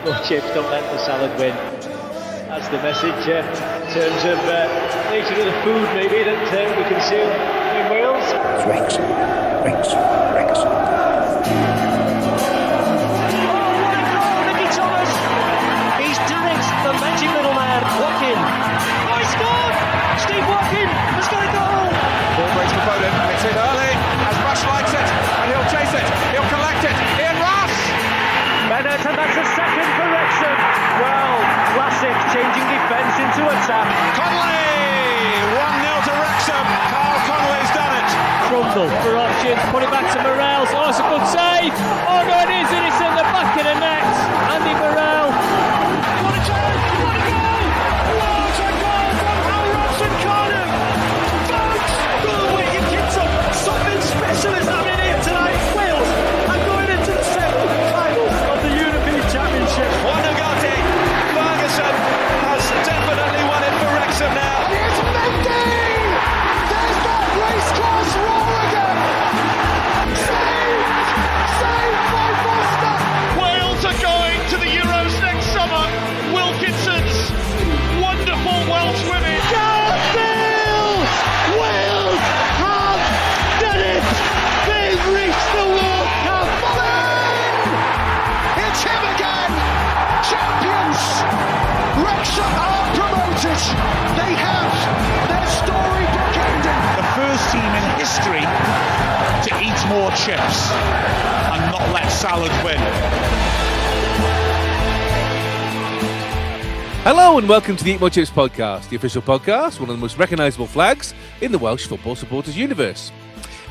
More chips, don't let the salad win. That's the message in terms of nature of the food maybe that we consume in Wales. It's Wrexham. He's done it, the magic little man, Watkin. Oh, he scored! Steve Watkin has got a goal! Ball breaks for Bowden, it's in early, as Rush likes it, and he'll chase it, he'll collect it, Ian Rush! Bennett, and that's a second for Wrexham. Well, classic, changing defence into attack. Conley! 1-0 to Wrexham, Carl Conley's done it! Trundle for options, put it back to Morels. Oh, it's a good save! Oh no, it is, and it's in the back of the net. Andy Morel. What a goal! What a goal! What a goal from Al Robson Cardiff! Folks, good way you kids up. Something special is happening here tonight. Wales are going into the semi-finals of the European Championship. Wanagati, Ferguson has definitely won it for Wrexham now. And here's Mendy! There's that race-class roll again! Saved by Foster! Wales are going to the Euros next summer. Wilkinson's wonderful Welsh women. Wales! Wales have done it! They've reached the World Cup! It's him again! Champions! Wrexham are promoted! They have their storybook ending! The first team in history to eat more chips and not let salad win. Hello and welcome to the Eat More Chips podcast, the official podcast, one of the most recognisable flags in the Welsh football supporters universe.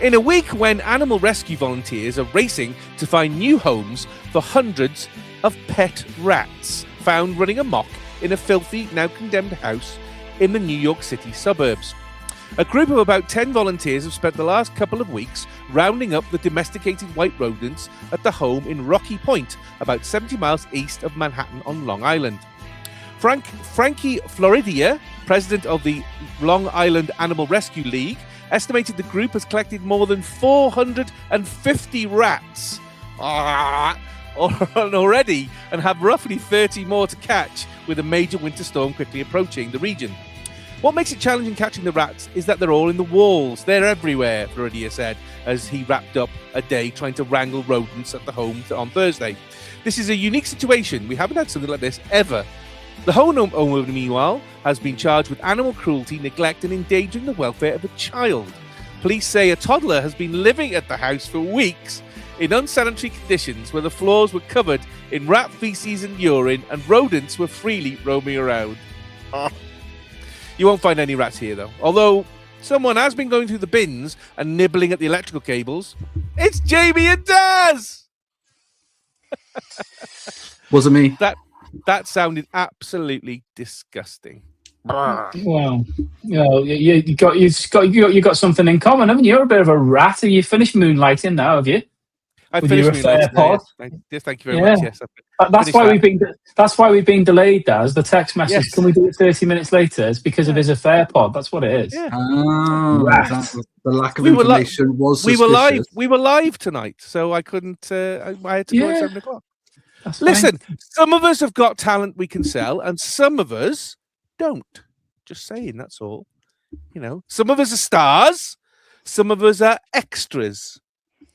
In a week when animal rescue volunteers are racing to find new homes for hundreds of pet rats found running amok in a filthy, now condemned house in the New York City suburbs. A group of about 10 volunteers have spent the last couple of weeks rounding up the domesticated white rodents at the home in Rocky Point, about 70 miles east of Manhattan on Long Island. Frankie Floridia, president of the Long Island Animal Rescue League, estimated the group has collected more than 450 rats already and have roughly 30 more to catch, with a major winter storm quickly approaching the region. What makes it challenging catching the rats is that they're all in the walls. They're everywhere, Floridia said, as he wrapped up a day trying to wrangle rodents at the home on Thursday. This is a unique situation. We haven't had something like this ever. The homeowner, meanwhile, has been charged with animal cruelty, neglect, and endangering the welfare of a child. Police say a toddler has been living at the house for weeks in unsanitary conditions where the floors were covered in rat feces and urine and rodents were freely roaming around. You won't find any rats here, though. Although someone has been going through the bins and nibbling at the electrical cables. It's Jamie and Daz! Wasn't me. That sounded absolutely disgusting. Well, you got something in common, haven't you? You're a bit of a rat. Have you finished moonlighting now? Have you? I With finished your affair pod? Yes, thank you very much. Yes, that's why we've been delayed. Daz, the text message. Yes. Can we do it 30 minutes later? It's because of his affair pod. That's what it is. Yeah. The lack of information was suspicious. We were live tonight, so I couldn't. I had to go at 7 o'clock. That's Listen, fine. some of us have got talent we can sell, and some of us don't. Just saying, that's all. You know, some of us are stars, some of us are extras.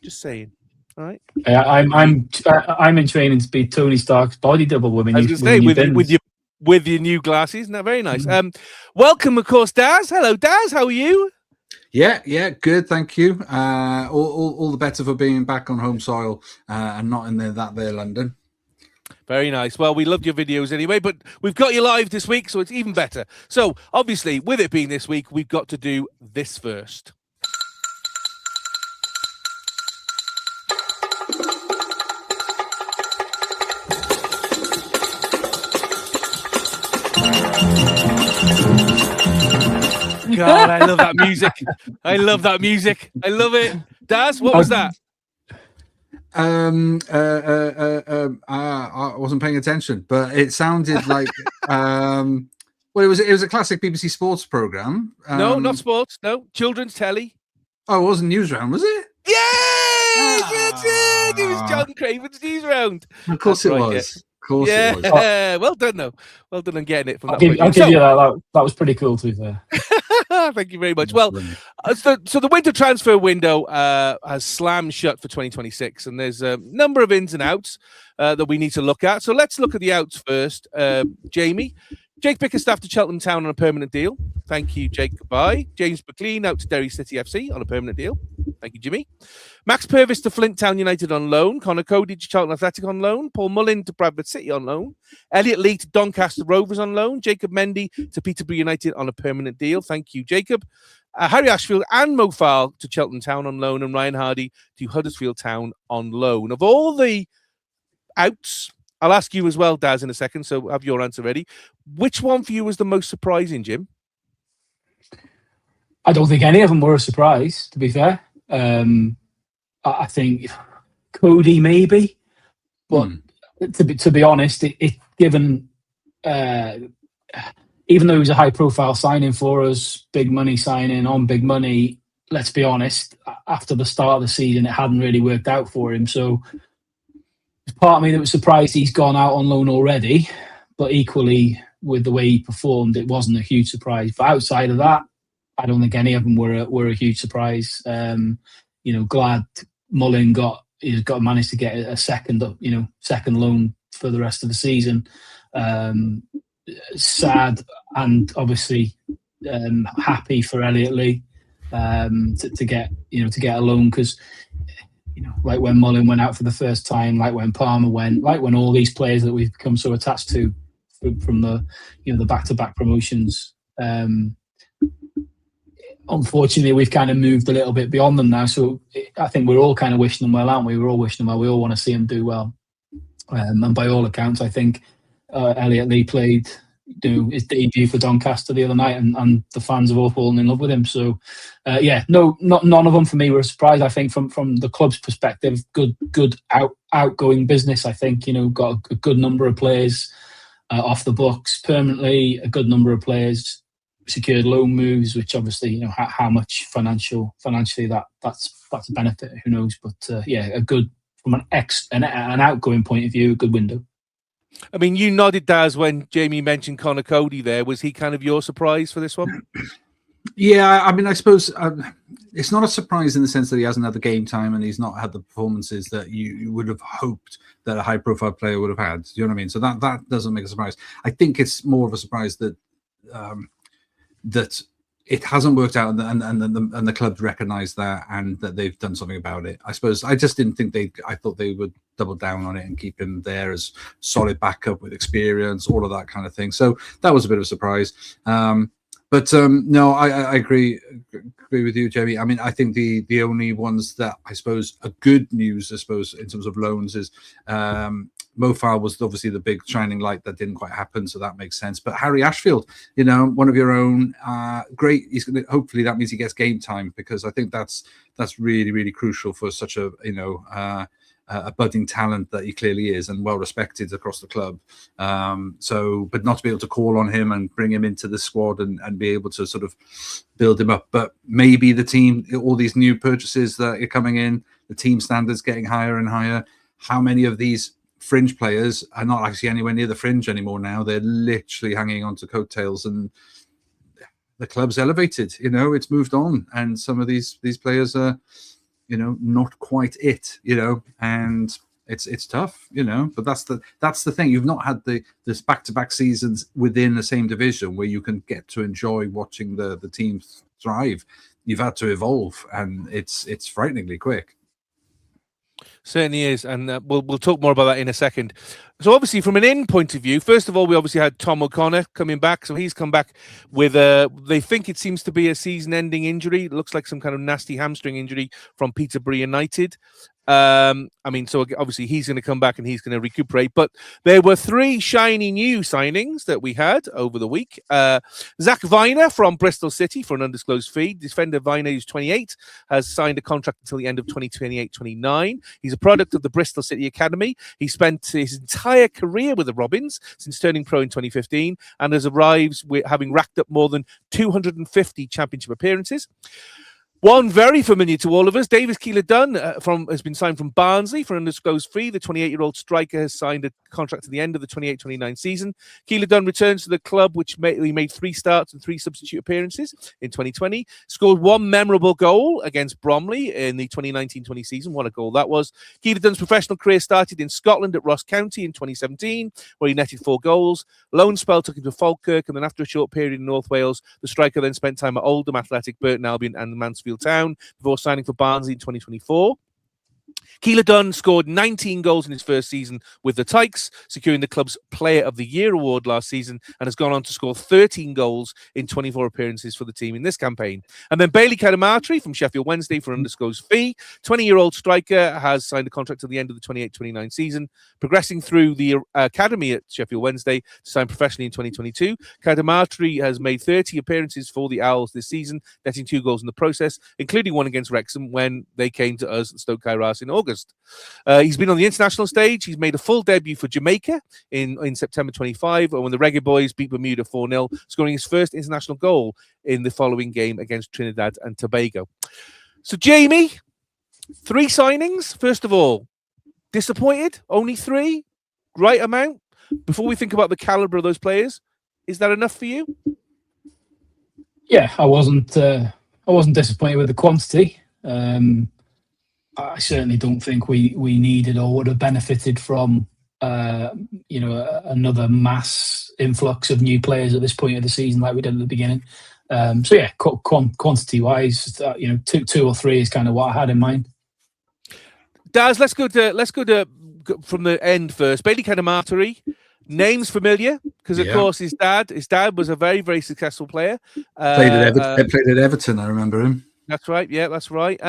Just saying. All right. I'm in training to be Tony Stark's body double woman. I was going to say with your new glasses. No, very nice. Welcome, of course, Daz. Hello, Daz. How are you? Yeah, good, thank you. All the better for being back on home soil and not in there London. Very nice. Well, we loved your videos anyway, but we've got you live this week, so it's even better. So, obviously, with it being this week, we've got to do this first. God, I love that music. I love that music. I love it. Daz, what was that? I wasn't paying attention, but it sounded like well, it was a classic BBC Sports program. No, not sports. No, children's telly. Oh, it wasn't Newsround, was it? it! It was John Craven's news round. Of course That's it right, was. Of course it was. Yeah, well done, though. Well done on getting it from I'll that give, point I'll of view. give you that. That was pretty cool, to be fair. Thank you very much. Well, so the winter transfer window has slammed shut for 2026, and there's a number of ins and outs that we need to look at. So let's look at the outs first. Jamie, Jake Bickerstaff to Cheltenham Town on a permanent deal. Thank you, Jake. Goodbye. James McLean out to Derry City FC on a permanent deal. Thank you, Jimmy. Max Purvis to Flint Town United on loan. Connor Cody to Charlton Athletic on loan. Paul Mullin to Bradford City on loan. Elliot Lee to Doncaster Rovers on loan. Jacob Mendy to Peterborough United on a permanent deal. Thank you, Jacob. Harry Ashfield and Mo Farl to Cheltenham Town on loan. And Ryan Hardy to Huddersfield Town on loan. Of all the outs, I'll ask you as well, Daz, in a second, so have your answer ready. Which one for you was the most surprising, Jim? I don't think any of them were a surprise, to be fair. I think Cody maybe, but to be honest, it given even though it was a high-profile signing for us, big money signing on big money, let's be honest, after the start of the season, it hadn't really worked out for him. So there's part of me that was surprised he's gone out on loan already, but equally with the way he performed, it wasn't a huge surprise. But outside of that, I don't think any of them were a huge surprise. Glad Mullin managed to get a second loan for the rest of the season. Sad and obviously happy for Elliot Lee to get a loan, because like when Mullin went out for the first time, like when Palmer went, like when all these players that we've become so attached to from the back-to-back promotions. Unfortunately, we've kind of moved a little bit beyond them now. So I think we're all kind of wishing them well, aren't we? We're all wishing them well. We all want to see them do well. And by all accounts, I think Elliot Lee played his debut for Doncaster the other night, and the fans have all fallen in love with him. So, none of them for me were a surprise. I think from the club's perspective, good outgoing business. I think got a good number of players off the books permanently. A good number of players secured loan moves, which obviously how much financially that's a benefit, who knows, but a good, from an outgoing point of view, a good window. I mean, you nodded, Daz, when Jamie mentioned Connor Cody there. Was he kind of your surprise for this one? Yeah, I mean, I suppose it's not a surprise in the sense that he hasn't had the game time and he's not had the performances that you would have hoped that a high-profile player would have had. Do you know what I mean? So that doesn't make a surprise. I think it's more of a surprise that that it hasn't worked out, and the clubs recognise that, and that they've done something about it. I suppose I just didn't think I thought they would double down on it and keep him there as solid backup with experience, all of that kind of thing. So that was a bit of a surprise. No, I agree with you, Jamie. I mean, I think the only ones that I suppose are good news, I suppose, in terms of loans is Mo Farl was obviously the big shining light that didn't quite happen, so that makes sense. But Harry Ashfield, one of your own, great. Hopefully that means he gets game time, because I think that's really, really crucial for such a a budding talent that he clearly is, and well respected across the club. But not to be able to call on him and bring him into the squad and be able to sort of build him up. But maybe the team, all these new purchases that are coming in, the team standards getting higher and higher. How many of these fringe players are not actually anywhere near the fringe anymore now? They're literally hanging on to coattails, and the club's elevated. It's moved on, and some of these players are not quite it, and it's tough, but that's the thing. You've not had this back-to-back seasons within the same division where you can get to enjoy watching the team thrive. You've had to evolve, and it's frighteningly quick. Certainly is, and we'll talk more about that in a second. So obviously, from an in point of view, first of all, we obviously had Tom O'Connor coming back. So he's come back with they think it seems to be a season-ending injury. It looks like some kind of nasty hamstring injury from Peterborough United. So obviously he's going to come back and he's going to recuperate. But there were three shiny new signings that we had over the week. Zach Viner from Bristol City for an undisclosed fee. Defender Viner, who's 28, has signed a contract until the end of 2028-29. He's a product of the Bristol City Academy. He spent his entire career with the Robins since turning pro in 2015 and has arrived with having racked up more than 250 championship appearances. One very familiar to all of us, Davis Keeler-Dunn has been signed from Barnsley for undisclosed fee. The 28-year-old striker has signed a contract to the end of the 28-29 season. Keeler-Dunn returns to the club, which he made 3 starts and 3 substitute appearances in 2020. Scored 1 memorable goal against Bromley in the 2019-20 season. What a goal that was. Keeler-Dunn's professional career started in Scotland at Ross County in 2017, where he netted 4 goals. Loan spell took him to Falkirk, and then after a short period in North Wales, the striker then spent time at Oldham, Athletic, Burton Albion and Mansfield Town before signing for Barnsley in 2024. Keeler-Dunn scored 19 goals in his first season with the Tykes, securing the club's Player of the Year award last season, and has gone on to score 13 goals in 24 appearances for the team in this campaign. And then Bailey Cadamarteri from Sheffield Wednesday for undisclosed fee. 20-year-old striker has signed a contract to the end of the 28-29 season, progressing through the academy at Sheffield Wednesday to sign professionally in 2022. Cadamarteri has made 30 appearances for the Owls this season, netting 2 goals in the process, including one against Wrexham when they came to us at Stoke Kairas in August. He's been on the international stage. He's made a full debut for Jamaica in September 25 when the Reggae Boys beat Bermuda 4-0, scoring his first international goal in the following game against Trinidad and Tobago. So, Jamie, 3 signings. First of all, disappointed? Only 3? Right amount? Before we think about the calibre of those players, is that enough for you? Yeah, I wasn't disappointed with the quantity. I certainly don't think we needed or would have benefited from another mass influx of new players at this point of the season like we did at the beginning. So yeah, quantity wise, 2 or 3 is kind of what I had in mind. Daz, let's go to from the end first. Bailey Cadamarteri, name's familiar because of course his dad was a very, very successful player. Played at Everton, I remember him. That's right. Yeah, that's right.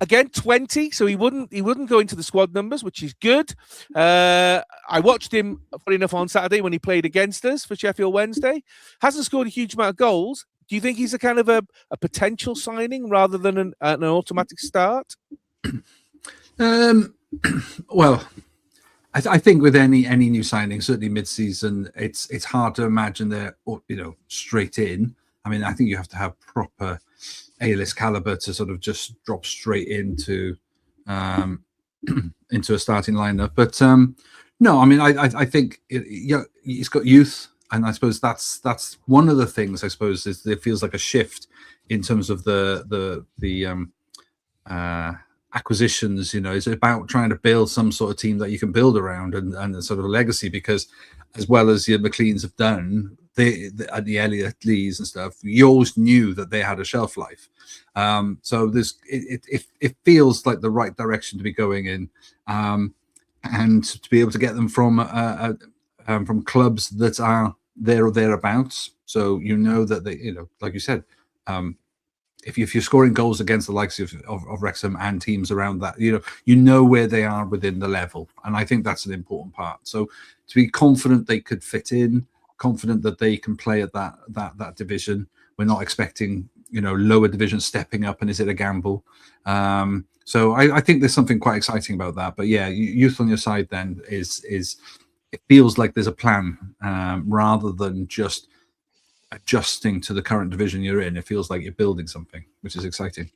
Again, 20, so he wouldn't go into the squad numbers, which is good. I watched him, funny enough, on Saturday when he played against us for Sheffield Wednesday. Hasn't scored a huge amount of goals. Do you think he's a kind of a potential signing rather than an automatic start? Well, I think with any new signing, certainly mid-season, it's hard to imagine they're straight in. I mean, I think you have to have proper A-list caliber to sort of just drop straight into a starting lineup. But no, I mean, I think he's got youth, and I suppose that's one of the things. I suppose is it feels like a shift in terms of the acquisitions. It's about trying to build some sort of team that you can build around and a sort of a legacy, because as well as the McLeans have done, the Elliott Lees and stuff, you always knew that they had a shelf life. So it feels like the right direction to be going in, and to be able to get them from clubs that are there or thereabouts. So that they, like you said, if you're scoring goals against the likes of Wrexham and teams around that, you know where they are within the level, and I think that's an important part. So to be confident they could fit in, confident that they can play at that division. We're not expecting lower division stepping up, and is it a gamble? So I think there's something quite exciting about that. But yeah, youth on your side then is it feels like there's a plan rather than just adjusting to the current division you're in. It feels like you're building something, which is exciting.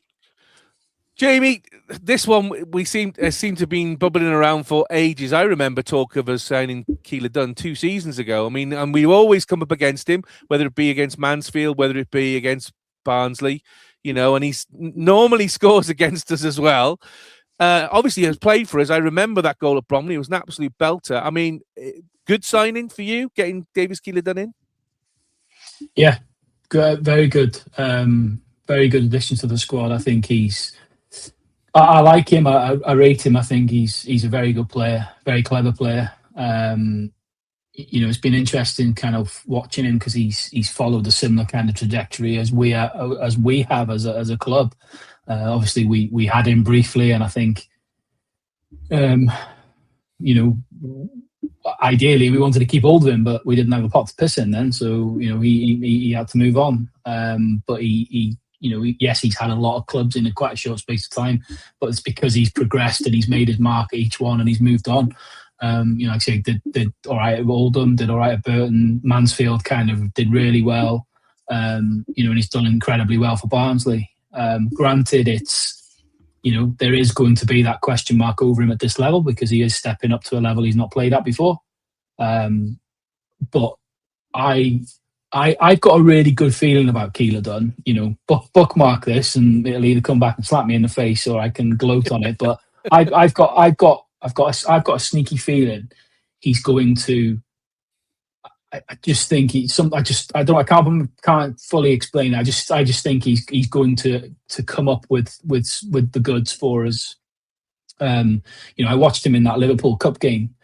Jamie, this one we seem to have been bubbling around for ages. I remember talk of us signing Keeler-Dunn 2 seasons ago. I mean, and we always come up against him, whether it be against Mansfield, whether it be against Barnsley, and he normally scores against us as well. Obviously, he has played for us. I remember that goal at Bromley. It was an absolute belter. I mean, good signing for you, getting Davis Keeler-Dunn in? Yeah, good, very good. Very good addition to the squad. I think I like him. I rate him. I think he's a very good player, very clever player. It's been interesting kind of watching him because he's followed a similar kind of trajectory as we have as a club. Obviously, we had him briefly, and I think, ideally we wanted to keep hold of him, but we didn't have a pot to piss in then. So he had to move on. But yes, he's had a lot of clubs in quite a short space of time, but it's because he's progressed and he's made his mark at each one and he's moved on. Like I say, did all right at Oldham, did all right at Burton. Mansfield kind of did really well, and he's done incredibly well for Barnsley. Granted, it's, there is going to be that question mark over him at this level because he is stepping up to a level he's not played at before. But I've got a really good feeling about Keeler Dunn. Bookmark this, and it'll either come back and slap me in the face, or I can gloat on it. But I've got a sneaky feeling he's going to. I just think I can't fully explain. I just think he's going to come up with the goods for us. I watched him in that Liverpool Cup game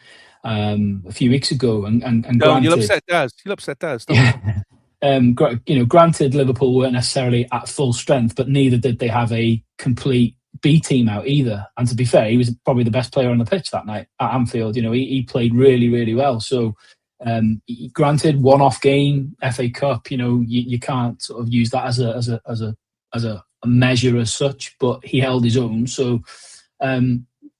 a few weeks ago, and No, granted, you'll upset Daz. Granted, Liverpool weren't necessarily at full strength, but neither did they have a complete B team out either. And to be fair, he was probably the best player on the pitch that night at Anfield. He played really, really well. So, granted, one-off game, FA Cup. You can't sort of use that as a measure as such, but he held his own. So, I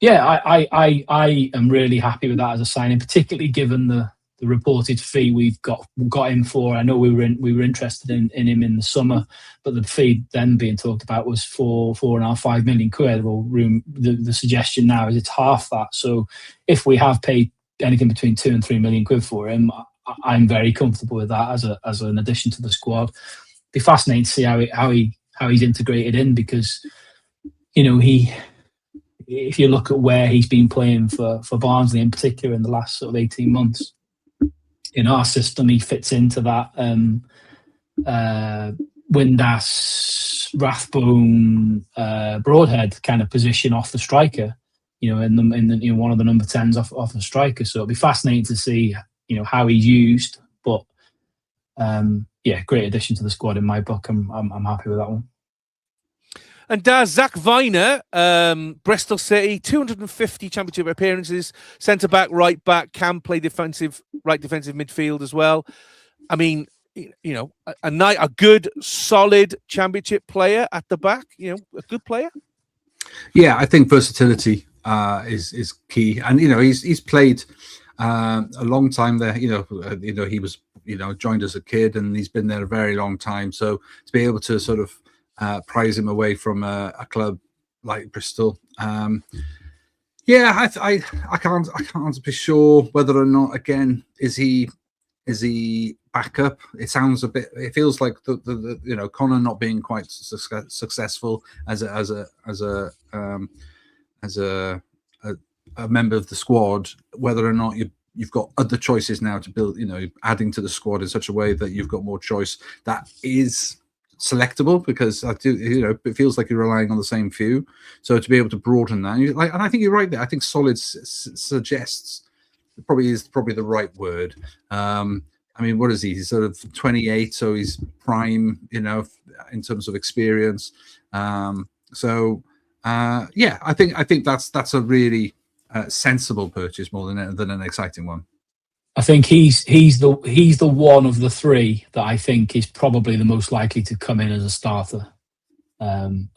am really happy with that as a signing, particularly given the reported fee we've got him for. I know we were interested in him in the summer, but the fee then being talked about was for £4.5 million. Well, the suggestion now is it's half that. So if we have paid anything between £2 and £3 million for him, I'm very comfortable with that as an addition to the squad. Be fascinating to see how he's integrated in, because if you look at where he's been playing for Barnsley in particular in the last sort of 18 months, in our system, he fits into that Windass, Rathbone, Broadhead kind of position off the striker, in one of the number 10s off the striker. So it'll be fascinating to see, how he's used. But great addition to the squad in my book. I'm happy with that one. And Daz, Zach Viner, Bristol City, 250 championship appearances, centre back, right back, can play right defensive midfield as well. I mean, a good, solid championship player at the back. A good player. Yeah, I think versatility is key, and he's played a long time there. He was joined as a kid, and he's been there a very long time. So to be able to sort of prize him away from a club like Bristol, I can't be sure whether or not, again, is he backup. It feels like the Connor not being quite successful as a member of the squad, whether or not you've got other choices now to build, adding to the squad in such a way that you've got more choice that is selectable, because it feels like you're relying on the same few. So to be able to broaden that, and I think you're right there. I think solid suggests probably the right word. I mean, what is he? He's sort of 28, so he's prime, in terms of experience. I think that's a really sensible purchase more than an exciting one. I think he's the one of the three that I think is probably the most likely to come in as a starter.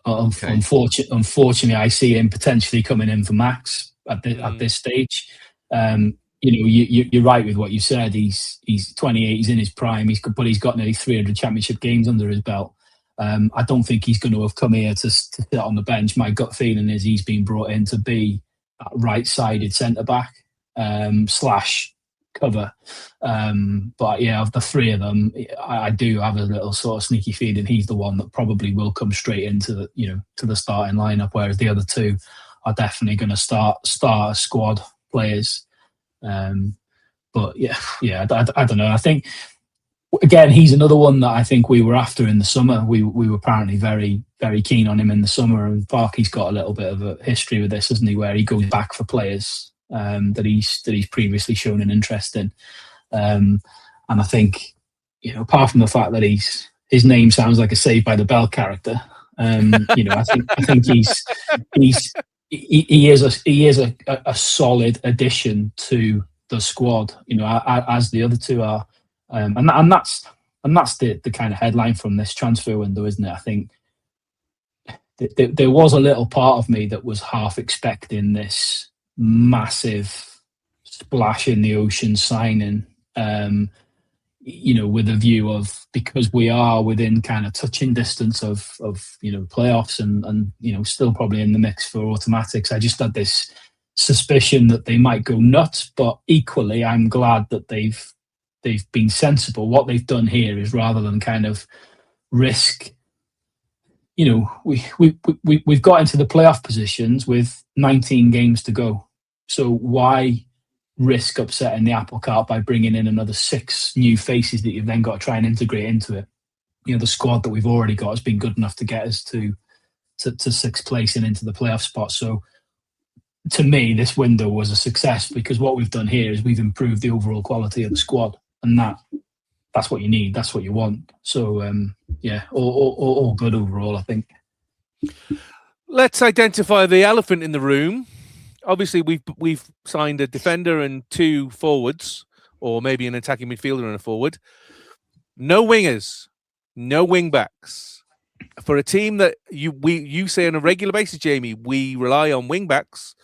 Unfortunately, I see him potentially coming in for Max at this stage. You're right with what you said. He's 28. He's in his prime. But he's got nearly 300 championship games under his belt. I don't think he's going to have come here to sit on the bench. My gut feeling is he's been brought in to be that right-sided centre back / cover. But yeah, of the three of them, I do have a little sort of sneaky feeling he's the one that probably will come straight into the to the starting lineup, whereas the other two are definitely going to start squad players. But I don't know. I think again, he's another one that I think we were after in the summer. We were apparently very, very keen on him in the summer, and Parky's got a little bit of a history with this, hasn't he, where he goes back for players that he's previously shown an interest in. And I think, apart from the fact that his name sounds like a Saved by the Bell character, I think he is a solid addition to the squad, as the other two are. And that's the kind of headline from this transfer window, isn't it? I think there was a little part of me that was half expecting this massive splash in the ocean signing. with a view of, because we are within kind of touching distance of playoffs and still probably in the mix for automatics. I just had this suspicion that they might go nuts, but equally I'm glad that they've been sensible. What they've done here is, rather than kind of risk, we've got into the playoff positions with 19 games to go. So why risk upsetting the apple cart by bringing in another 6 new faces that you've then got to try and integrate into it? The squad that we've already got has been good enough to get us to 6th place and into the playoff spot. So to me, this window was a success, because what we've done here is we've improved the overall quality of the squad, and that's what you need, that's what you want. So all good overall, I think. Let's identify the elephant in the room. Obviously, we've signed a defender and 2 forwards, or maybe an attacking midfielder and a forward. No wingers, no wing backs. For a team that you say on a regular basis, Jamie, we rely on wing backs.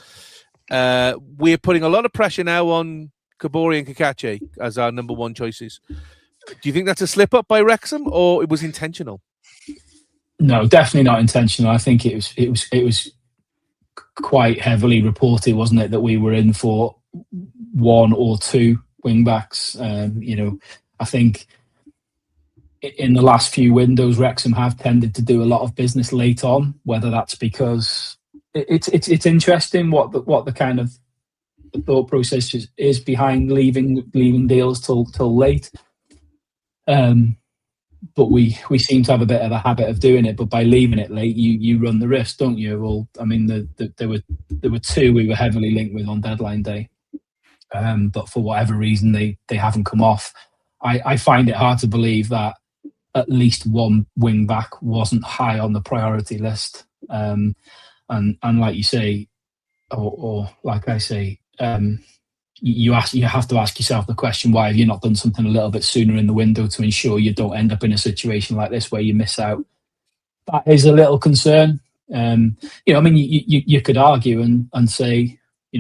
We're putting a lot of pressure now on Kabore and Kakache as our number 1 choices. Do you think that's a slip up by Wrexham, or it was intentional? No, definitely not intentional. I think it was quite heavily reported, wasn't it, that we were in for 1 or 2 wing backs. I think in the last few windows, Wrexham have tended to do a lot of business late on. Whether that's because it's interesting what the kind of thought process is behind leaving deals till late. But we seem to have a bit of a habit of doing it. But by leaving it late, you run the risk, don't you? Well, I mean, there were 2 we were heavily linked with on deadline day, but for whatever reason they haven't come off. I find it hard to believe that at least 1 wing back wasn't high on the priority list. And like you say, or like I say, you have to ask yourself the question: why have you not done something a little bit sooner in the window to ensure you don't end up in a situation like this where you miss out? That is a little concern. You could argue and say,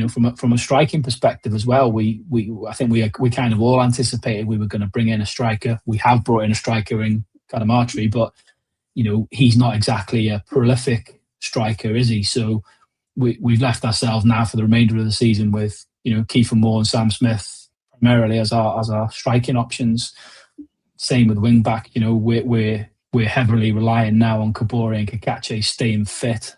from a striking perspective as well, I think we kind of all anticipated we were going to bring in a striker. We have brought in a striker in Carmarthen, but he's not exactly a prolific striker, is he? So we've left ourselves now for the remainder of the season with Kiefer Moore and Sam Smith primarily as our striking options. Same with wing back. We're heavily relying now on Kabore and Kakache staying fit,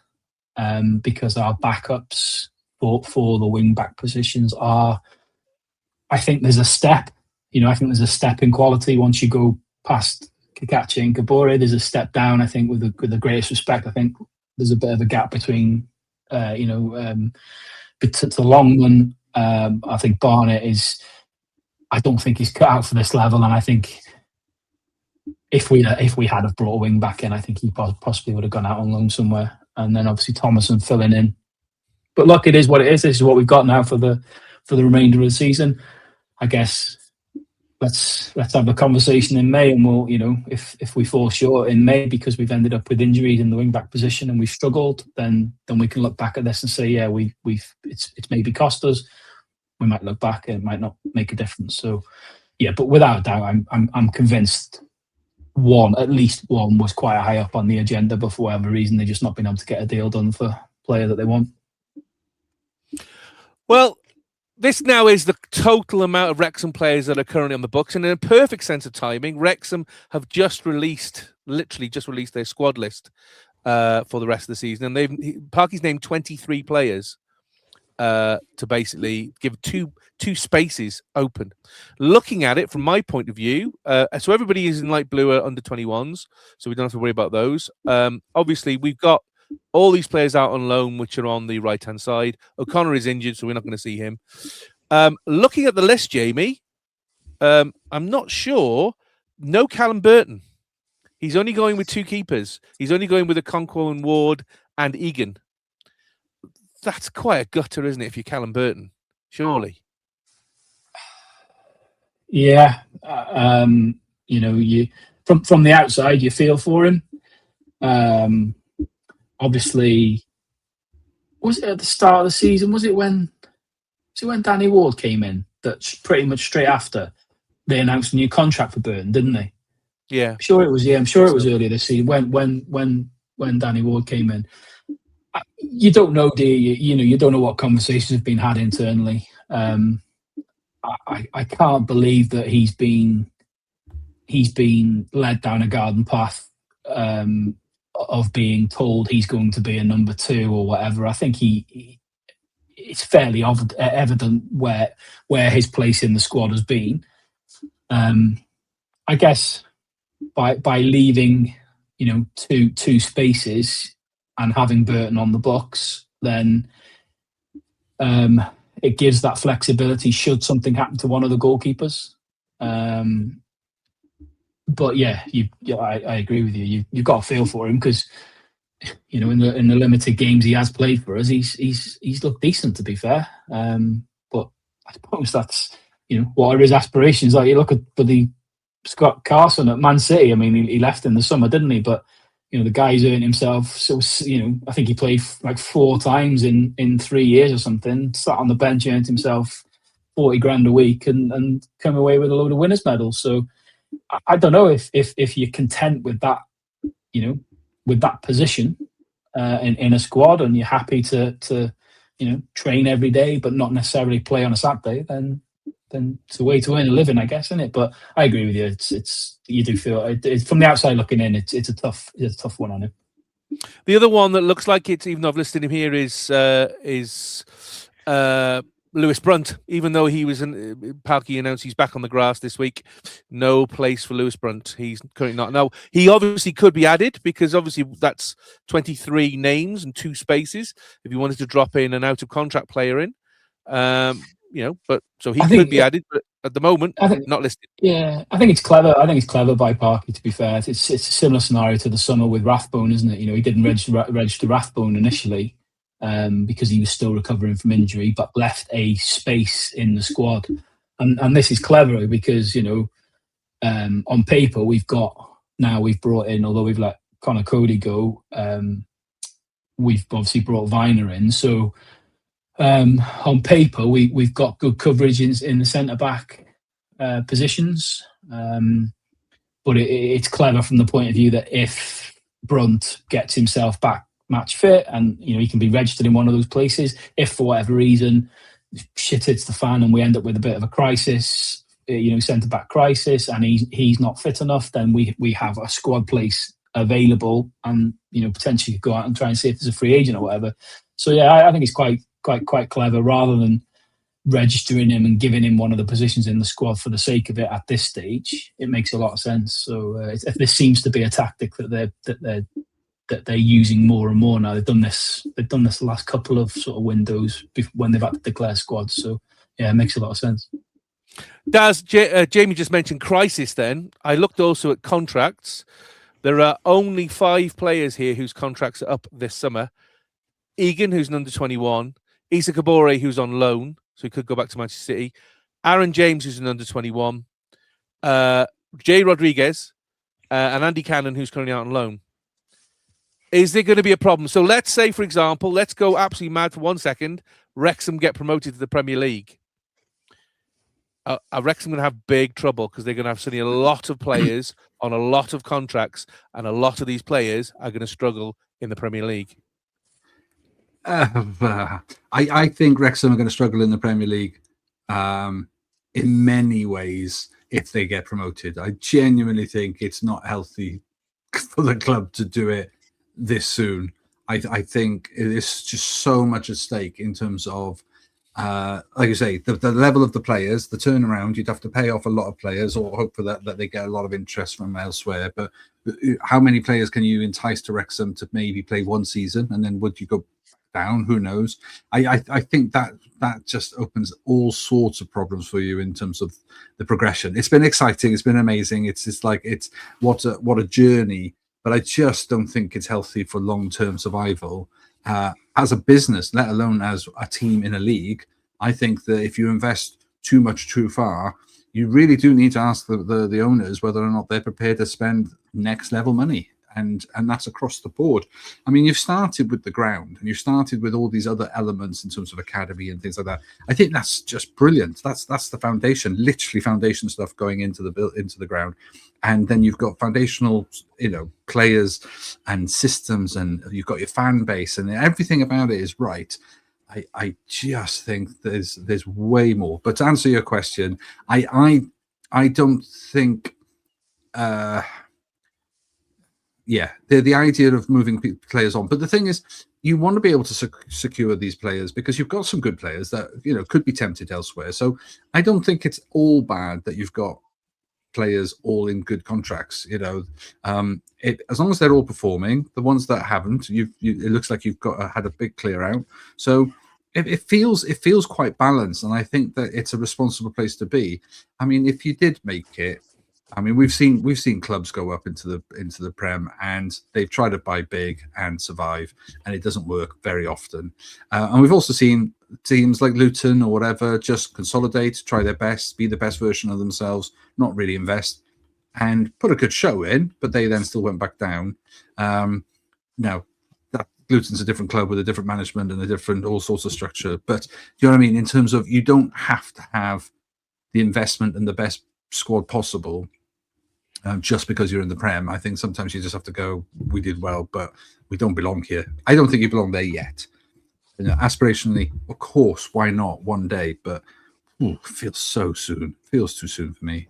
because our backups for the wing back positions are, I think there's a step. I think there's a step in quality once you go past Kakache and Kabore. There's a step down. I think with the greatest respect, I think there's a bit of a gap between to Longman. I think Barnett I don't think he's cut out for this level, and I think if we had have brought a wing back in, I think he possibly would have gone out on loan somewhere, and then obviously Thomason filling in. But look, it is what it is. This is what we've got now for the remainder of the season. I guess let's have a conversation in May, and we'll if we fall short in May because we've ended up with injuries in the wing back position and we've struggled, then we can look back at this and say, yeah, it's maybe cost us. We might look back and it might not make a difference. So yeah, but without a doubt, I'm convinced at least one was quite high up on the agenda, but for whatever reason they've just not been able to get a deal done for a player that they want. Well, this now is the total amount of Wrexham players that are currently on the books, and in a perfect sense of timing, Wrexham have literally just released their squad list for the rest of the season, and Parky's named 23 players to basically give two spaces open. Looking at it from my point of view, so everybody is in light blue are under 21s, so we don't have to worry about those. Obviously, we've got all these players out on loan, which are on the right-hand side. O'Connor is injured, so we're not going to see him. Looking at the list, Jamie, I'm not sure. No Callum Burton. He's only going with 2 keepers. He's only going with Okonkwo and Ward and Egan. That's quite a gutter, isn't it, if you're Callum Burton? Surely. Yeah. You from the outside, you feel for him. Obviously, was it at the start of the season? Was it when Danny Ward came in? That's pretty much straight after. they announced a new contract for Burton, didn't they? Yeah. I'm sure it was earlier this season when Danny Ward came in. You don't know, do you? You know, you don't know what conversations have been had internally. I can't believe that he's been led down a garden path of being told he's going to be a number 2 or whatever. I think it's fairly evident where his place in the squad has been. I guess by leaving, you know, two spaces and having Burton on the books, then it gives that flexibility should something happen to one of the goalkeepers. But yeah, I agree with you. You've got to feel for him because, you know, in the limited games he has played for us, he's looked decent, to be fair. But I suppose that's, you know, what are his aspirations? Like, you look at Scott Carson at Man City. I mean, he left in the summer, didn't he? But you know, the guy's earned himself. So, you know, I think he played like 4 times in 3 years or something. Sat on the bench, earned himself 40 grand a week, and come away with a load of winners' medals. So I don't know if you're content with that, you know, with that position in a squad, and you're happy to you know, train every day but not necessarily play on a Saturday, then it's a way to earn a living, I guess, isn't it? But I agree with you. It's you do feel it's from the outside looking in. It's a tough one on him. The other one that looks like it, even though I've listed him here, is Lewis Brunt. Even though he was Palkie announced he's back on the grass this week, no place for Lewis Brunt. He's currently not. Now, he obviously could be added because obviously that's 23 names and 2 spaces if you wanted to drop in an out of contract player in. You know, but so he could be added, but at the moment, not listed. Yeah, I think it's clever. I think it's clever by Parky, to be fair. It's a similar scenario to the summer with Rathbone, isn't it? You know, he didn't register Rathbone initially because he was still recovering from injury, but left a space in the squad. And this is clever because, you know, on paper we've brought in, although we've let Connor Cody go, we've obviously brought Viner in. So on paper, we've got good coverage in the centre back positions, but it's clever from the point of view that if Brunt gets himself back match fit, and you know, he can be registered in one of those places, if for whatever reason shit hits the fan and we end up with a bit of a crisis, you know, centre back crisis, and he's not fit enough, then we have a squad place available, and you know, potentially go out and try and see if there's a free agent or whatever. So yeah, I think it's quite clever, rather than registering him and giving him one of the positions in the squad for the sake of it at this stage. It makes a lot of sense. So this seems to be a tactic that they're using more and more now. They've done this the last couple of sort of windows when they've had to declare squads. So yeah, it makes a lot of sense. Does Jamie just mentioned crisis? Then I looked also at contracts. There are only 5 players here whose contracts are up this summer. Egan, who's an under-21, Issa Kabore, who's on loan, so he could go back to Manchester City, Aaron James, who's an under-21, Jay Rodriguez, and Andy Cannon, who's currently out on loan. Is there going to be a problem? So let's say, for example, let's go absolutely mad for 1 second, Wrexham get promoted to the Premier League. Are Wrexham going to have big trouble because they're going to have suddenly a lot of players on a lot of contracts, and a lot of these players are going to struggle in the Premier League? I think Wrexham are going to struggle in the Premier League in many ways if they get promoted. I genuinely think it's not healthy for the club to do it this soon. I think it is just so much at stake in terms of, like you say, the level of the players, the turnaround. You'd have to pay off a lot of players or hope for that they get a lot of interest from elsewhere. But how many players can you entice to Wrexham to maybe play 1 season, and then would you go down? Who knows? I think that just opens all sorts of problems for you in terms of the progression. It's been exciting. It's been amazing. It's just like, it's what a journey. But I just don't think it's healthy for long-term survival as a business, let alone as a team in a league. I think that if you invest too much too far, you really do need to ask the owners whether or not they're prepared to spend next level money. and that's across the board. I mean, you've started with the ground, and you've started with all these other elements in terms of academy and things like that. I think that's just brilliant. That's the foundation, literally foundation stuff going into the ground, and then you've got foundational, players and systems, and you've got your fan base, and everything about it is right. I just think there's way more. But to answer your question, I don't think. The idea of moving players on, but the thing is, you want to be able to secure these players because you've got some good players that could be tempted elsewhere. So I don't think it's all bad that you've got players all in good contracts. As long as they're all performing, the ones that haven't, it looks like you've had a big clear out. So it feels quite balanced, and I think that it's a responsible place to be. I mean, if you did make it. I mean, we've seen clubs go up into the Prem, and they've tried to buy big and survive, and it doesn't work very often. And we've also seen teams like Luton or whatever just consolidate, try their best, be the best version of themselves, not really invest, and put a good show in, but they then still went back down. Now, Luton's a different club with a different management and a different all sorts of structure. But you know what I mean? In terms of, you don't have to have the investment and the best squad possible just because you're in the Prem. I think sometimes you just have to go, we did well, but we don't belong here. I don't think you belong there yet. Aspirationally, of course, why not one day? But feels so soon. Feels too soon for me.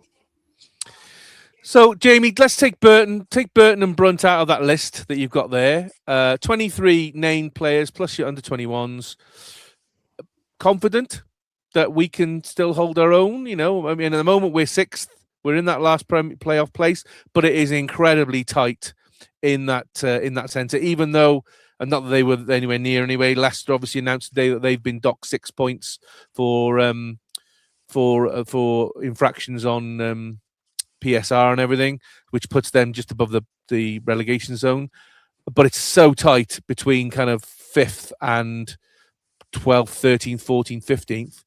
So, Jamie, let's take Burton and Brunt out of that list that you've got there. 23 named players plus your under 21s. Confident that we can still hold our own? I mean, at the moment we're 6th. We're in that last playoff place, but it is incredibly tight in that centre. Even though, and not that they were anywhere near anyway. Leicester obviously announced today that they've been docked 6 points for infractions on PSR and everything, which puts them just above the relegation zone. But it's so tight between kind of 5th and 12th, 13th, 14th, 15th.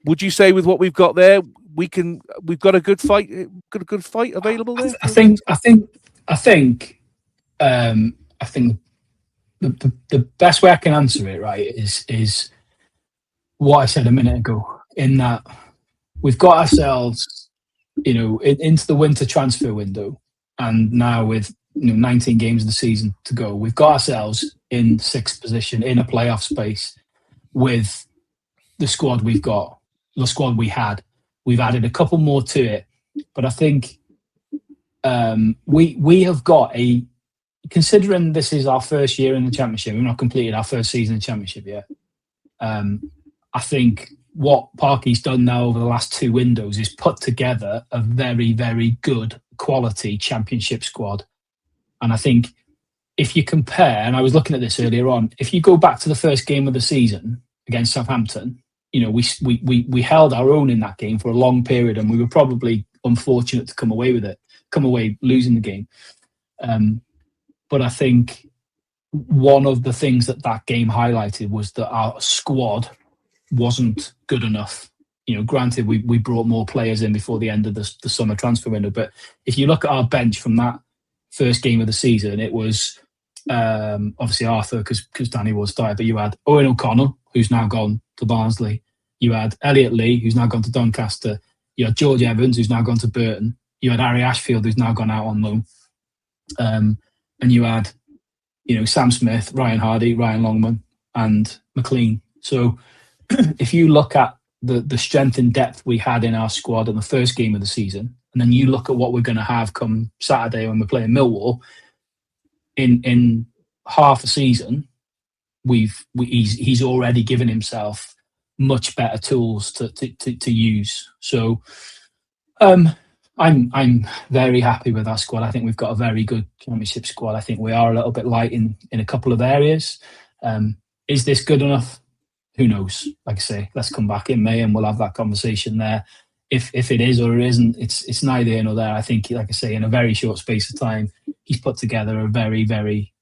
Would you say with what we've got there, we've got a good fight available there? I think the best way I can answer it, right, is what I said a minute ago. In that we've got ourselves, into the winter transfer window, and now with 19 games of the season to go, we've got ourselves in 6th position in a playoff space with the squad we've got. The squad we had, we've added a couple more to it, but I think we have got considering this is our first year in the Championship, we've not completed our first season in the Championship yet. I think what Parky's done now over the last 2 windows is put together a very, very good quality Championship squad. And I think if you compare, and I was looking at this earlier on, if you go back to the first game of the season against Southampton, we held our own in that game for a long period, and we were probably unfortunate to come away losing the game. But I think one of the things that game highlighted was that our squad wasn't good enough. Granted, we brought more players in before the end of the summer transfer window, but if you look at our bench from that first game of the season, it was obviously Arthur because Danny was started, but you had Owen O'Connell, who's now gone to Barnsley. You had Elliot Lee, who's now gone to Doncaster. You had George Evans, who's now gone to Burton. You had Harry Ashfield, who's now gone out on loan. And you had, Sam Smith, Ryan Hardy, Ryan Longman, and McLean. So if you look at the strength and depth we had in our squad in the first game of the season, and then you look at what we're going to have come Saturday when we're playing Millwall, in half a season, he's already given himself much better tools to use. So I'm very happy with our squad. I think we've got a very good Championship squad. I think we are a little bit light in a couple of areas. Is this good enough? Who knows? Like I say, let's come back in May and we'll have that conversation there. If it is or it isn't, it's neither here nor there. I think, like I say, in a very short space of time, he's put together a very, very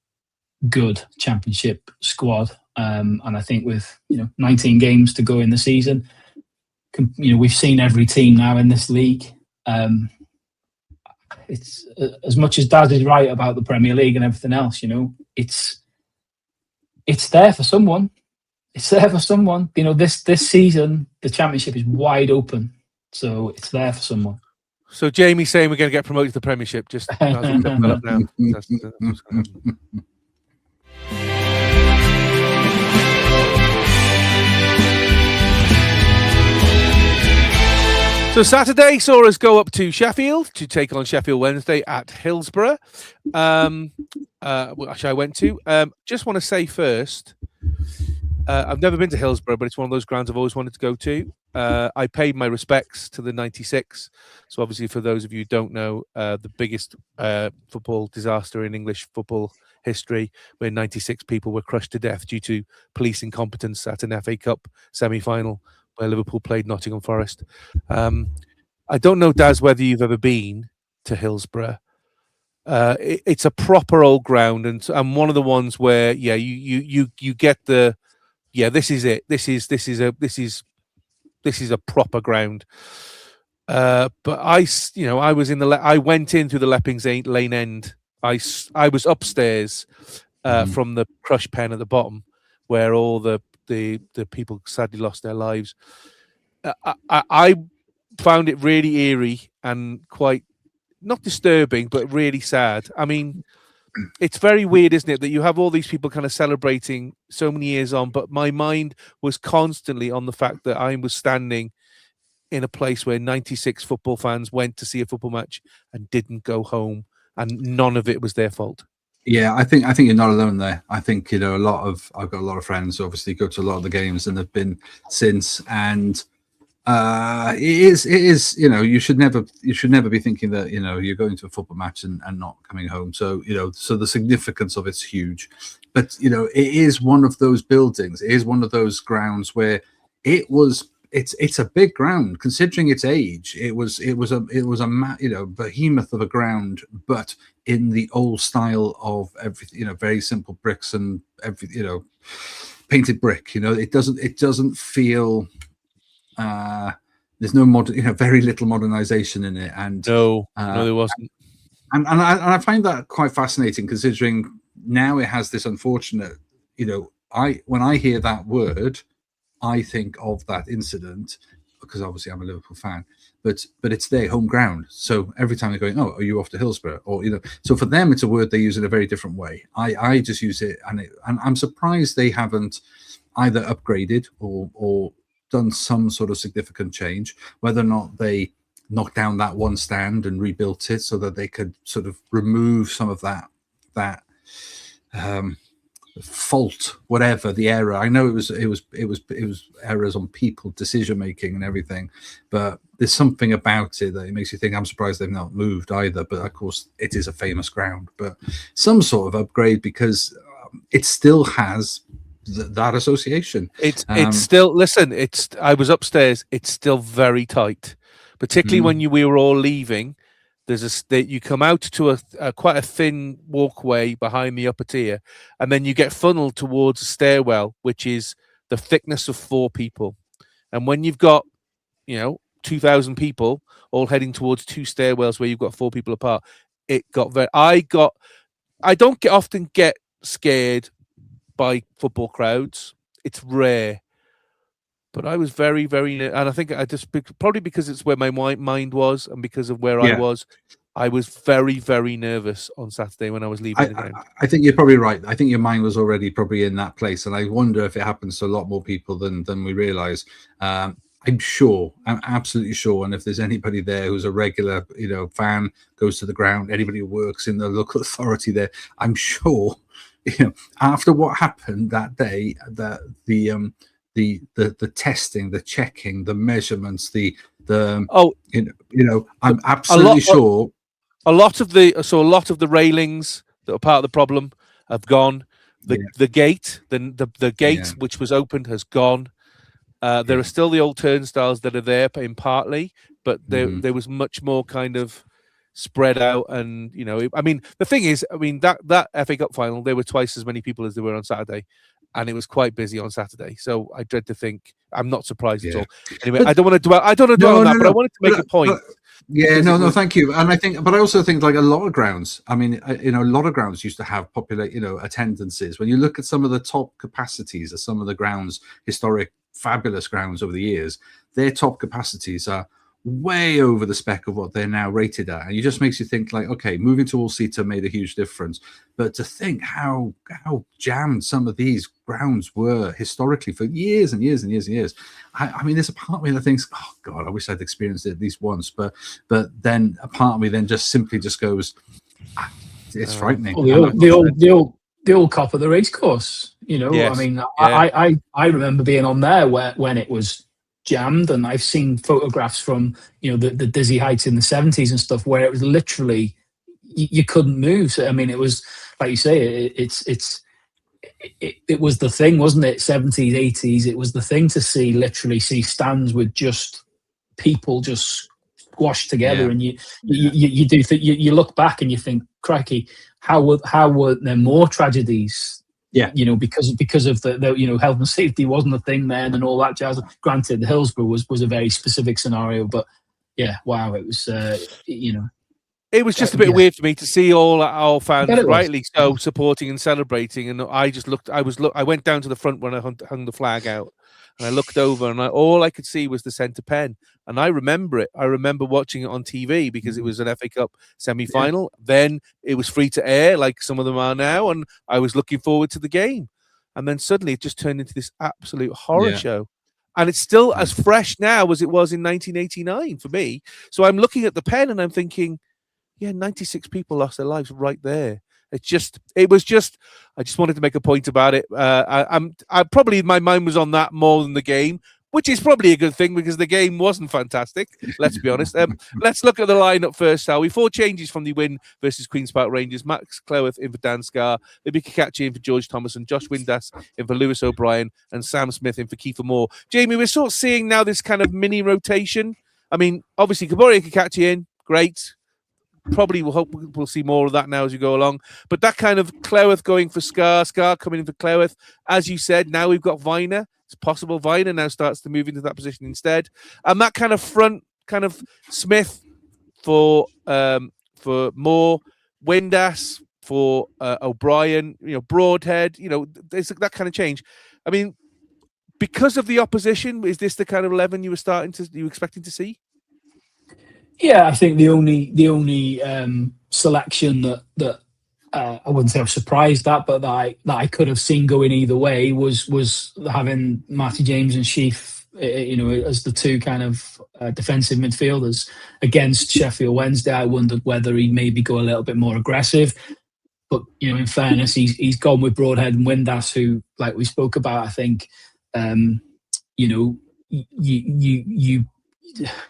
good Championship squad. And I think with 19 games to go in the season, we've seen every team now in this league. it's as much as Daz is right about the Premier League and everything else. It's there for someone. It's there for someone. This season the Championship is wide open, so it's there for someone. So Jamie's saying we're going to get promoted to the Premiership. Just as we clip that up now. That's what's gonna happen. So Saturday saw us go up to Sheffield to take on Sheffield Wednesday at Hillsborough, which I went to. Just want to say first, I've never been to Hillsborough, but it's one of those grounds I've always wanted to go to. I paid my respects to the 96. So obviously, for those of you who don't know, the biggest football disaster in English football history, where 96 people were crushed to death due to police incompetence at an FA Cup semi-final where Liverpool played Nottingham Forest. I don't know, Daz, whether you've ever been to Hillsborough. It's a proper old ground, and one of the ones where you get the this is it. This is a proper ground. But I was I went in through the Leppings Lane end. I was upstairs from the crush pen at the bottom, where all the people sadly lost their lives. I found it really eerie and quite not disturbing, but really sad. I mean, it's very weird, isn't it, that you have all these people kind of celebrating so many years on, but my mind was constantly on the fact that I was standing in a place where 96 football fans went to see a football match and didn't go home, and none of it was their fault. Yeah, I think you're not alone there. I think I've got a lot of friends who obviously go to a lot of the games and have been since, and it is you should never be thinking that you're going to a football match and not coming home. So so the significance of it's huge, but it is one of those buildings. It is one of those grounds where it's a big ground considering its age. It was a behemoth of a ground, but in the old style of everything, very simple bricks and everything, painted brick. It doesn't feel. There's no modern, very little modernization in it, and no, there wasn't. And I find that quite fascinating, considering now it has this unfortunate. When I hear that word, I think of that incident because obviously I'm a Liverpool fan, but it's their home ground. So every time they're going, oh, are you off to Hillsborough? Or so for them it's a word they use in a very different way. I just use it, and I'm surprised they haven't either upgraded or done some sort of significant change, whether or not they knocked down that one stand and rebuilt it so that they could sort of remove some of that fault, whatever the error. I know it was errors on people, decision making and everything, but there's something about it that it makes you think. I'm surprised they've not moved either, but of course it is a famous ground. But some sort of upgrade, because it still has that association. It's still, listen, I was upstairs, it's still very tight, particularly when we were all leaving. You come out to a quite a thin walkway behind the upper tier, and then you get funneled towards a stairwell which is the thickness of 4 people, and when you've got 2,000 people all heading towards 2 stairwells where you've got 4 people apart, it got very. I don't often get scared by football crowds. It's rare, but I was very, very, and I think probably because it's where my mind was and because of where I was very, very nervous on Saturday when I was leaving the game. I think you're probably right. I think your mind was already probably in that place, and I wonder if it happens to a lot more people than we realise. I'm absolutely sure. And if there's anybody there who's a regular, fan, goes to the ground, anybody who works in the local authority there, I'm sure. After what happened that day, the testing, the checking, the measurements, I'm absolutely sure. A lot of the railings that were part of the problem have gone. The gate, the gate which was opened has gone. There are still the old turnstiles that are there in partly, but there was much more kind of spread out, and the thing is, that FA Cup final, there were twice as many people as there were on Saturday, and it was quite busy on Saturday. So I dread to think. I'm not surprised at all. Anyway, I don't want to dwell on that, but I wanted to make a point Yeah, no, thank you. And I also think like a lot of grounds. I mean, a lot of grounds used to have popular, attendances. When you look at some of the top capacities of some of the grounds, historic, fabulous grounds over the years, their top capacities are way over the spec of what they're now rated at. And it just makes you think like, okay, moving to all-seater made a huge difference. But to think how jammed some of these grounds were historically for years and years and years and years. I mean, there's a part of me that thinks, oh God, I wish I'd experienced it at least once. But then a part of me then just simply just goes, it's frightening. Well, the old cop at the race course, Yes. I mean, Yeah. I remember being on there when it was jammed, and I've seen photographs from the dizzy heights in the 70s and stuff where it was literally you couldn't move. So I mean, it was like you say, it was the thing, wasn't it? 70s, 80s, it was the thing to literally see stands with just people just squashed together, and you do think you look back and you think, crikey, how were there more tragedies? Yeah, because of the health and safety wasn't a thing then and all that jazz. Granted, the Hillsborough was a very specific scenario, but yeah, wow, it was It was just a bit weird for me to see all our fans rightly so supporting and celebrating, and I just looked. I went down to the front when I hung the flag out, and I looked over, and all I could see was the centre pen, and I remember it. I remember watching it on TV because it was an FA Cup semi-final. Yeah. Then it was free to air, like some of them are now, and I was looking forward to the game, and then suddenly it just turned into this absolute horror show. And it's still as fresh now as it was in 1989 for me. So I'm looking at the pen and I'm thinking, yeah, 96 people lost their lives right there. I just wanted to make a point about it. I probably my mind was on that more than the game, which is probably a good thing because the game wasn't fantastic. Let's be honest. Let's look at the lineup first. 4 changes from the win versus Queen's Park Rangers. Max Cleworth in for Dan Scarr, Libby Kakachi in for George Thomas, and Josh Windass in for Lewis O'Brien, and Sam Smith in for Kiefer Moore. Jamie, we're sort of seeing now this kind of mini rotation. I mean, obviously Kabore and Kakachi in, great. Probably we'll see more of that now as you go along. But that kind of Cleworth going for Scarr coming in for Cleworth. As you said, now we've got Viner. It's possible Viner now starts to move into that position instead. And that kind of front, kind of Smith for Moore, Windass for O'Brien, Broadhead, there's that kind of change. I mean, because of the opposition, is this the kind of 11 you were expecting to see? Yeah, I think the only selection that I wouldn't say I was surprised at, but that I could have seen going either way was having Matty James and Sheaf, as the two kind of defensive midfielders against Sheffield Wednesday. I wondered whether he'd maybe go a little bit more aggressive, but in fairness, he's gone with Broadhead and Windass, who, like we spoke about, I think, you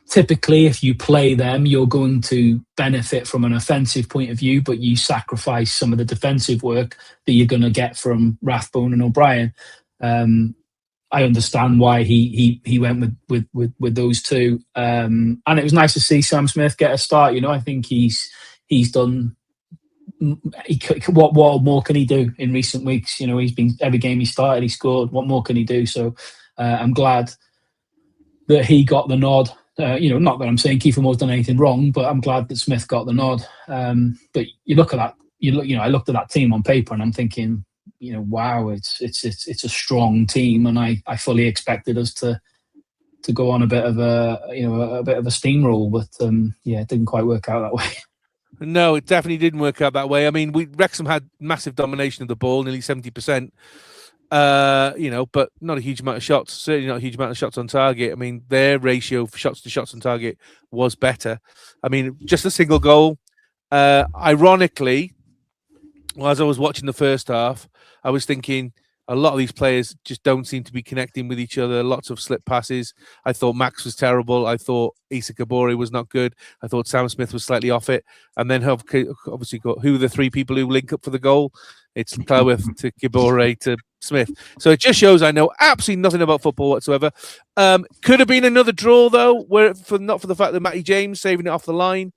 typically, if you play them, you're going to benefit from an offensive point of view, but you sacrifice some of the defensive work that you're going to get from Rathbone and O'Brien. I understand why he went with those two, and it was nice to see Sam Smith get a start. I think he's done. What more can he do in recent weeks? He's been every game he started, he scored. What more can he do? So I'm glad that he got the nod. Not that I'm saying Kiefer Moore's done anything wrong, but I'm glad that Smith got the nod. But you look at that, I looked at that team on paper and I'm thinking, wow, it's a strong team, and I fully expected us to go on a bit of a steamroll, but it didn't quite work out that way. No, it definitely didn't work out that way. I mean, Wrexham had massive domination of the ball, nearly 70%. But not a huge amount of shots. Certainly not a huge amount of shots on target. I mean, their ratio of shots to shots on target was better. I mean, just a single goal. Ironically, as I was watching the first half, I was thinking a lot of these players just don't seem to be connecting with each other. Lots of slip passes. I thought Max was terrible. I thought Issa Kabore was not good. I thought Sam Smith was slightly off it. And then obviously got who are the 3 people who link up for the goal? It's Cleworth to Kabore to Smith. So it just shows I know absolutely nothing about football whatsoever. Could have been another draw though, not for the fact that Matty James saving it off the line.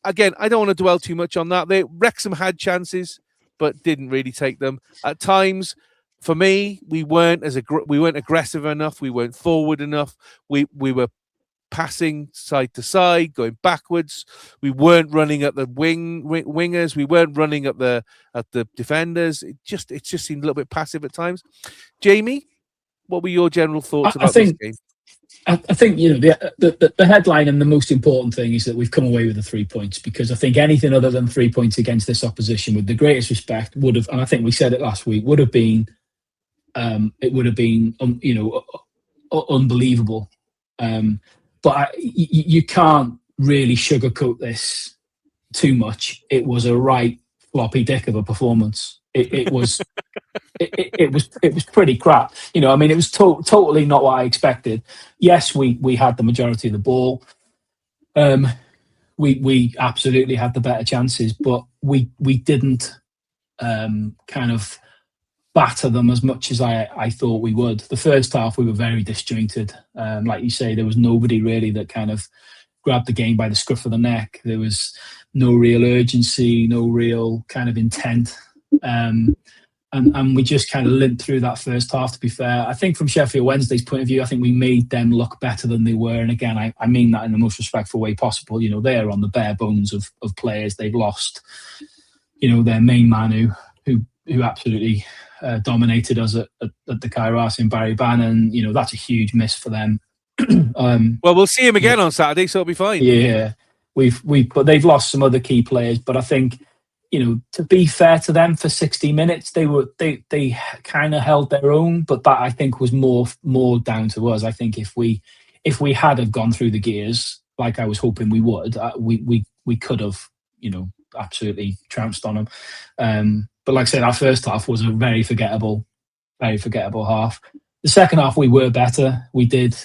Again, I don't want to dwell too much on that. Wrexham had chances, but didn't really take them. At times, for me, we weren't aggressive enough. We weren't forward enough. We were passing side to side, going backwards. We weren't running at the wingers. We weren't running at the defenders. It just seemed a little bit passive at times. Jamie, what were your general thoughts about this game? I think the headline and the most important thing is that we've come away with the 3 points, because I think anything other than 3 points against this opposition, with the greatest respect, would have, and I think we said it last week, would have been unbelievable. But you can't really sugarcoat this too much. It was a right floppy dick of a performance. It was it was pretty crap. It was totally not what I expected. Yes, we had the majority of the ball. We absolutely had the better chances, but we didn't kind of batter them as much as I thought we would. The first half we were very disjointed. Like you say, there was nobody really that kind of grabbed the game by the scruff of the neck. There was no real urgency, no real kind of intent. And we just kind of limped through that first half, to be fair. I think from Sheffield Wednesday's point of view, I think we made them look better than they were. And again, I mean that in the most respectful way possible. They're on the bare bones of players. They've lost, their main man who absolutely dominated us at the Carmarthen, Barry Bannon. That's a huge miss for them. Well, we'll see him again on Saturday, so it'll be fine. Yeah, but they've lost some other key players. But I think, to be fair to them, for 60 minutes they kind of held their own. But that, I think, was more down to us. I think if we had have gone through the gears like I was hoping we would, we could have, absolutely trounced on them. But like I said, our first half was a very forgettable half. The second half we were better. We did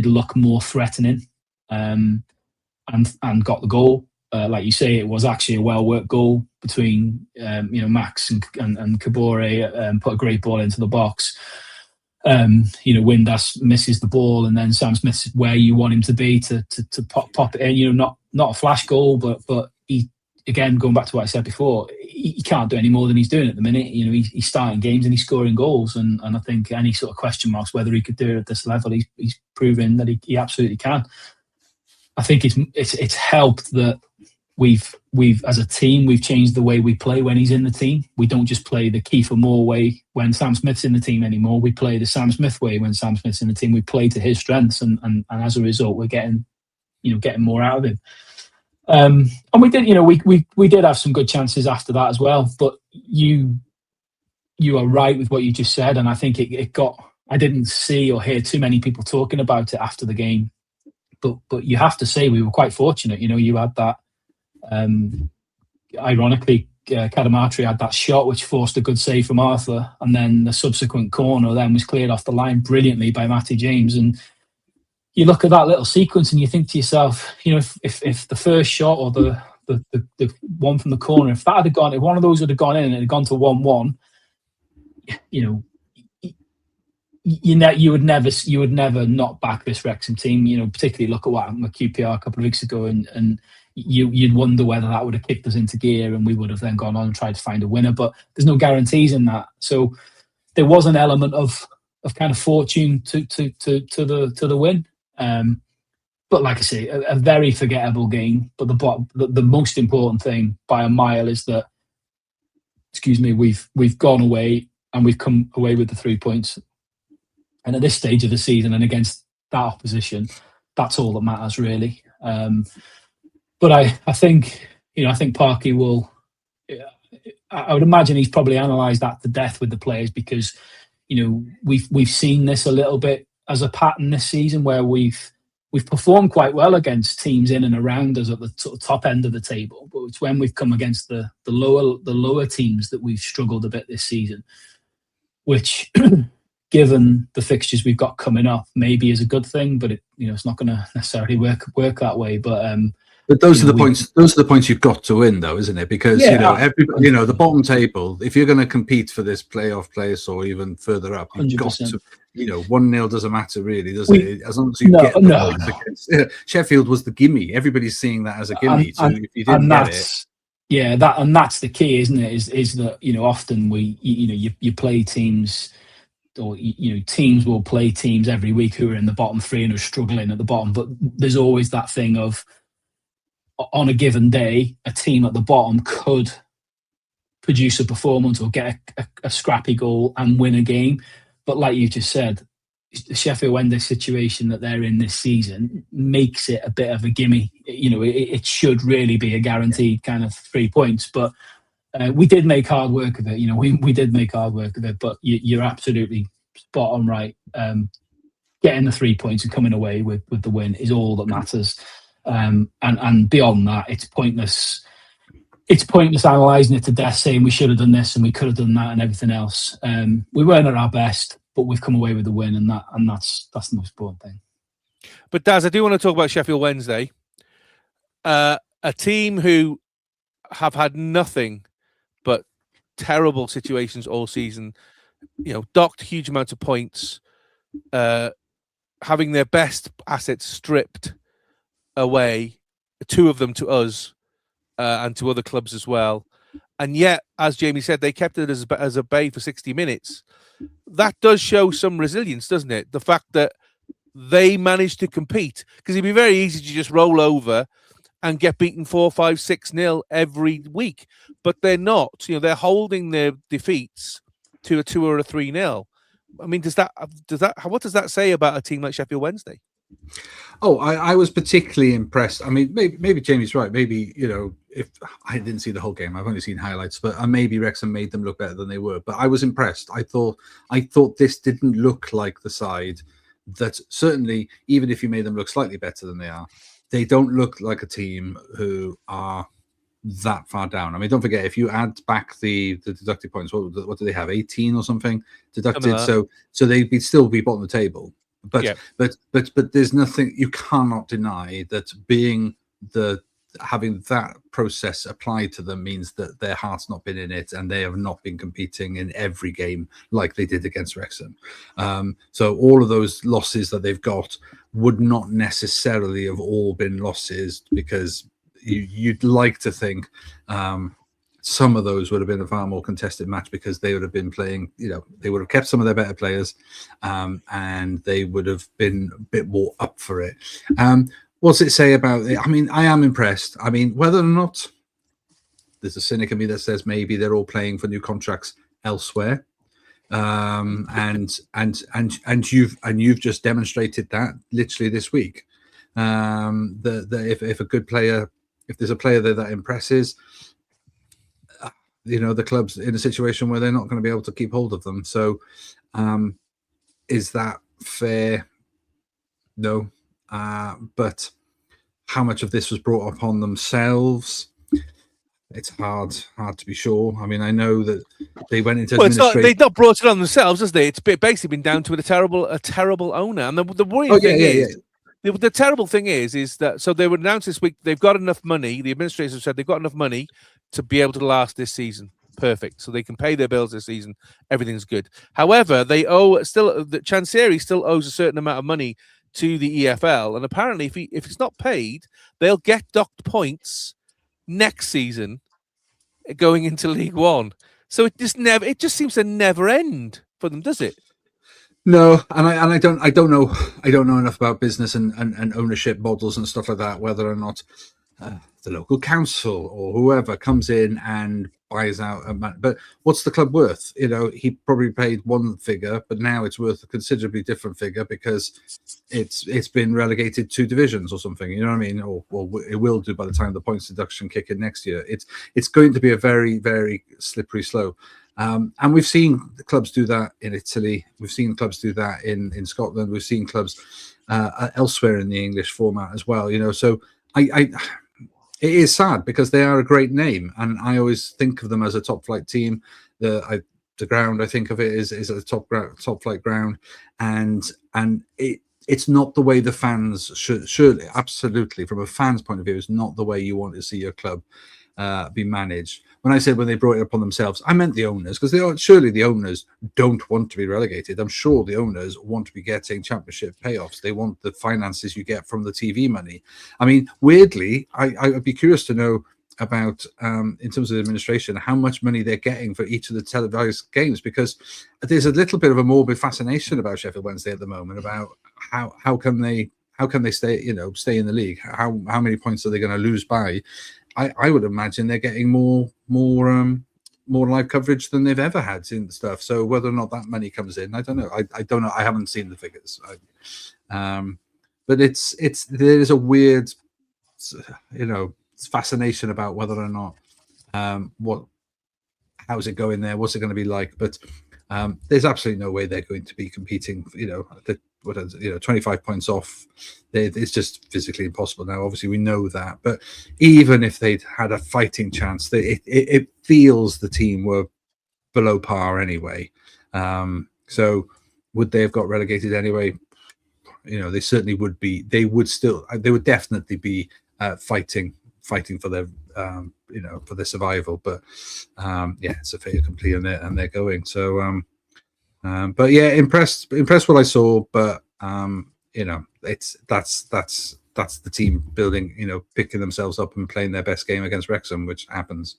look more threatening, and got the goal. Like you say, it was actually a well-worked goal between Max and Kabore, put a great ball into the box. Windass misses the ball, and then Sam Smith's where you want him to be to pop it in. Not a flash goal, but he, again, going back to what I said before, he can't do any more than he's doing at the minute. He's starting games and he's scoring goals, and I think any sort of question marks whether he could do it at this level, he's proven that he absolutely can. I think it's helped that we've as a team, we've changed the way we play when he's in the team. We don't just play the Kiefer Moore way when Sam Smith's in the team anymore. We play the Sam Smith way when Sam Smith's in the team. We play to his strengths, and as a result, we're getting more out of him. And we did, we did have some good chances after that as well. But you are right with what you just said, and I think it got. I didn't see or hear too many people talking about it after the game, but you have to say we were quite fortunate. You had that. Ironically, Carmarthen had that shot which forced a good save from Arthur, and then the subsequent corner then was cleared off the line brilliantly by Matty James. And you look at that little sequence and you think to yourself, if the first shot or the one from the corner, if one of those would have gone in and it had gone to 1-1, you would never not back this Wrexham team. Particularly look at what happened with QPR a couple of weeks ago, and you'd wonder whether that would have kicked us into gear and we would have then gone on and tried to find a winner. But there's no guarantees in that. So there was an element of kind of fortune to the win. But like I say, a very forgettable game. But the most important thing by a mile is that, we've gone away and we've come away with the 3 points. And at this stage of the season and against that opposition, that's all that matters really. But I think Parky will. I would imagine he's probably analysed that to death with the players, because we've seen this a little bit as a pattern this season where we've performed quite well against teams in and around us at the sort of top end of the table, but it's when we've come against the lower teams that we've struggled a bit this season, which given the fixtures we've got coming up maybe is a good thing, but it's not going to necessarily work that way. But those are the points. Those are the points you've got to win, though, isn't it? Because everybody, the bottom table. If you're going to compete for this playoff place or even further up, you've 100%. Got to. 1-0 doesn't matter really, does it? As long as you get the points against Sheffield was the gimme. Everybody's seeing that as a gimme. So if you didn't get it, that's the key, isn't it? Is that often you play teams teams will play teams every week who are in the bottom three and are struggling at the bottom. But there's always that thing of, on a given day, a team at the bottom could produce a performance or get a scrappy goal and win a game. But like you just said, the Sheffield Wednesday situation that they're in this season makes it a bit of a gimme. It should really be a guaranteed kind of 3 points. But we did make hard work of it. We did make hard work of it. But you're absolutely spot on right. Getting the 3 points and coming away with the win is all that matters. And beyond that, it's pointless. It's pointless analysing it to death, saying we should have done this and we could have done that and everything else. We weren't at our best, but we've come away with the win, and that's the most important thing. But Daz, I do want to talk about Sheffield Wednesday, a team who have had nothing but terrible situations all season. Docked huge amounts of points, having their best assets stripped away, 2 of them to us and to other clubs as well. And yet, as Jamie said, they kept it as a bay for 60 minutes. That does show some resilience, doesn't it? The fact that they managed to compete, because it'd be very easy to just roll over and get beaten 4-5, 6-0 every week, but they're not. They're holding their defeats to a 2 or a 3-0. I mean, what does that say about a team like Sheffield Wednesday? Oh, I was particularly impressed. I mean, maybe Jamie's right. Maybe, if I didn't see the whole game, I've only seen highlights, but maybe Wrexham made them look better than they were. But I was impressed. I thought this didn't look like the side that, certainly, even if you made them look slightly better than they are, they don't look like a team who are that far down. I mean, don't forget, if you add back the deducted points, what do they have? 18 or something deducted. So they'd still be bottom of the table. But there's nothing, you cannot deny that having that process applied to them means that their heart's not been in it and they have not been competing in every game like they did against Wrexham. So all of those losses that they've got would not necessarily have all been losses, because you'd like to think some of those would have been a far more contested match, because they would have been playing, they would have kept some of their better players, and they would have been a bit more up for it. What's it say about it? I mean, I am impressed. I mean, whether or not there's a cynic in me that says maybe they're all playing for new contracts elsewhere, and you've just demonstrated that literally this week. If a good player, if there's a player there that impresses, the club's in a situation where they're not going to be able to keep hold of them. So is that fair? No. But how much of this was brought upon themselves? It's hard to be sure. I mean, I know that they went into administration. They've not brought it on themselves, has they? It's basically been down to a terrible owner. And the worrying thing is, the terrible thing is that, so they were announced this week, they've got enough money. The administrators have said they've got enough money to be able to last this season. Perfect. So they can pay their bills this season. Everything's good. However, the Chancery still owes a certain amount of money to the EFL, and apparently if it's not paid, they'll get docked points next season going into League One. So it just seems to never end for them, does it? No, and I don't know enough about business and ownership models and stuff like that, whether or not the local council or whoever comes in and buys out a man. But what's the club worth? He probably paid one figure, but now it's worth a considerably different figure because it's been relegated 2 divisions or something. You know what I mean? Or it will do by the time the points deduction kick in next year. It's going to be a very, very slippery slope. And we've seen the clubs do that in Italy. We've seen clubs do that in Scotland. We've seen clubs elsewhere in the English format as well. So it is sad because they are a great name, and I always think of them as a top flight team. The ground, I think of it is a top flight ground, and it's not the way the fans should absolutely, from a fan's point of view, it's not the way you want to see your club be managed. When I said when they brought it upon themselves, I meant the owners, because surely the owners don't want to be relegated. I'm sure the owners want to be getting championship payoffs. They want the finances you get from the TV money. I mean, weirdly, I'd be curious to know about in terms of the administration, how much money they're getting for each of the televised games, because there's a little bit of a morbid fascination about Sheffield Wednesday at the moment about how can they stay stay in the league, how many points are they going to lose by. I would imagine they're getting more live coverage than they've ever had in stuff. So whether or not that money comes in, I don't know. I don't know. I haven't seen the figures. But there's a weird, fascination about whether or not how's it going there, what's it going to be like. But there's absolutely no way they're going to be competing. 25 points off. It's just physically impossible now. Obviously, we know that. But even if they'd had a fighting chance, it feels the team were below par anyway. So would they have got relegated anyway? They certainly would be. They would definitely be fighting for their for their survival. But it's a fait accompli, and they're going. So but yeah, impressed what I saw. But that's the team building, picking themselves up and playing their best game against Wrexham, which happens.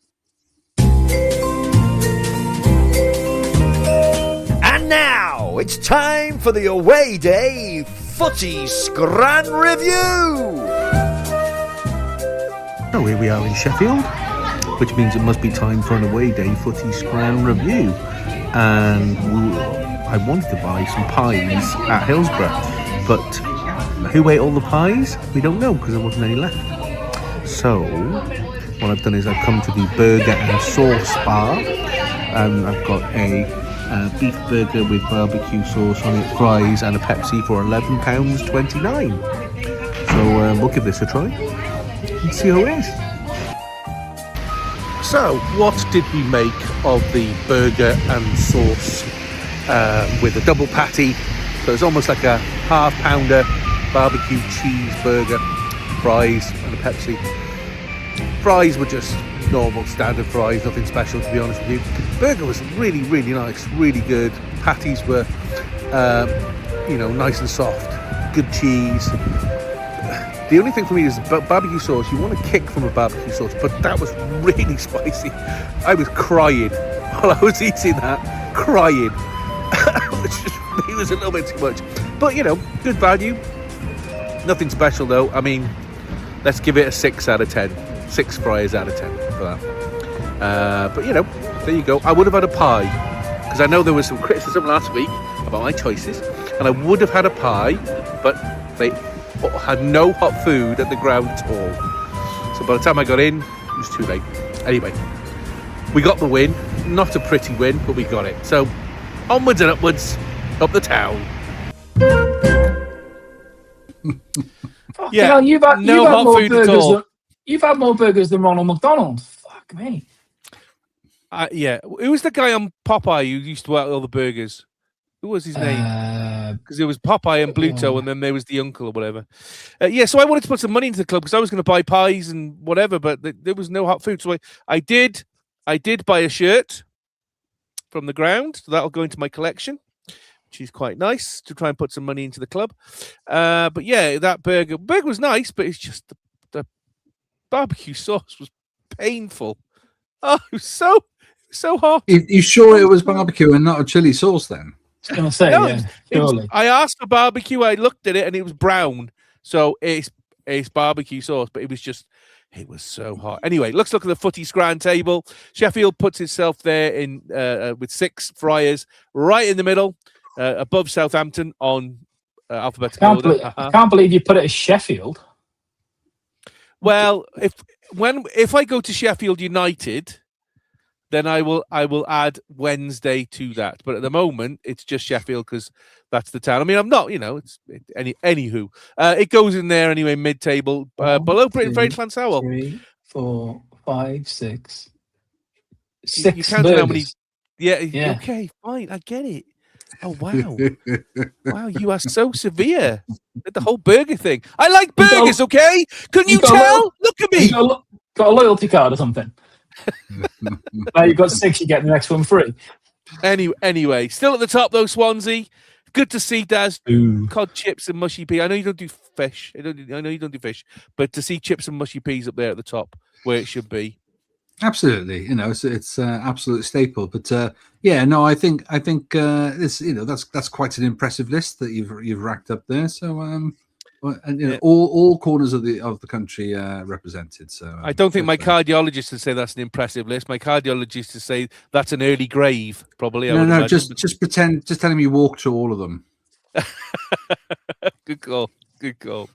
And now it's time for the away day footy scran review. So here we are in Sheffield, which means it must be time for an away day footy scran review. And I wanted to buy some pies at Hillsborough, but who ate all the pies? We don't know because there wasn't any left. So what I've done is I've come to the burger and sauce bar, and I've got a beef burger with barbecue sauce on it, fries and a Pepsi for £11.29. So we'll give this a try and see how it is. So what did we make of the burger and sauce with a double patty? So it's almost like a half-pounder barbecue cheeseburger, fries and a Pepsi. Fries were just normal standard fries, nothing special, to be honest with you. Burger was really, really nice, really good. Patties were nice and soft, good cheese. The only thing for me is barbecue sauce. You want to kick from a barbecue sauce, but that was really spicy. I was crying while I was eating that, crying. It was a little bit too much, but good value. Nothing special though. I mean, let's give it a 6 out of 10. 6 fries out of 10 for that. But there you go. I would have had a pie, because I know there was some criticism last week about my choices, and I would have had a pie, but they had no hot food at the ground at all. So by the time I got in, it was too late. Anyway, we got the win. Not a pretty win, but we got it. So onwards and upwards, up the town. Yeah, you've had more burgers. You've had more burgers than Ronald McDonald. Fuck me. Yeah. Who was the guy on Popeye who used to eat all the burgers? Who was his name? Because it was Popeye and Bluto, and then there was the uncle or whatever. So I wanted to put some money into the club because I was going to buy pies and whatever, but there was no hot food. So I did buy a shirt from the ground. So that'll go into my collection, which is quite nice to try and put some money into the club. But yeah, that burger was nice, but it's just the barbecue sauce was painful. Oh, it was so hot. You sure it was barbecue and not a chili sauce then? I was going to say, yeah, surely. I asked for barbecue. I looked at it and it was brown. So it's barbecue sauce, but it was so hot. Anyway, let's look at the footy scran table. Sheffield puts itself there in with 6 fryers right in the middle, above Southampton on alphabetical order. I can't believe you put it as Sheffield. Well, if I go to Sheffield United, then I will add Wednesday to that. But at the moment, it's just Sheffield because that's the town. I mean, I'm not, anywho. It goes in there anyway, mid-table, below Britain French Lansowell. 3, 4, 5, 6. 6 you can't burgers. how many. Yeah, okay, fine, I get it. Oh, wow. Wow, you are so severe with the whole burger thing. I like burgers, okay? Couldn't you tell? Look at me. Got a loyalty card or something? Now you've got 6, you get the next one free. Anyway, still at the top though, Swansea. Good to see Daz. Ooh. Cod chips and mushy peas. I know you don't do fish. I know you don't do fish, but to see chips and mushy peas up there at the top, where it should be. Absolutely, it's absolute staple. But I think this, that's quite an impressive list that you've racked up there. So and all corners of the country represented. So I don't think my cardiologist would say that's an impressive list. My cardiologist would say that's an early grave, probably. No, just pretend, just tell him you walked through all of them. Good call. Good call.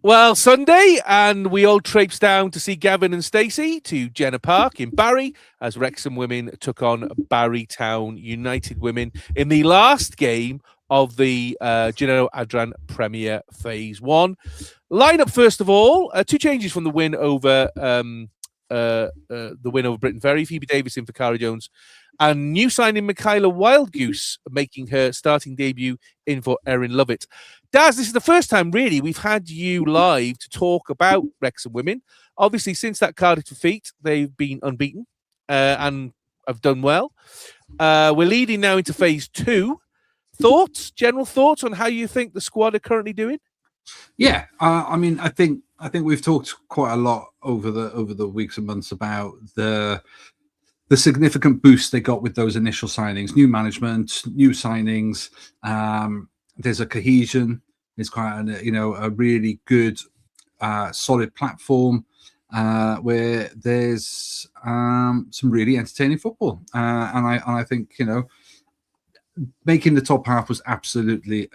Well, Sunday, and we all traipsed down to see Gavin and Stacey to Jenner Park in Barry as Wrexham Women took on Barry Town United Women in the last game of the Gennaro Adran Premier Phase 1. Lineup, first of all, 2 changes from the win over Britain Ferry. Phoebe Davis in for Cara Jones, and new signing Michaela Wildgoose making her starting debut in for Erin Lovett. Daz, this is the first time, really, we've had you live to talk about Wrexham Women. Obviously, since that Cardiff defeat, they've been unbeaten and have done well. We're leading now into Phase 2. General thoughts on how you think the squad are currently doing? Yeah, I think we've talked quite a lot over the weeks and months about the significant boost they got with those initial signings, new management, new signings. There's a cohesion. It's quite a really good, solid platform where there's some really entertaining football, and I think making the top half was absolutely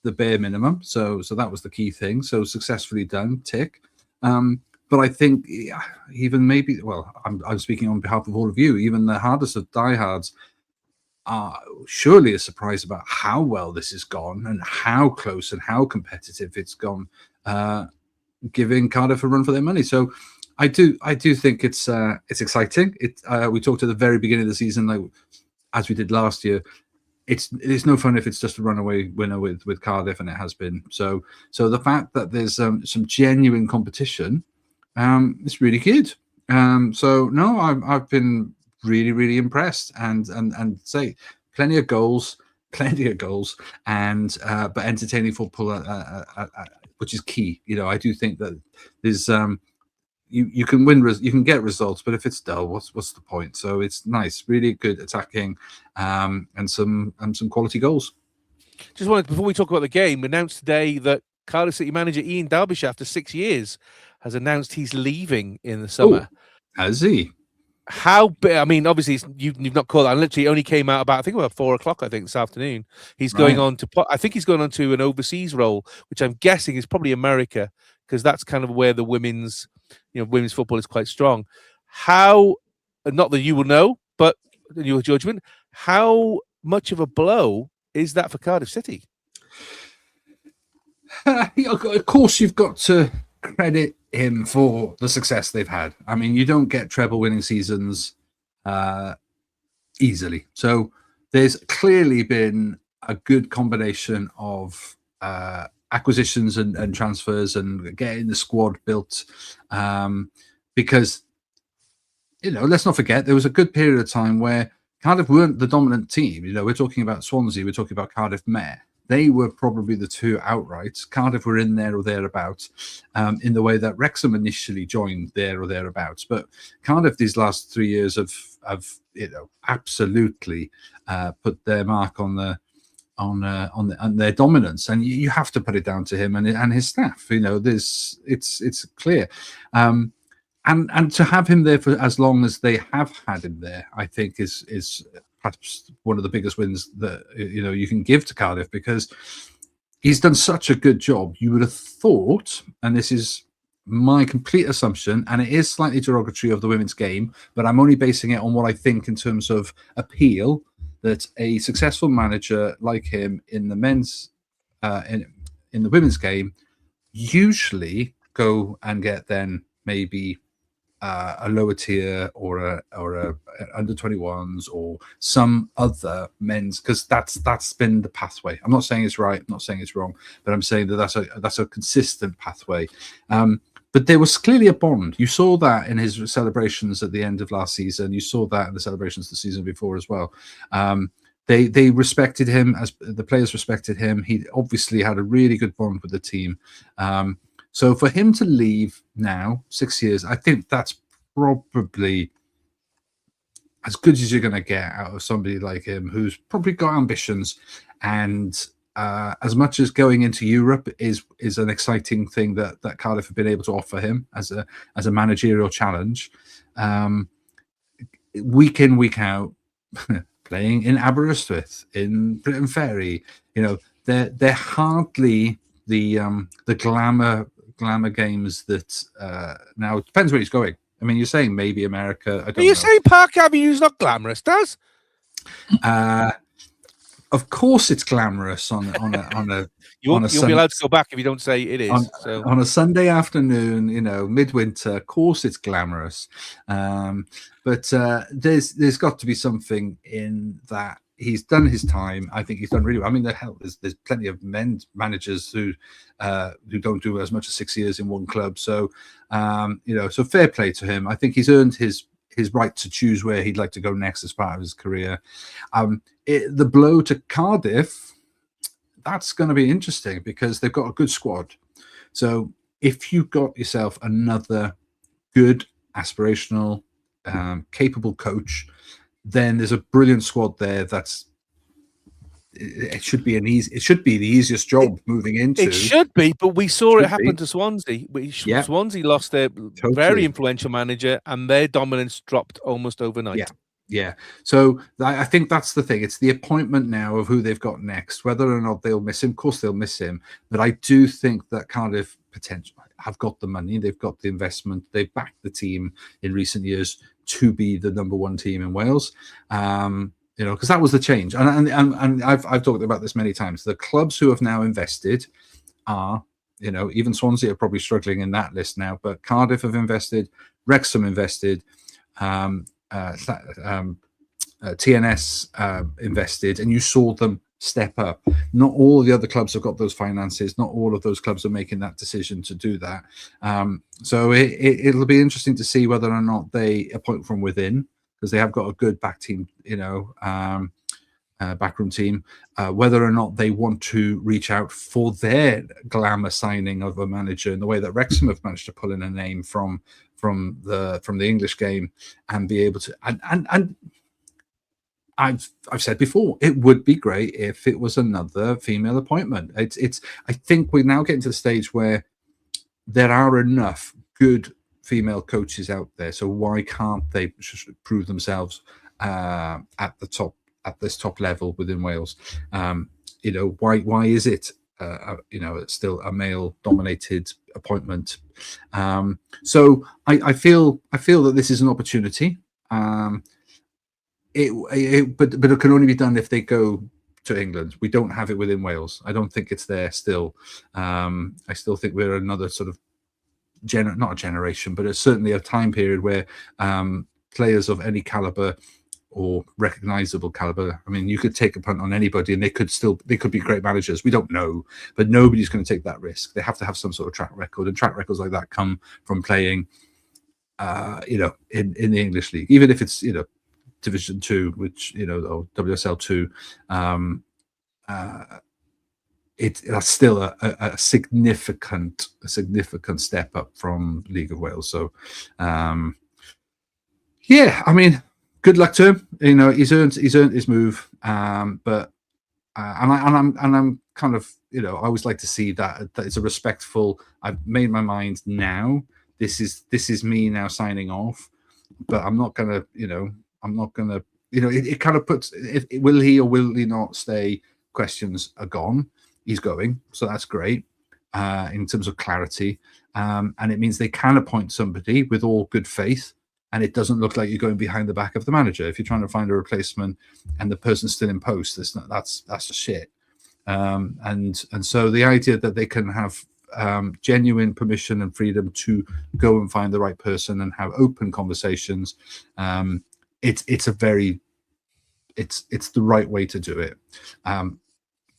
the bare minimum. So that was the key thing. So successfully done, tick. But I think even maybe, well, I'm speaking on behalf of all of you, even the hardest of diehards are surely a surprise about how well this has gone and how close and how competitive it's gone, giving Cardiff a run for their money. So I do think it's exciting. We talked at the very beginning of the season, like as we did last year. It's no fun if it's just a runaway winner with Cardiff, and it has been. So the fact that there's some genuine competition, it's really good. So no, I've been really impressed, and say plenty of goals, and but entertaining football, which is key. I do think that there's you can win, you can get results, but if it's dull, what's the point? So it's nice, really good attacking, and some quality goals. Just wanted, before we talk about the game, announced today that Cardiff City manager Ian Derbyshire, after 6 years, has announced he's leaving in the summer. Oh, has he? Obviously you've not caught that. I literally only came out about 4 o'clock, this afternoon. He's going on to, I think he's going on to an overseas role, which I'm guessing is probably America, because that's kind of where the women's football is quite strong. How, not that you will know, but in your judgment, how much of a blow is that for Cardiff City? Of course, you've got to credit him for the success they've had. I mean, you don't get treble-winning seasons easily. So there's clearly been a good combination of acquisitions and transfers and getting the squad built, because let's not forget there was a good period of time where Cardiff weren't the dominant team. We're talking about Swansea, we're talking about Cardiff Mare. They were probably the two outright. Cardiff were in there or thereabouts, in the way that Wrexham initially joined there or thereabouts. But Cardiff these last 3 years have absolutely put their mark on their dominance, and you have to put it down to him and his staff. It's clear, and to have him there for as long as they have had him there, I think is perhaps one of the biggest wins that you can give to Cardiff, because he's done such a good job. You would have thought, and this is my complete assumption, and it is slightly derogatory of the women's game, but I'm only basing it on what I think in terms of appeal, that a successful manager like him in the men's in the women's game usually go and get then maybe a lower tier or a under 21s or some other men's, because that's been the pathway. I'm not saying it's right, I'm not saying it's wrong, but I'm saying that that's a consistent pathway. But there was clearly a bond. You saw that in his celebrations at the end of last season. You saw that in the celebrations the season before as well. They respected him, as the players respected him. He obviously had a really good bond with the team. So for him to leave now, 6 years, I think that's probably as good as you're going to get out of somebody like him, who's probably got ambitions. And as much as going into Europe is an exciting thing that Cardiff have been able to offer him as a managerial challenge, week in, week out, playing in Aberystwyth, in Britain Ferry, they're hardly the glamour games that now it depends where he's going. I mean, you're saying maybe America. I don't know. Are you saying Park Avenue's not glamorous, Daz? Of course, it's glamorous on a. You'll be allowed to go back if you don't say it is. On a Sunday afternoon, midwinter. Of course, it's glamorous, but there's got to be something in that. He's done his time. I think he's done really well. I mean, there's plenty of men managers who don't do as much as 6 years in one club. So, so fair play to him. I think he's earned his right to choose where he'd like to go next as part of his career. The blow to Cardiff, that's going to be interesting because they've got a good squad. So if you've got yourself another good, aspirational, capable coach, then there's a brilliant squad there. It should be the easiest job moving into. It should be, but we saw it happen to Swansea. Swansea lost their very influential manager, and their dominance dropped almost overnight. Yeah. So I think that's the thing. It's the appointment now of who they've got next. Whether or not they'll miss him, of course they'll miss him. But I do think that Cardiff potentially have got the money, they've got the investment, they've backed the team in recent years to be the number one team in Wales. Because that was the change. And I've talked about this many times. The clubs who have now invested are, even Swansea are probably struggling in that list now, but Cardiff have invested, Wrexham invested, TNS invested, and you saw them step up. Not all of the other clubs have got those finances. Not all of those clubs are making that decision to do that. So it'll be interesting to see whether or not they appoint from within, because they have got a good back team, backroom team. Whether or not they want to reach out for their glamour signing of a manager in the way that Wrexham have managed to pull in a name from the English game and be able to and I've said before, it would be great if it was another female appointment. I think we're now getting to the stage where there are enough good female coaches out there. So why can't they prove themselves at this top level within Wales? Why is it still a male dominated appointment? So I feel that this is an opportunity. But it can only be done if they go to England. We don't have it within Wales. I don't think it's there still. I still think we're another sort of not a generation, but it's certainly a time period where players of any caliber or recognizable caliber. I mean, you could take a punt on anybody and they could be great managers. We don't know, but nobody's going to take that risk. They have to have some sort of track record, and track records like that come from playing in the English league, even if it's Division 2, which or WSL 2, that's still a significant step up from League of Wales. So I mean, good luck to him. He's earned his move. But I'm kind of I always like to see that it's a respectful. I've made my mind now. This is me now signing off. But I'm not gonna it kind of puts, will he or will he not stay? Questions are gone. He's going, so that's great in terms of clarity. And it means they can appoint somebody with all good faith, and it doesn't look like you're going behind the back of the manager. If you're trying to find a replacement and the person's still in post, that's just shit. And so the idea that they can have genuine permission and freedom to go and find the right person and have open conversations, it's the right way to do it.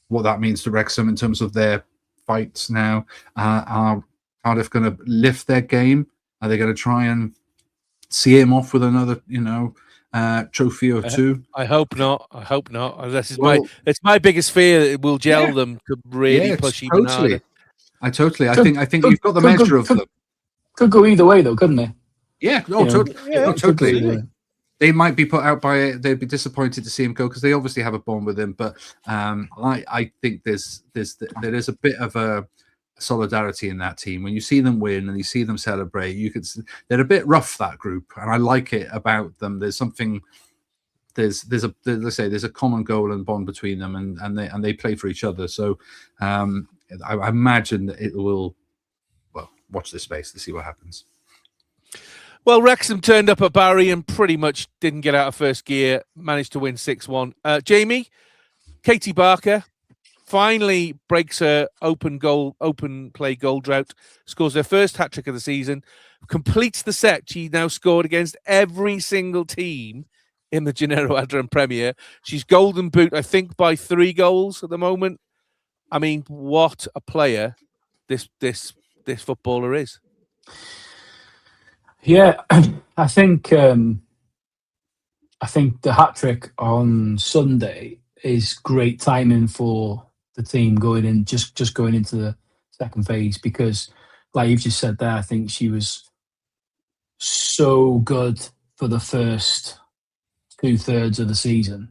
What that means to Wrexham in terms of their fights now, are Cardiff going to lift their game? Are they going to try and see him off with another trophy or two? I hope not. It's my biggest fear that it will gel them to really push even harder. I think you've got the measure of them. Could go either way, though, couldn't it? Yeah, totally. They might be put out by it. They'd be disappointed to see him go because they obviously have a bond with him. But I think there is a bit of a solidarity in that team. When you see them win and you see them celebrate, they're a bit rough, that group, and I like it about them. There's something. There's a common goal and bond between them, and they play for each other. So I imagine that it will. Well, watch this space to see what happens. Well, Wrexham turned up at Barry and pretty much didn't get out of first gear, managed to win 6-1. Jamie, Katie Barker finally breaks her open play goal drought, scores her first hat-trick of the season, completes the set she now scored against every single team in the Gennaro Adrian Premier. She's golden boot, I think, by 3 goals at the moment. I mean, what a player this footballer is. Yeah, I think the hat trick on Sunday is great timing for the team going in, just going into the second phase, because, like you've just said there, I think she was so good for the first 2/3 of the season,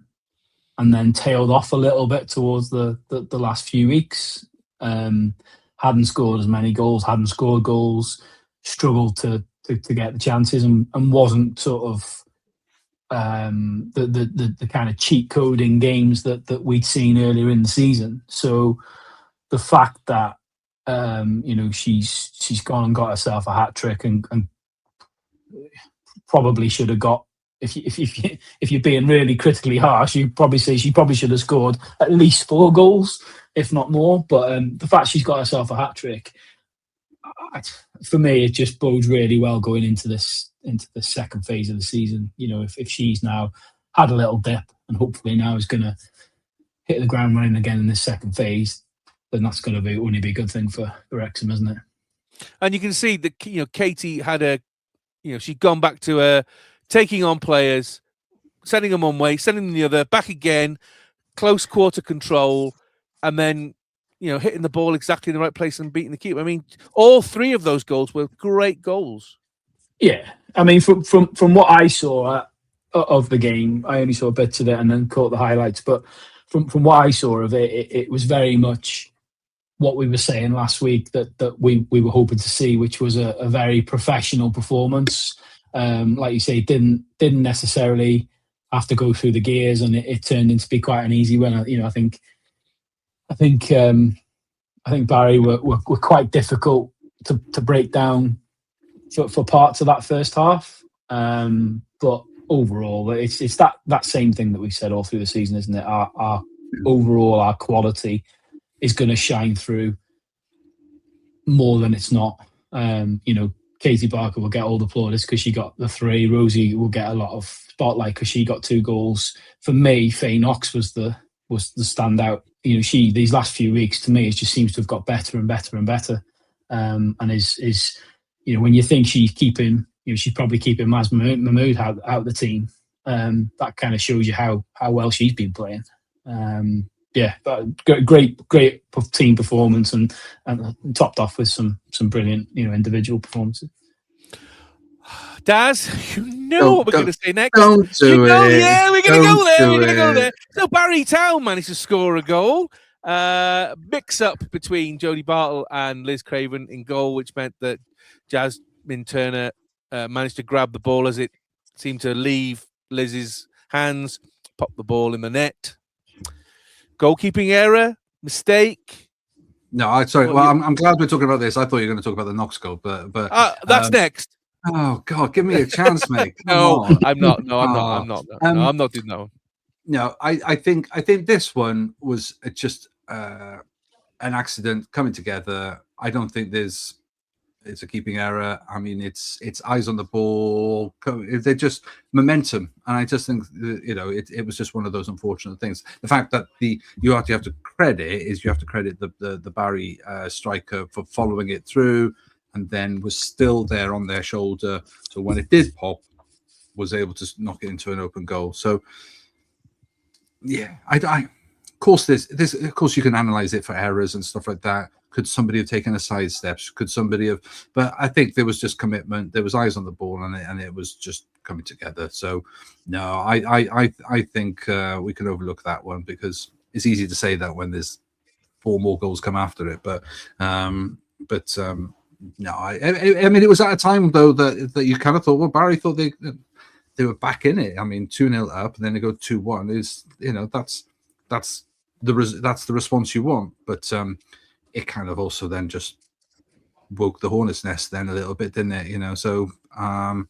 and then tailed off a little bit towards the last few weeks. Hadn't scored as many goals, hadn't scored goals, struggled to get the chances, and wasn't sort of the kind of cheat coding games that we'd seen earlier in the season. So the fact that she's gone and got herself a hat trick and probably should have got, if you're being really critically harsh, you'd probably say she probably should have scored at least 4 goals, if not more. But the fact she's got herself a hat trick, for me, it just bodes really well going into the second phase of the season. You know, if she's now had a little dip and hopefully now is going to hit the ground running again in this second phase, then that's going to only be a good thing for Wrexham, isn't it? And you can see that Katie had she'd gone back to taking on players, sending them one way, sending them the other, back again, close quarter control, and then hitting the ball exactly in the right place and beating the keeper. I mean, all 3 of those goals were great goals. Yeah, I mean, from what I saw of the game, I only saw bits of it and then caught the highlights. But from what I saw of it, it was very much what we were saying last week that we were hoping to see, which was a very professional performance. Like you say, didn't necessarily have to go through the gears, and it turned into be quite an easy win. I think Barry were quite difficult to break down for parts of that first half. But overall, it's that same thing that we've said all through the season, isn't it? Our overall, our quality is going to shine through more than it's not. Katie Barker will get all the plaudits because she got the 3. Rosie will get a lot of spotlight because she got 2 goals. For me, Faye Knox was the standout. These last few weeks, to me, it just seems to have got better and better and better. And is when you think she's keeping, she's probably keeping Maz Mahmood out of the team. That kind of shows you how well she's been playing. But great team performance and topped off with some brilliant individual performances. Daz, what we're going to say next. Don't do it. Yeah, we're going to go there. We're going to go there. So Barry Town managed to score a goal. Mix up between Jodie Bartle and Liz Craven in goal, which meant that Jasmine Turner managed to grab the ball as it seemed to leave Liz's hands, pop the ball in the net. Goalkeeping error, mistake. No, sorry. Well, I'm glad we're talking about this. I thought you were going to talk about the Knox goal, but that's next. Oh God, give me a chance, mate. No, I'm not. No, I'm not. No, I'm not doing that one. No, I think this one was just an accident coming together. I don't think it's a keeping error. I mean, it's eyes on the ball. They're just momentum, and I just think it was just one of those unfortunate things. The fact that you have to credit the Barry striker for following it through, and then was still there on their shoulder. So when it did pop, was able to knock it into an open goal. So yeah, course, of course, you can analyze it for errors and stuff like that. Could somebody have taken a sidesteps? Could somebody have? But I think there was just commitment. There was eyes on the ball, and it was just coming together. So, no, I think we can overlook that one, because it's easy to say that when there's 4 more goals come after it. But no, I mean, it was at a time though that you kind of thought, well, Barry thought they were back in it. I mean, 2-0 up, and then they go 2-1. Is, you know, that's the response you want. But it kind of also then just woke the hornet's nest then a little bit, didn't it? You know, so and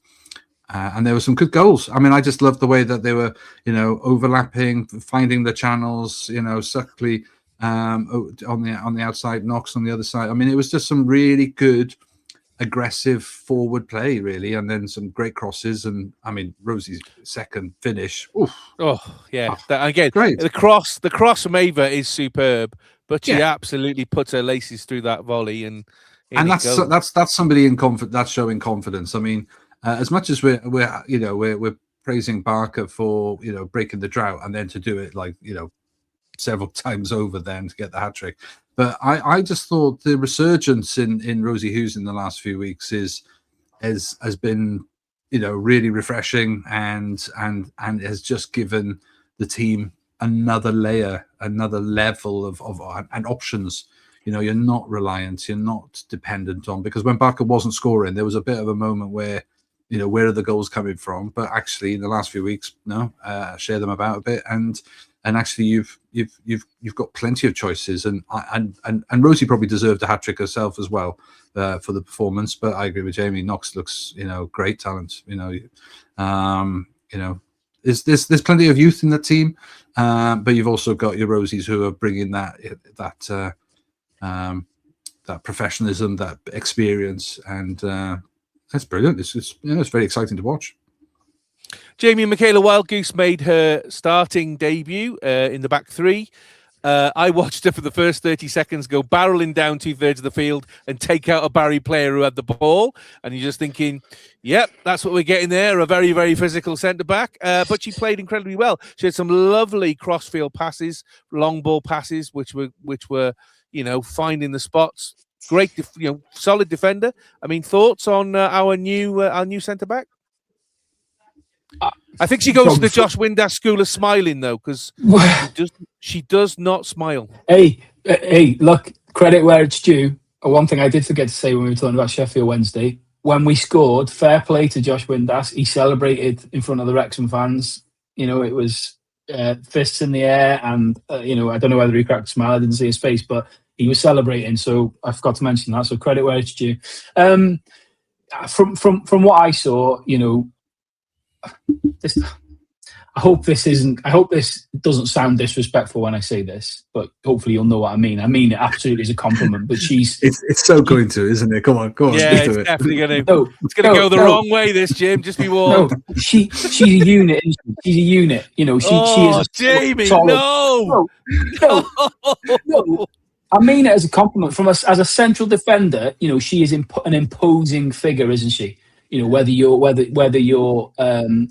there were some good goals. I mean, I just loved the way that they were, you know, overlapping, finding the channels. You know, Suckley on the outside, Knox on the other side. I mean, it was just some really good, aggressive forward play, really, and then some great crosses. And I mean, Rosie's second finish. Oof. Oh yeah, again, great. The cross from Ava is superb, but she absolutely put her laces through that volley, and that's somebody in confidence. That's showing confidence. I mean, as much as we're praising Barker for, you know, breaking the drought, and then to do it, like, you know, several times over then to get the hat trick. But I just thought the resurgence in Rosie Hughes in the last few weeks has been, you know, really refreshing, and has just given the team another layer, another level of and options. You know, you're not reliant, you're not dependent on, because when Barker wasn't scoring, there was a bit of a moment where, you know, where are the goals coming from? But actually, in the last few weeks, share them about a bit, and actually, you've got plenty of choices, and Rosie probably deserved a hat trick herself as well for the performance. But I agree with Jamie. Knox looks, you know, great talent. You know, there's plenty of youth in the team, but you've also got your Rosies who are bringing that professionalism, that experience, and that's brilliant. It's very exciting to watch. Jamie and Michaela Wildgoose made her starting debut in the back three. I watched her for the first 30 seconds go barreling down 2/3 of the field and take out a Barry player who had the ball. And you're just thinking, yep, that's what we're getting there, a very, very physical centre-back. But she played incredibly well. She had some lovely cross-field passes, long ball passes, which were, you know, finding the spots. Great, solid defender. I mean, thoughts on our new centre-back? I think she goes to the Josh Windass school of smiling, though, because she does not smile. Hey, look, credit where it's due. One thing I did forget to say when we were talking about Sheffield Wednesday, when we scored, fair play to Josh Windass. He celebrated in front of the Wrexham fans. You know, it was fists in the air, and you know, I don't know whether he cracked a smile. I didn't see his face, but he was celebrating. So I forgot to mention that. So credit where it's due. From what I saw, you know. I hope this doesn't sound disrespectful when I say this, but hopefully you'll know what I mean. I mean it absolutely as a compliment. But it's so going to, isn't it? Come on. Yeah, it's definitely going to. It's going to go the wrong way. This, Jim. Just be warned. No, she's a unit. Isn't she? She's a unit. You know, she is a Jamie. solid, No. I mean it as a compliment. From us as a central defender, you know, she is an imposing figure, isn't she? You know, whether you're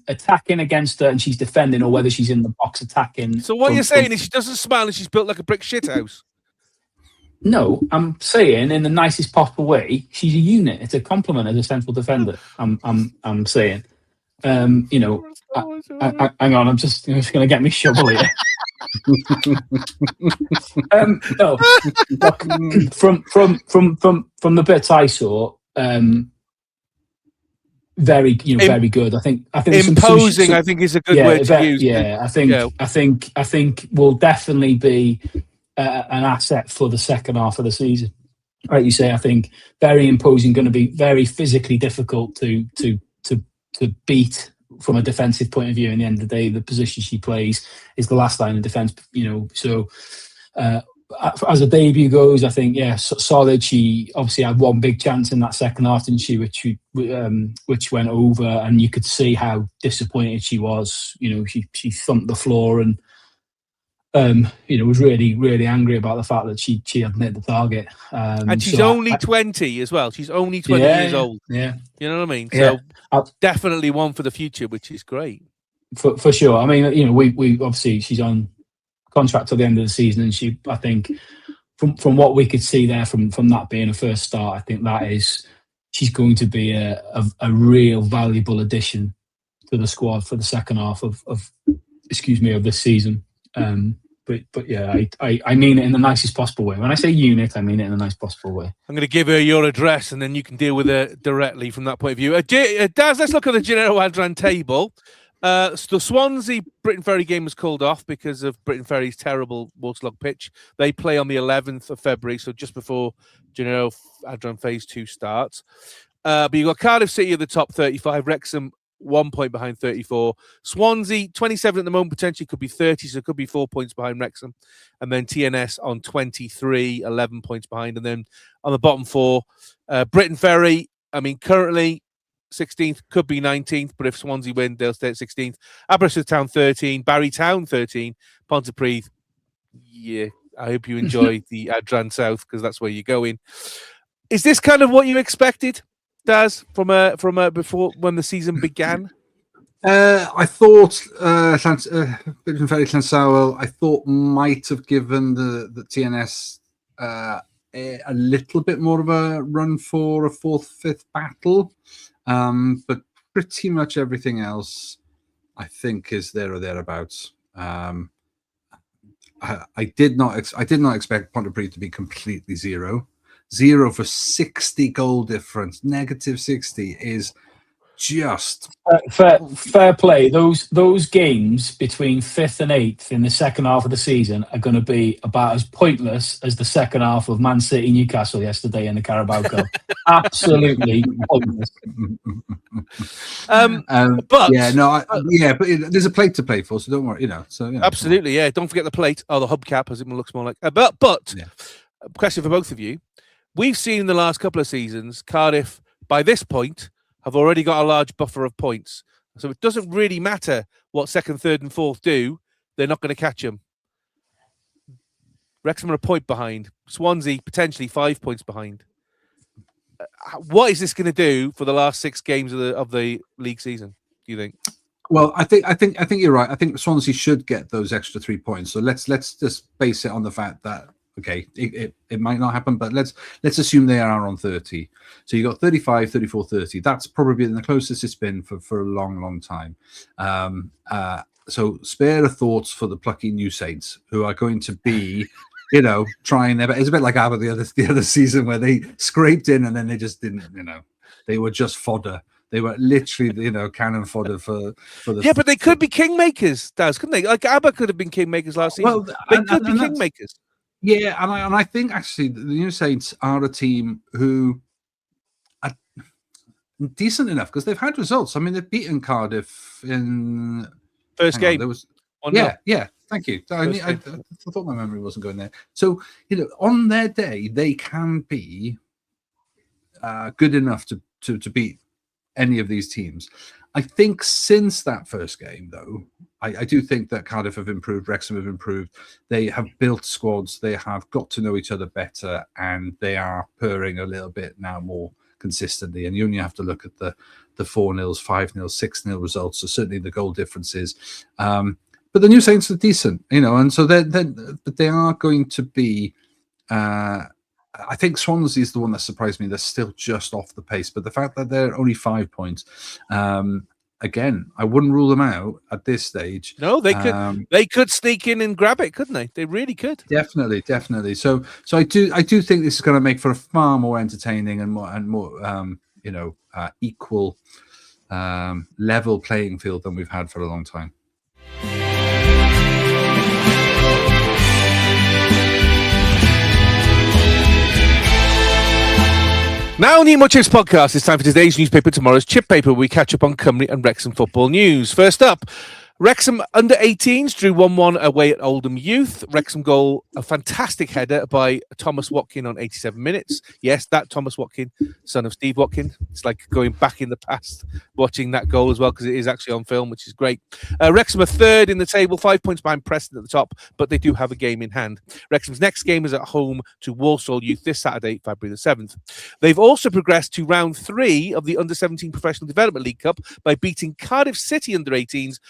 attacking against her and she's defending, or whether she's in the box attacking. So what you're saying is she doesn't smile and she's built like a brick shithouse? No, I'm saying in the nicest possible way, she's a unit. It's a compliment as a central defender. I'm saying, you know, hang on, I'm just going to get me shovel here. No, look, from the bits I saw. Very good. I think imposing. I think is a good word to use. Yeah, I think will definitely be an asset for the second half of the season. Like you say, I think very imposing, going to be very physically difficult to beat from a defensive point of view. In the end of the day, the position she plays is the last line of defence. You know, so. As a debut goes, I think solid. She obviously had one big chance in that second half, didn't she? Which went over, and you could see how disappointed she was. You know, she thumped the floor and you know, was really, really angry about the fact that she hadn't hit the target. And she's only 20 as well. She's only 20 years old. Yeah, you know what I mean. Yeah. So definitely one for the future, which is great for sure. I mean, you know, we obviously she's on contract till the end of the season, and she, I think, from what we could see there, from that being a first start, I think she's going to be a real valuable addition to the squad for the second half of this season. But yeah, I mean it in the nicest possible way. When I say unit, I mean it in the nicest possible way. I'm going to give her your address, and then you can deal with her directly from that point of view. Daz, let's look at the Gennaro Adran table. The Swansea Britain Ferry game was called off because of Britain Ferry's terrible waterlogged pitch. They play on the 11th of February, so just before Gennaro Adran Phase 2 starts. But you've got Cardiff City at the top 35, Wrexham 1 point behind 34. Swansea, 27 at the moment, potentially could be 30, so it could be 4 points behind Wrexham. And then TNS on 23, 11 points behind. And then on the bottom four, Britain Ferry, I mean, currently 16th, could be 19th, but if Swansea win, they'll stay at 16th. Aberystwyth Town 13, Barry Town 13, Pontypridd. Yeah, I hope you enjoy the Adran South, because that's where you're going. Is this kind of what you expected, Daz, from before, when the season began? I thought Britain Ferry Llansamel, I thought might have given the TNS a little bit more of a run for a 4th, 5th battle. But pretty much everything else, I think, is there or thereabouts. I did not expect Pontypridd to be completely zero for 60 goal difference. Negative 60 is just fair play. Those games between 5th and 8th in the second half of the season are going to be about as pointless as the second half of Man City Newcastle yesterday in the Carabao Cup. Absolutely pointless. But there's a plate to play for, so don't worry. Absolutely, yeah. Don't forget the plate, or the hubcap, as it looks more like. Question for both of you: we've seen in the last couple of seasons, Cardiff by this point have already got a large buffer of points. So it doesn't really matter what 2nd, 3rd and 4th do. They're not going to catch them. Wrexham are a point behind. Swansea, potentially 5 points behind. What is this going to do for the last 6 games of the league season, do you think? Well, I think you're right. I think Swansea should get those extra 3 points. So let's just base it on the fact that, okay, it might not happen, but let's assume they are on 30. So you got 35, 34, 30. That's probably been the closest it's been for a long, long time. So spare the thoughts for the plucky new Saints, who are going to be, trying their best. It's a bit like Aber the other season, where they scraped in and then they just didn't. They were just fodder. They were literally, cannon fodder for the. Yeah, but they could be kingmakers, Daz, couldn't they? Like Aber could have been kingmakers last season. Well, they could be kingmakers. Yeah, and I think actually the New Saints are a team who are decent enough because they've had results. I mean, they've beaten Cardiff in first game. Yeah. Thank you. I thought my memory wasn't going there. So on their day, they can be good enough to beat any of these teams. I think since that first game, though, I do think that Cardiff have improved, Wrexham have improved. They have built squads. They have got to know each other better, and they are purring a little bit now more consistently. And you only have to look at the 4-0s, 5-0, 6-0 results. So certainly the goal differences. But the New Saints are decent, and so they are going to be. I think Swansea is the one that surprised me. They're still just off the pace, but the fact that they're only 5 points. Again, I wouldn't rule them out at this stage. No, they could. They could sneak in and grab it, couldn't they? They really could. Definitely. So I do think this is going to make for a far more entertaining and more equal, level playing field than we've had for a long time. Now on the Much Chips podcast, it's time for today's newspaper, tomorrow's chip paper, where we catch up on Cymru and Wrexham football news. First up, Wrexham under-18s drew 1-1 away at Oldham Youth. Wrexham goal, a fantastic header by Thomas Watkin on 87 minutes. Yes, that Thomas Watkin, son of Steve Watkin. It's like going back in the past, watching that goal as well, because it is actually on film, which is great. Wrexham are 3rd in the table, 5 points behind Preston at the top, but they do have a game in hand. Wrexham's next game is at home to Walsall Youth this Saturday, February the 7th. They've also progressed to round 3 of the Under-17 Professional Development League Cup by beating Cardiff City under-18s,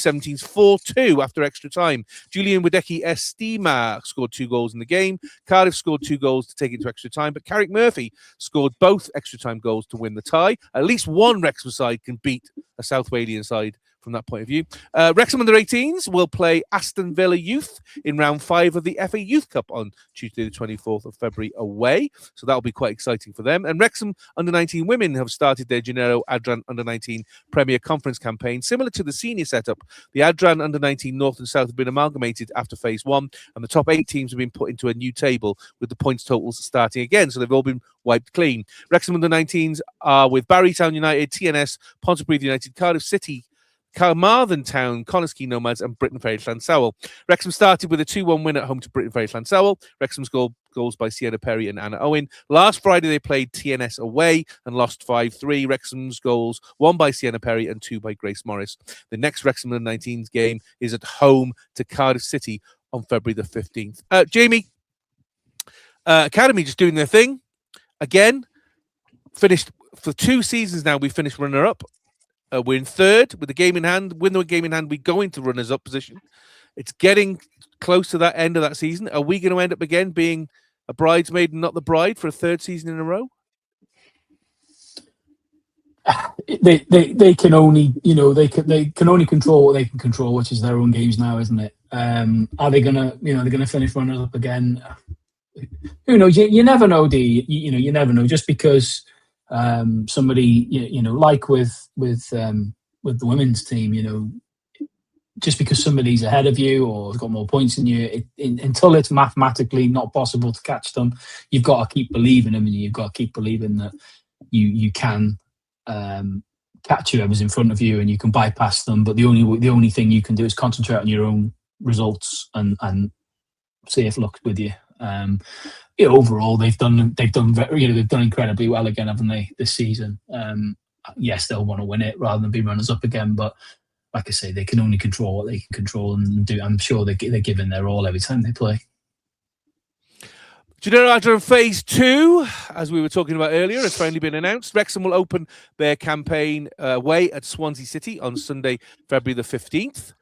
under-17s 4-2 after extra time. Julian Wadecki Estima scored 2 goals in the game. Cardiff scored 2 goals to take it to extra time, but Carrick Murphy scored both extra time goals to win the tie. At least one Wrexham side can beat a South Walian side from that point of view. Wrexham under-18s will play Aston Villa Youth in round 5 of the FA Youth Cup on Tuesday the 24th of February away. So that'll be quite exciting for them. And Wrexham under-19 women have started their Gennaro Adran under-19 Premier Conference campaign. Similar to the senior setup, the Adran under-19 North and South have been amalgamated after phase 1, and the top 8 teams have been put into a new table with the points totals starting again. So they've all been wiped clean. Wrexham under-19s are with Barrytown United, TNS, Pontypridd United, Cardiff City, Carmarthen Town, Connaskey Nomads, and Britain Ferry Llansamel. Wrexham started with a 2-1 win at home to Britain Ferry Llansamel. Wrexham's goals by Sienna Perry and Anna Owen. Last Friday, they played TNS away and lost 5-3. Wrexham's goals, 1 by Sienna Perry and 2 by Grace Morris. The next Wrexham under-19s game is at home to Cardiff City on February the 15th. Jamie, Academy just doing their thing. Again, finished for 2 seasons now. We finished runner-up. We're in 3rd with the game in hand. Win the game in hand, we go into runners-up position. It's getting close to that end of that season. Are we going to end up again being a bridesmaid and not the bride for a 3rd season in a row? They can only, they can only control what they can control, which is their own games now, isn't it? Are they gonna, they're gonna finish runners-up again? Who knows? You never know, do you? You never know. Just because somebody, like with the women's team, just because somebody's ahead of you or has got more points than you, until it's mathematically not possible to catch them, you've got to keep believing them, and you've got to keep believing that you can catch whoever's in front of you and you can bypass them. But the only thing you can do is concentrate on your own results and see if luck's with you. Overall, they've done incredibly well again, haven't they, this season? Yes, they'll want to win it rather than be runners up again, but like I say, they can only control what they can control and do. I'm sure they're giving their all every time they play. Gennaro Adran Phase 2, as we were talking about earlier, has finally been announced. Wrexham will open their campaign away at Swansea City on Sunday, February the 15th.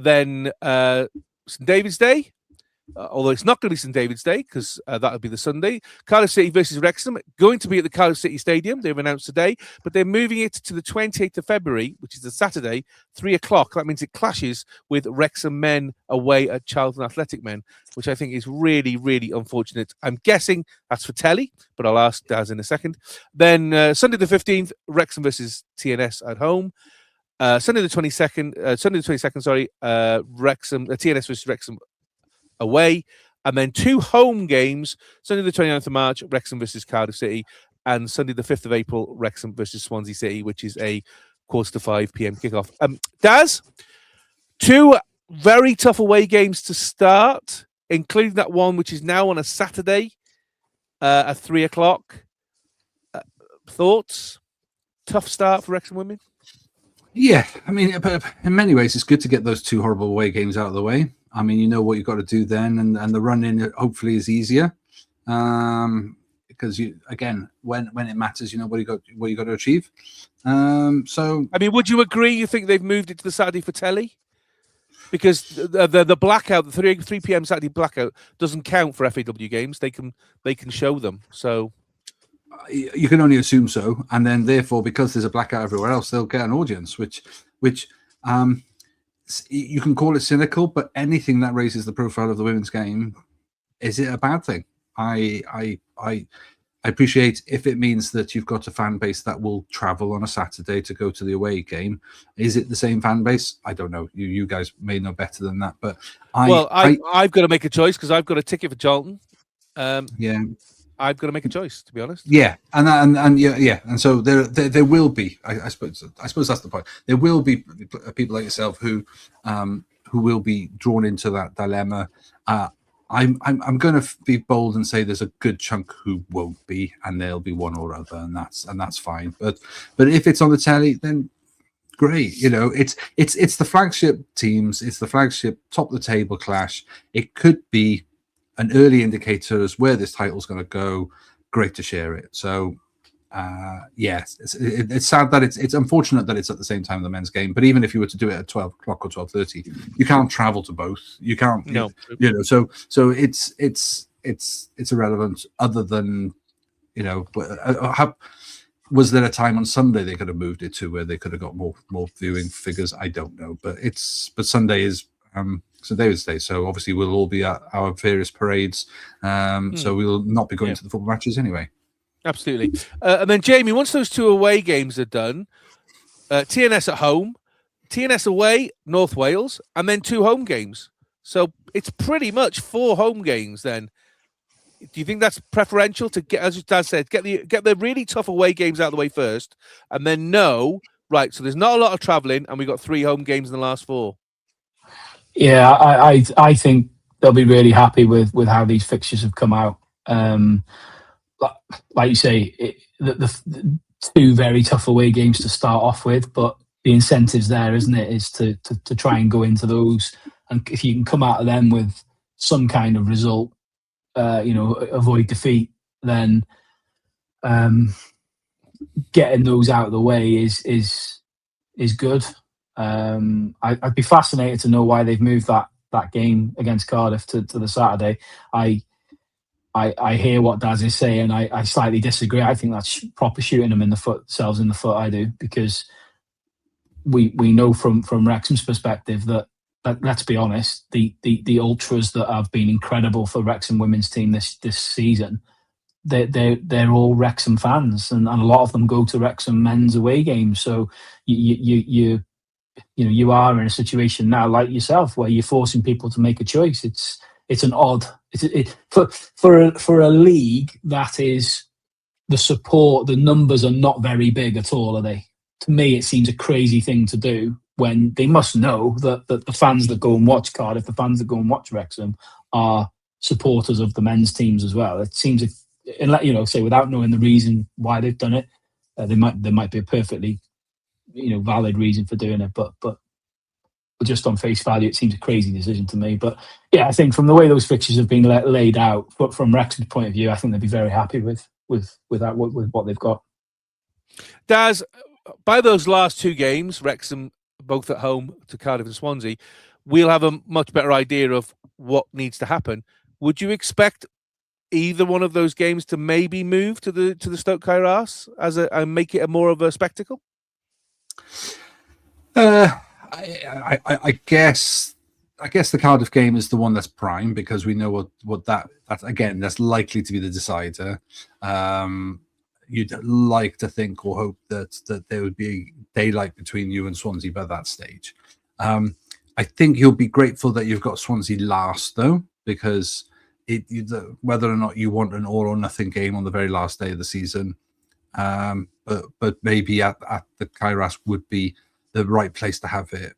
Then St David's Day, although it's not going to be St David's Day because that'll be the Sunday. Cardiff City versus Wrexham, going to be at the Cardiff City Stadium. They've announced today, but they're moving it to the 28th of February, which is a Saturday, 3 o'clock. That means it clashes with Wrexham Men away at Charlton Athletic Men, which I think is really, really unfortunate. I'm guessing that's for telly, but I'll ask Daz in a second. Then Sunday the 15th, Wrexham versus TNS at home. Sunday the 22nd, Wrexham, TNS versus Wrexham away, and then 2 home games, Sunday the 29th of March, Wrexham versus Cardiff City, and Sunday the 5th of April, Wrexham versus Swansea City, which is a 4:45 p.m. kickoff. Daz, 2 very tough away games to start, including that one which is now on a Saturday at 3 o'clock. Thoughts? Tough start for Wrexham Women? Yeah, I mean, but in many ways, it's good to get those 2 horrible away games out of the way. I mean, you know what you've got to do then, and the run in hopefully is easier, because when it matters, you know what you got to achieve. So, I mean, would you agree? You think they've moved it to the Saturday for telly? Because the blackout, the 3 p.m. Saturday blackout, doesn't count for FAW games. They can show them. So you can only assume so, and then therefore, because there's a blackout everywhere else, they'll get an audience, which you can call it cynical, but anything that raises the profile of the women's game, is it a bad thing? I appreciate if it means that you've got a fan base that will travel on a Saturday to go to the away game. Is it the same fan base? I don't know. You guys may know better than that, but I've got to make a choice because I've got a ticket for Charlton. Yeah. I've got to make a choice, to be honest. Yeah, and so there will be. I suppose that's the point. There will be people like yourself who will be drawn into that dilemma. I'm going to be bold and say there's a good chunk who won't be, and there'll be one or other, and that's fine. But if it's on the telly, then great. It's the flagship teams. It's the flagship top of the table clash. It could be an early indicator as where this title's going to go. Great to share it. So yes, it's sad that it's unfortunate that it's at the same time the men's game. But even if you were to do it at 12 o'clock or 12:30, you can't travel to both. You can't, you know. So it's irrelevant. Other than, you know, was there a time on Sunday they could have moved it to where they could have got more viewing figures? I don't know, but Sunday is St David's Day, so obviously we'll all be at our various parades. So we will not be going to the football matches anyway. Absolutely. And then, Jamie, once those 2 away games are done, TNS at home, TNS away, North Wales, and then 2 home games. So it's pretty much 4 home games then. Do you think that's preferential to get, as Dad said, get the really tough away games out of the way first, and then right, so there's not a lot of travelling, and we've got 3 home games in the last 4? Yeah, I think they'll be really happy with how these fixtures have come out. Like you say, the 2 very tough away games to start off with, but the incentive's there, isn't it? Is to try and go into those, and if you can come out of them with some kind of result, avoid defeat, then getting those out of the way is good. I'd be fascinated to know why they've moved that game against Cardiff to the Saturday. I hear what Daz is saying. I slightly disagree. I think that's proper shooting them themselves in the foot. I do, because we know from Wrexham's perspective that let's be honest, the ultras that have been incredible for Wrexham women's team this season, they're all Wrexham fans, and a lot of them go to Wrexham men's away games. So you are in a situation now like yourself where you're forcing people to make a choice. It's an odd for a league that is, the support, the numbers are not very big at all, are they? To me, it seems a crazy thing to do when they must know that the fans that go and watch Cardiff, the fans that go and watch Wrexham, are supporters of the men's teams as well. It seems, say without knowing the reason why they've done it, there might be a perfectly valid reason for doing it, but just on face value, it seems a crazy decision to me. But yeah, I think from the way those fixtures have been laid out, but from Wrexham's point of view, I think they'd be very happy with what they've got. Daz, by those last 2 games, Wrexham both at home to Cardiff and Swansea, we'll have a much better idea of what needs to happen. Would you expect either one of those games to maybe move to the Stoke Kairos and make it a more of a spectacle? I guess the Cardiff game is the one that's prime, because we know what that again, that's likely to be the decider. You'd like to think or hope that there would be daylight between you and Swansea by that stage. I think you'll be grateful that you've got Swansea last, though, because whether or not you want an all or nothing game on the very last day of the season, but maybe at the Kairos would be the right place to have it,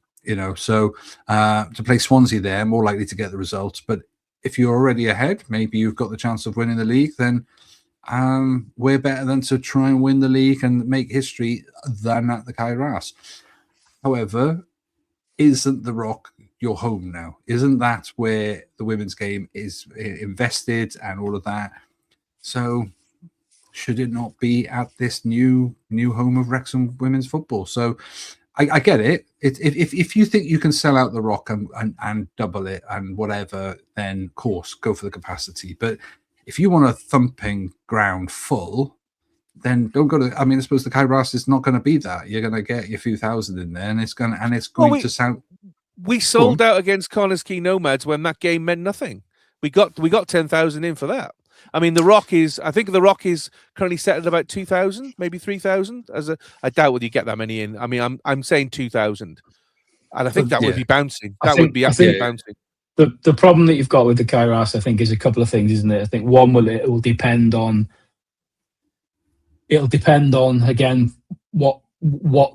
So to play Swansea there, more likely to get the results. But if you're already ahead, maybe you've got the chance of winning the league, then we're better than to try and win the league and make history than at the Kairos. However, isn't the Rock your home now? Isn't that where the women's game is invested and all of that? So should it not be at this new home of Wrexham women's football? So I get it. If you think you can sell out the Rock and double it and whatever, then of course go for the capacity. But if you want a thumping ground full, then don't go to. I mean, I suppose the Kairos is not going to be that. You're going to get your few thousand in there, and it's going to sound. We sold out against Connors Quay Nomads when that game meant nothing. We got 10,000 in for that. I mean, I think the Rock is currently set at about 2,000, maybe 3,000. I doubt whether you get that many in. I mean, I'm saying 2,000, and I think that would be bouncing. That would be absolutely bouncing. The problem that you've got with the Kairos, I think, is a couple of things, isn't it? I think one, it will depend on again what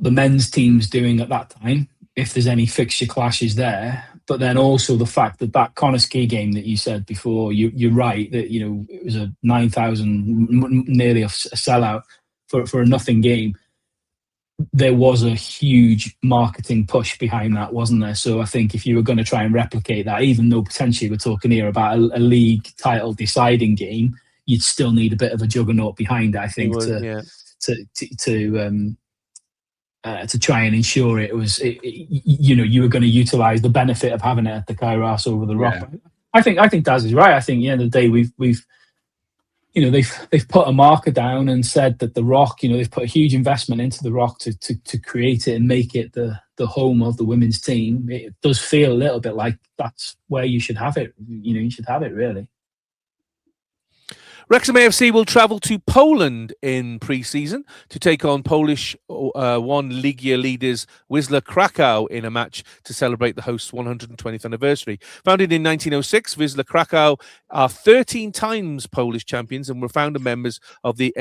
the men's team's doing at that time, if there's any fixture clashes there. But then also the fact that Connors Quay game that you said before, you're right that it was a 9,000, nearly a sellout for a nothing game. There was a huge marketing push behind that, wasn't there? So I think if you were going to try and replicate that, even though potentially we're talking here about a league title deciding game, you'd still need a bit of a juggernaut behind it, I think, to try and ensure it was, you were going to utilise the benefit of having it at the Kairos over the Rock. Yeah. I think Daz is right. I think at the end of the day, we've they've put a marker down and said that the Rock, they've put a huge investment into the Rock to create it and make it the home of the women's team. It does feel a little bit like that's where you should have it. You should have it, really. Wrexham AFC will travel to Poland in pre-season to take on Polish 1 Ligia leaders Wisła Krakow in a match to celebrate the host's 120th anniversary. Founded in 1906, Wisła Krakow are 13 times Polish champions and were founder members of the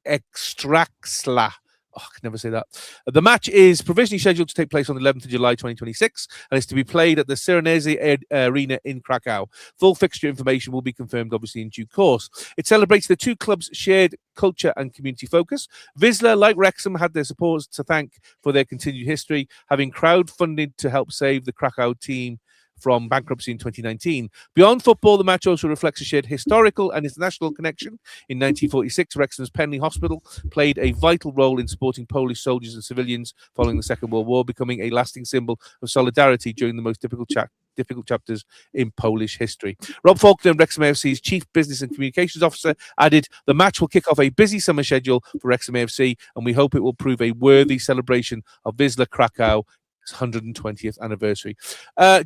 Ekstraklasa. I can never say that. The match is provisionally scheduled to take place on the 11th of July 2026 and is to be played at the Serenese Arena in Krakow. Full fixture information will be confirmed, obviously, in due course. It celebrates the two clubs' shared culture and community focus. Wisła, like Wrexham, had their supporters to thank for their continued history, having crowdfunded to help save the Krakow team from bankruptcy in 2019. Beyond football, the match also reflects a shared historical and international connection. In 1946, Wrexham's Penley Hospital played a vital role in supporting Polish soldiers and civilians following the Second World War, becoming a lasting symbol of solidarity during the most difficult chapters in Polish history. Rob Faulkner, Wrexham AFC's Chief Business and Communications Officer, added, the match will kick off a busy summer schedule for Wrexham AFC, and we hope it will prove a worthy celebration of Wisła Krakow 120th anniversary.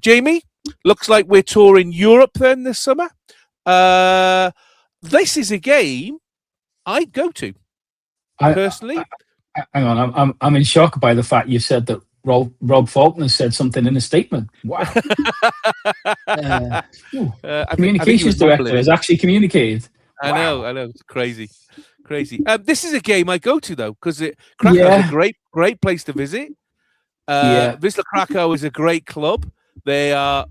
Jamie, looks like we're touring Europe then this summer. This is a game I'd go to personally. Hang on, I'm in shock by the fact you said that Rob Faulkner said something in a statement. Wow. Communications director has actually communicated. I know, it's crazy. This is a game I go to though, because Krakow is a great place to visit. Wisła Krakow is a great club. They are,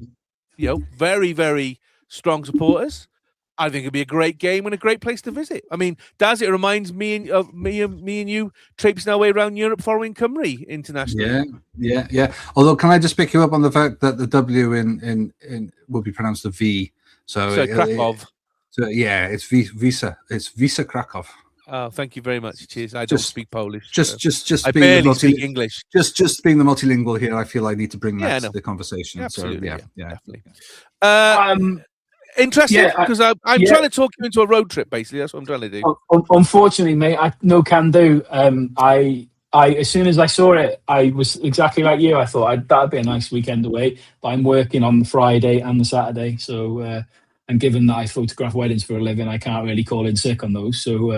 very, very strong supporters. I think it'd be a great game and a great place to visit. I mean, Daz, it reminds me of me and you traipsing our way around Europe following Cymru internationally. Yeah. Although, can I just pick you up on the fact that the W in will be pronounced a V? So Krakow. It's Wisła. It's Wisła Krakow. Oh, thank you very much. Cheers. I don't speak Polish. Just I barely speak English. Just being the multilingual here, I feel I need to bring that to the conversation. Absolutely, so definitely. Interesting, because I'm trying to talk you into a road trip. Basically, that's what I'm trying to do. Unfortunately, mate, I no can do. I as soon as I saw it, I was exactly like you. I thought that'd be a nice weekend away, but I'm working on the Friday and the Saturday, so. And given that I photograph weddings for a living, I can't really call in sick on those. So,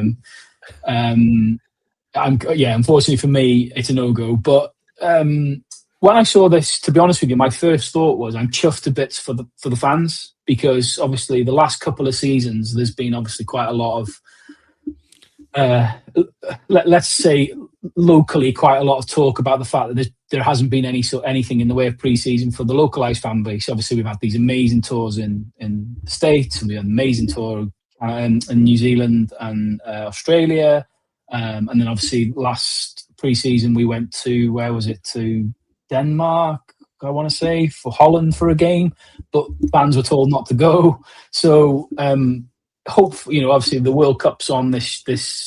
unfortunately for me, it's a no-go. But when I saw this, to be honest with you, my first thought was I'm chuffed to bits for the fans, because obviously the last couple of seasons there's been obviously quite a lot of, let's say locally, quite a lot of talk about the fact that there hasn't been anything in the way of pre-season for the localised fan base. Obviously, we've had these amazing tours in the States, and we had an amazing tour in New Zealand and Australia. And then obviously last pre-season we went to, where was it? To Denmark, I want to say, for Holland for a game, but fans were told not to go. So hopefully, obviously the World Cup's on this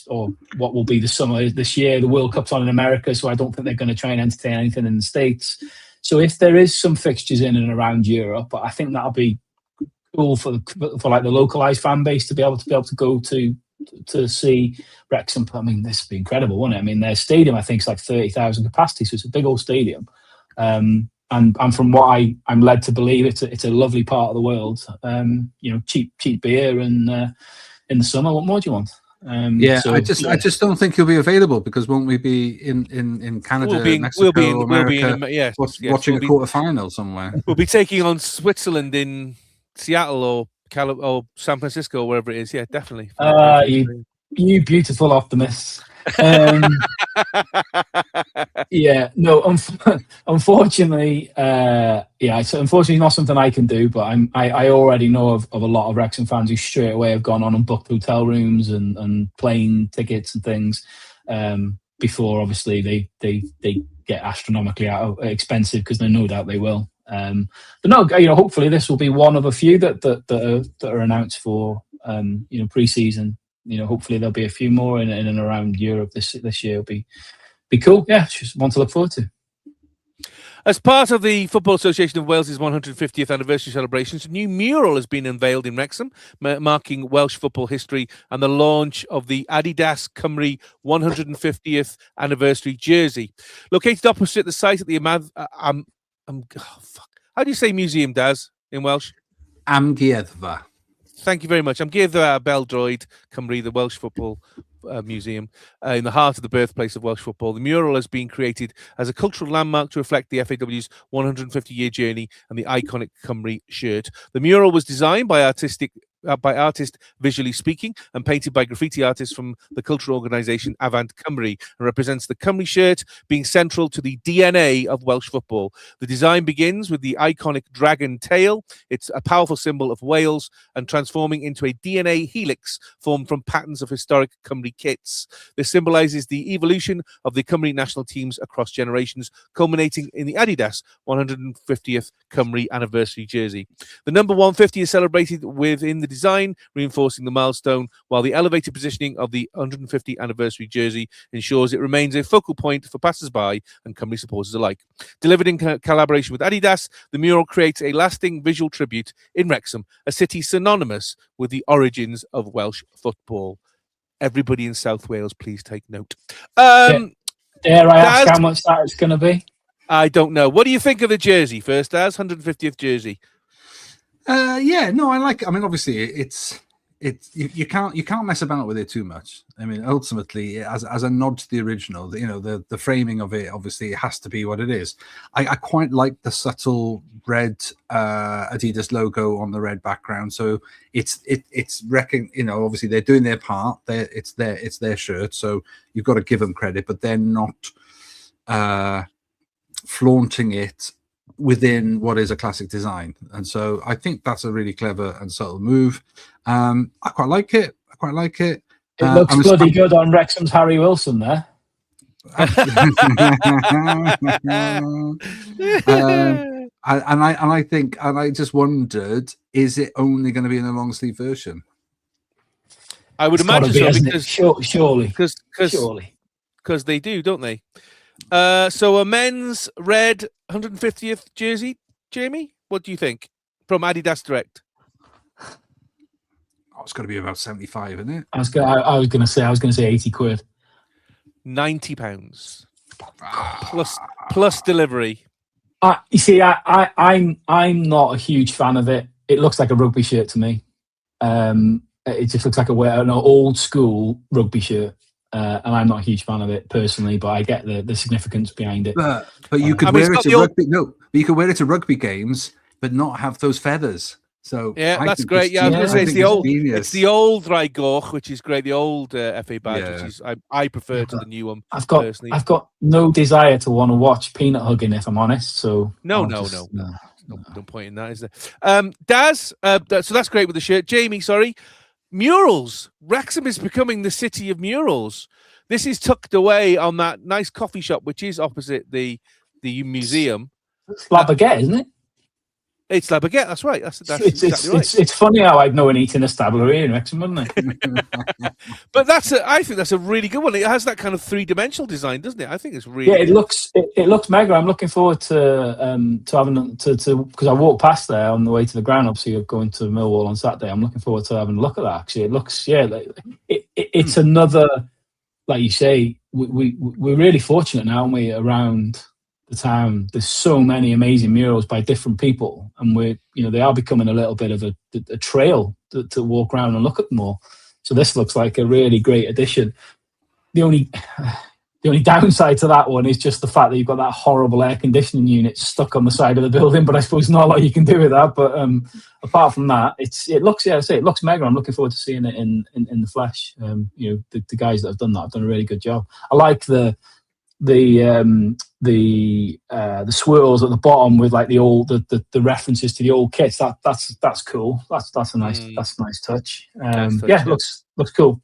or what will be the summer this year. The World Cup's on in America, so I don't think they're going to try and entertain anything in the States. So if there is some fixtures in and around Europe, I think that'll be cool for like the localized fan base to be able to go to see Wrexham. I mean, this would be incredible, wouldn't it? I mean, their stadium, I think, is like 30,000 capacity, so it's a big old stadium. And from what I'm led to believe, it's a lovely part of the world. Cheap beer and in the summer. What more do you want? I just don't think he'll be available, because won't we be in Canada, Mexico, America, watching a quarterfinal somewhere? We'll be taking on Switzerland in Seattle or San Francisco, or wherever it is. Yeah, definitely. You beautiful optimists. Unfortunately, it's unfortunately not something I can do, but I already know of a lot of Wrexham fans who straight away have gone on and booked hotel rooms and plane tickets and things before obviously they get astronomically expensive, because there's no doubt they will. But no, hopefully this will be one of a few that are announced for pre-season. hopefully there'll be a few more in and around Europe this year. It'll be cool. Yeah, just one to look forward to. As part of the Football Association of Wales's 150th anniversary celebrations, a new mural has been unveiled in Wrexham, marking Welsh football history and the launch of the Adidas Cymru 150th anniversary jersey. Located opposite the site at the how do you say museum, Daz, in Welsh? Amgueddfa. Thank you very much. Amgueddfa Beldroed Cymru, the Welsh Football Museum, in the heart of the birthplace of Welsh football. The mural has been created as a cultural landmark to reflect the FAW's 150-year journey and the iconic Cymru shirt. The mural was designed by artist Visually Speaking and painted by graffiti artists from the cultural organisation Avant Cymru, and represents the Cymru shirt being central to the DNA of Welsh football. The design begins with the iconic dragon tail. It's a powerful symbol of Wales and transforming into a DNA helix formed from patterns of historic Cymru kits. This symbolises the evolution of the Cymru national teams across generations, culminating in the Adidas 150th Cymru anniversary jersey. The number 150 is celebrated within the design, reinforcing the milestone, while the elevated positioning of the 150th anniversary jersey ensures it remains a focal point for passers-by and Cymru supporters alike. Delivered in collaboration with Adidas, the mural creates a lasting visual tribute in Wrexham, a city synonymous with the origins of Welsh football. Everybody in South Wales, please take note. Dare I ask how much that is going to be? I don't know. What do you think of the jersey first, Daz? 150th jersey. Yeah, no, I like. I mean, obviously, it's you can't mess about with it too much. I mean, ultimately, as a nod to the original, the framing of it, obviously, it has to be what it is. I quite like the subtle red Adidas logo on the red background. So it's obviously they're doing their part. It's their shirt, so you've got to give them credit, but they're not flaunting it within what is a classic design. And so I think that's a really clever and subtle move. I quite like it. It looks bloody good on Wrexham's Harry Wilson there. And I just wondered, is it only going to be in a long sleeve version? I would imagine so, because surely because they do, don't they? So a men's red 150th jersey, Jamie, what do you think from Adidas Direct? Oh, it's got to be about 75, isn't it? I was going to say 80 quid. £90 plus delivery. You see, I'm not a huge fan of it. It looks like a rugby shirt to me. It just looks like an old school rugby shirt. And I'm not a huge fan of it personally, but I get the significance behind it. But you could wear it to rugby. No, but you could wear it to rugby games, but not have those feathers. So yeah, that's great. Yeah, I was going to say it's the old Raigoch, which is great. The old FA badge, which is I prefer to the new one. I've got no desire to want to watch peanut hugging, if I'm honest. So no point in that, is there? Daz, so that's great with the shirt. Jamie, sorry. Murals. Wrexham is becoming the city of murals. This is tucked away on that nice coffee shop, which is opposite the museum. It's La Baguette, isn't it? It's La Baguette. That's right. That's exactly right. It's funny how I'd know an eating establery in Wrexham, wouldn't it? But I think that's a really good one. It has that kind of three-dimensional design, doesn't it? I think it's really. Yeah, it looks mega. I'm looking forward to having to because I walked past there on the way to the ground. Obviously, going to Millwall on Saturday. I'm looking forward to having a look at that. Actually, it looks it's another, like you say, we're really fortunate now, aren't we, around the town. There's so many amazing murals by different people, and they are becoming a little bit of a trail to walk around and look at them all. So this looks like a really great addition. The only downside to that one is just the fact that you've got that horrible air conditioning unit stuck on the side of the building, but I suppose not a lot you can do with that. But apart from that, it looks mega. I'm looking forward to seeing it in the flesh. The guys that have done that have done a really good job. I like the swirls at the bottom with like the references to the old kits. That's cool. That's a nice touch. Looks cool.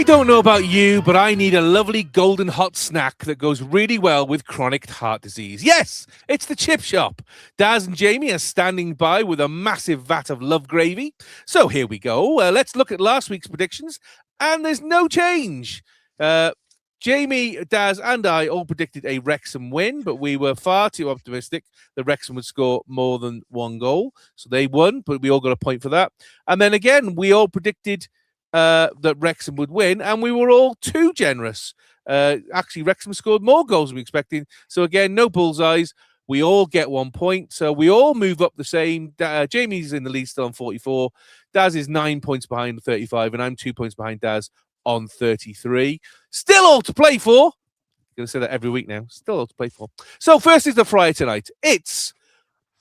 I don't know about you, but I need a lovely golden hot snack that goes really well with chronic heart disease. Yes, it's the chip shop. Daz and Jamie are standing by with a massive vat of love gravy. So here we go. Let's look at last week's predictions, and there's no change. Jamie, Daz, and I all predicted a Wrexham win, but we were far too optimistic that Wrexham would score more than one goal. So they won, but we all got a point for that. And then again, we all predicted that Wrexham would win, and we were all too generous. Actually, Wrexham scored more goals than we expected. So again, no bullseyes. We all get 1 point. So we all move up the same. Jamie's in the lead still on 44. Daz is 9 points behind 35, and I'm 2 points behind Daz on 33. Still all to play for. I'm going to say that every week now. Still all to play for. So first is the Friday tonight. It's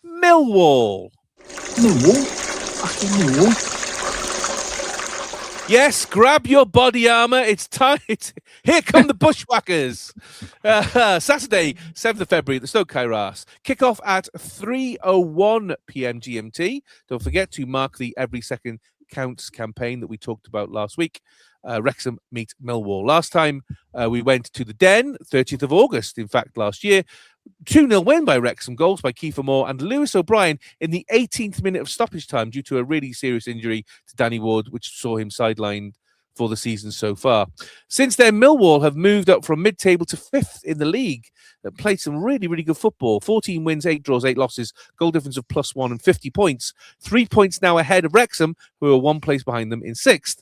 Millwall. Millwall? Yes, grab your body armour. It's time. Here come the Bushwackers. Saturday, 7th of February, at the Stoke Kairas. Kick-off at 3:01 p.m. GMT. Don't forget to mark the Every Second Counts campaign that we talked about last week. Wrexham meet Millwall. Last time we went to the Den, 30th of August, in fact, last year. 2-0 win by Wrexham, goals by Kiefer Moore and Lewis O'Brien in the 18th minute of stoppage time due to a really serious injury to Danny Ward, which saw him sidelined for the season so far. Since then, Millwall have moved up from mid-table to 5th in the league. Played some really, really good football. 14 wins, 8 draws, 8 losses, goal difference of +1 and 50 points. 3 points now ahead of Wrexham, who are 1 place behind them in 6th.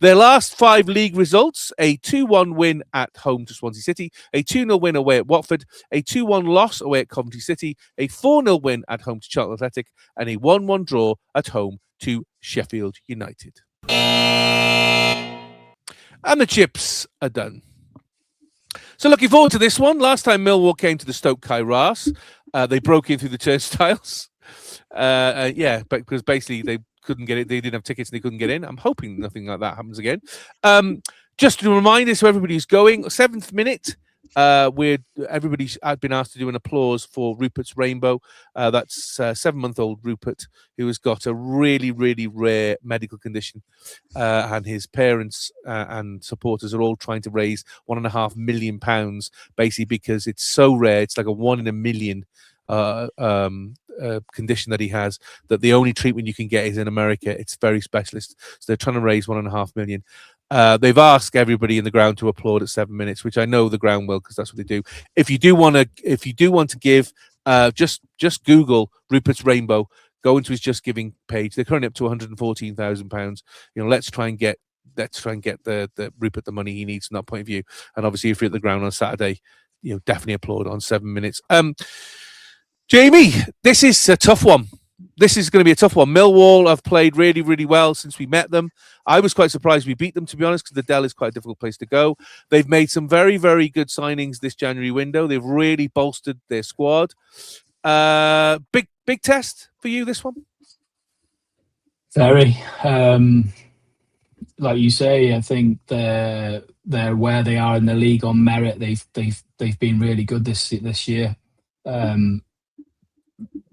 Their last 5 league results: a 2-1 win at home to Swansea City, a 2-0 win away at Watford, a 2-1 loss away at Coventry City, a 4-0 win at home to Charlton Athletic, and a 1-1 draw at home to Sheffield United. And the chips are done. So looking forward to this one. Last time Millwall came to the Stoke Kairas, they broke in through the turnstiles. Yeah, but because basically they couldn't get it. They didn't have tickets and they couldn't get in. I'm hoping nothing like that happens again. Just to remind us, so everybody who's going, 7th minute, everybody's been asked to do an applause for Rupert's Rainbow. That's 7-month-old Rupert, who has got a really, really rare medical condition, and his parents and supporters are all trying to raise £1.5 million, basically because it's so rare. It's like a 1 in a million condition that he has, that the only treatment you can get is in America. It's very specialist, so they're trying to raise £1.5 million. They've asked everybody in the ground to applaud at 7 minutes, which I know the ground will, because that's what they do. If you do want to give, just Google Rupert's Rainbow, go into his Just Giving page. They're currently up to £114,000. Let's try and get the Rupert the money he needs from that point of view. And obviously, if you're at the ground on Saturday, definitely applaud on 7 minutes. Jamie, this is a tough one. This is going to be a tough one. Millwall have played really, really well since we met them. I was quite surprised we beat them, to be honest, because the Dell is quite a difficult place to go. They've made some very, very good signings this January window. They've really bolstered their squad. Big test for you, this one? Very. Like you say, I think they're where they are in the league on merit. They've been really good this year.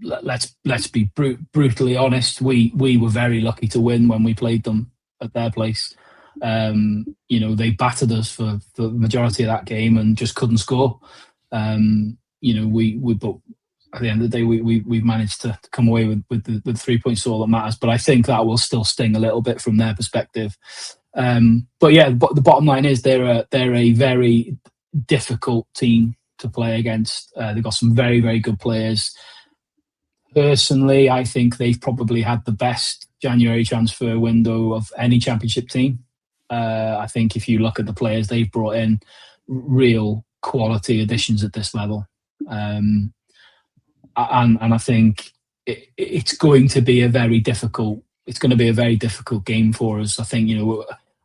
Let's be brutally honest. We were very lucky to win when we played them at their place. They battered us for the majority of that game and just couldn't score. But at the end of the day, we've managed to come away with the 3 points, all that matters. But I think that will still sting a little bit from their perspective. But the bottom line is they're a very difficult team to play against. They've got some very, very good players. Personally, I think they've probably had the best January transfer window of any championship team. I think if you look at the players they've brought in, real quality additions at this level. And I think it's going to be a very difficult game for us. I think,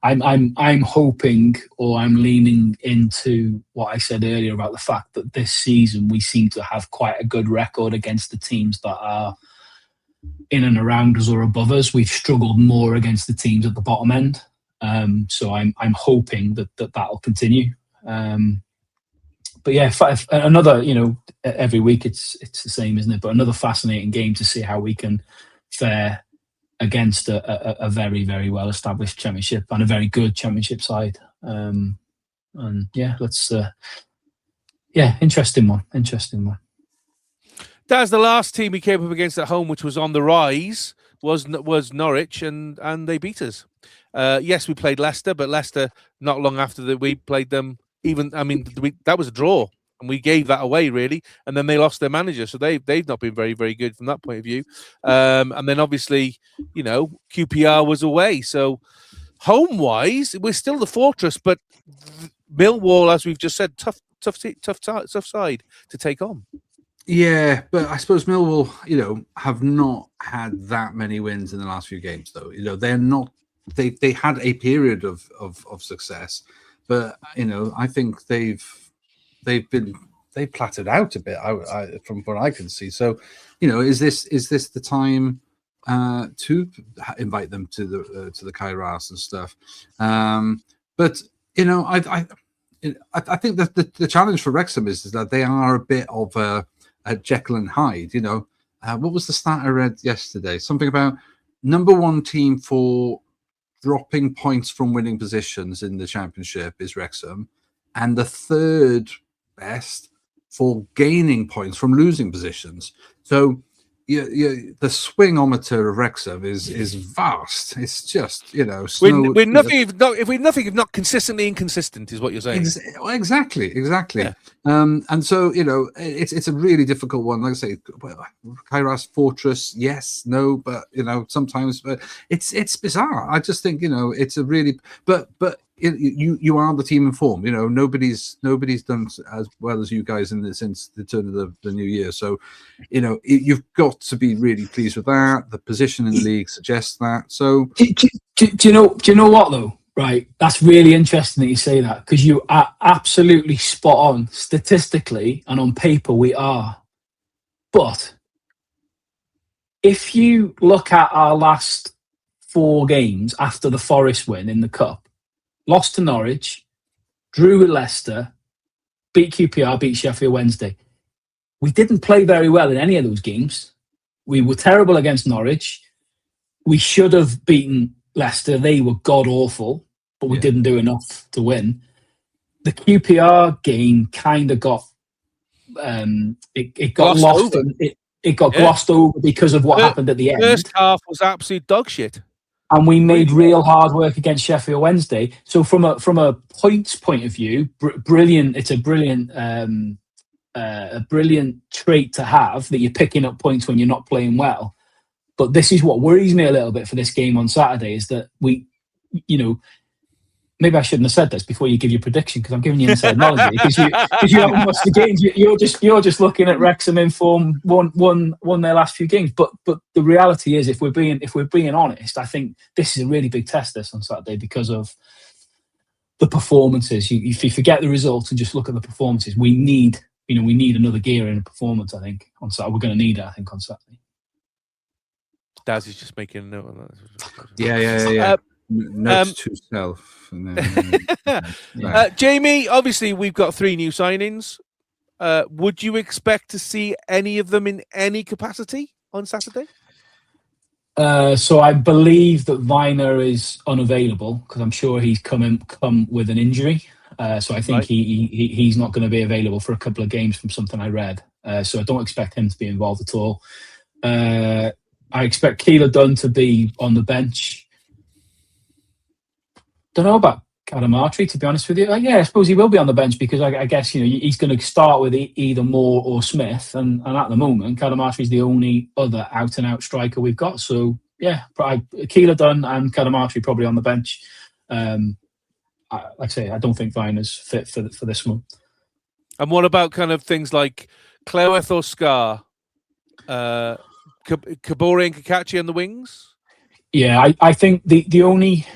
I'm hoping, or I'm leaning into what I said earlier about the fact that this season we seem to have quite a good record against the teams that are in and around us or above us. We've struggled more against the teams at the bottom end. So I'm hoping that'll continue. But yeah, another, every week it's the same, isn't it? But another fascinating game to see how we can fare against a very, very well-established Championship and a very good Championship side. And yeah, interesting one. That's the last team we came up against at home, which was on the rise, was Norwich, and they beat us. Yes, we played Leicester, but Leicester not long after that we played them. That was a draw, and we gave that away really. And then they lost their manager, so they've not been very, very good from that point of view. And then obviously, QPR was away. So home wise, we're still the fortress, but Millwall, as we've just said, tough side to take on. Yeah, but I suppose Millwall, have not had that many wins in the last few games, though. They're not. They had a period of success, but I think they've plattered out a bit. From what I can see. So, is this the time to invite them to the Kairos and stuff? But I think that the challenge for Wrexham is that they are a bit of a Jekyll and Hyde. What was the stat I read yesterday? Something about number one team for dropping points from winning positions in the Championship is Wrexham, and the third best for gaining points from losing positions. So the swingometer of Wrexham is vast. It's just we're nothing if not consistently inconsistent, is what you're saying. Exactly. Yeah. And so it's a really difficult one. Like I say, Kairos fortress, yes, no, but sometimes, but it's bizarre. I just think it's a really but. You are the team in form. Nobody's done as well as you guys since the turn of the new year. So, you've got to be really pleased with that. The position in the league suggests that. So, do you know what though? Right, that's really interesting that you say that, because you are absolutely spot on. Statistically and on paper, we are. But if you look at our last 4 games after the Forest win in the Cup. Lost to Norwich, drew with Leicester, beat QPR, beat Sheffield Wednesday. We didn't play very well in any of those games. We were terrible against Norwich. We should have beaten Leicester. They were god-awful, but we didn't do enough to win. The QPR game kind of got... It got lost. It got glossed over because of what happened at the end. First half was absolute dog shit. And we made real hard work against Sheffield Wednesday. So from a points point of view, brilliant. It's a brilliant trait to have, that you're picking up points when you're not playing well. But this is what worries me a little bit for this game on Saturday, is that we, maybe I shouldn't have said this before you give your prediction, because I'm giving you inside knowledge, because you haven't watched the games. You're just looking at Wrexham in form, won their last few games. But the reality is, if we're being honest, I think this is a really big test this on Saturday, because of the performances. If you forget the results and just look at the performances, we need another gear in a performance. I think on Saturday we're going to need it. I think on Saturday. Daz is just making a note on that. Yeah. Note to self. And then, Jamie, obviously we've got 3 new signings. Would you expect to see any of them in any capacity on Saturday? So I believe that Viner is unavailable, because I'm sure he's come with an injury. So I think he's not going to be available for a couple of games from something I read. So I don't expect him to be involved at all. I expect Keeler Dunn to be on the bench. Don't know about Carmarthen, to be honest with you. I suppose he will be on the bench, because I guess he's going to start with either Moore or Smith, and at the moment Carmarthen is the only other out and out striker we've got. So Keeler Dunn and Carmarthen probably on the bench. Like I say, I don't think Viner's fit for this one. And what about kind of things like Cleweth or Scar, Kabore and Kakachi on the wings? Yeah, I think the only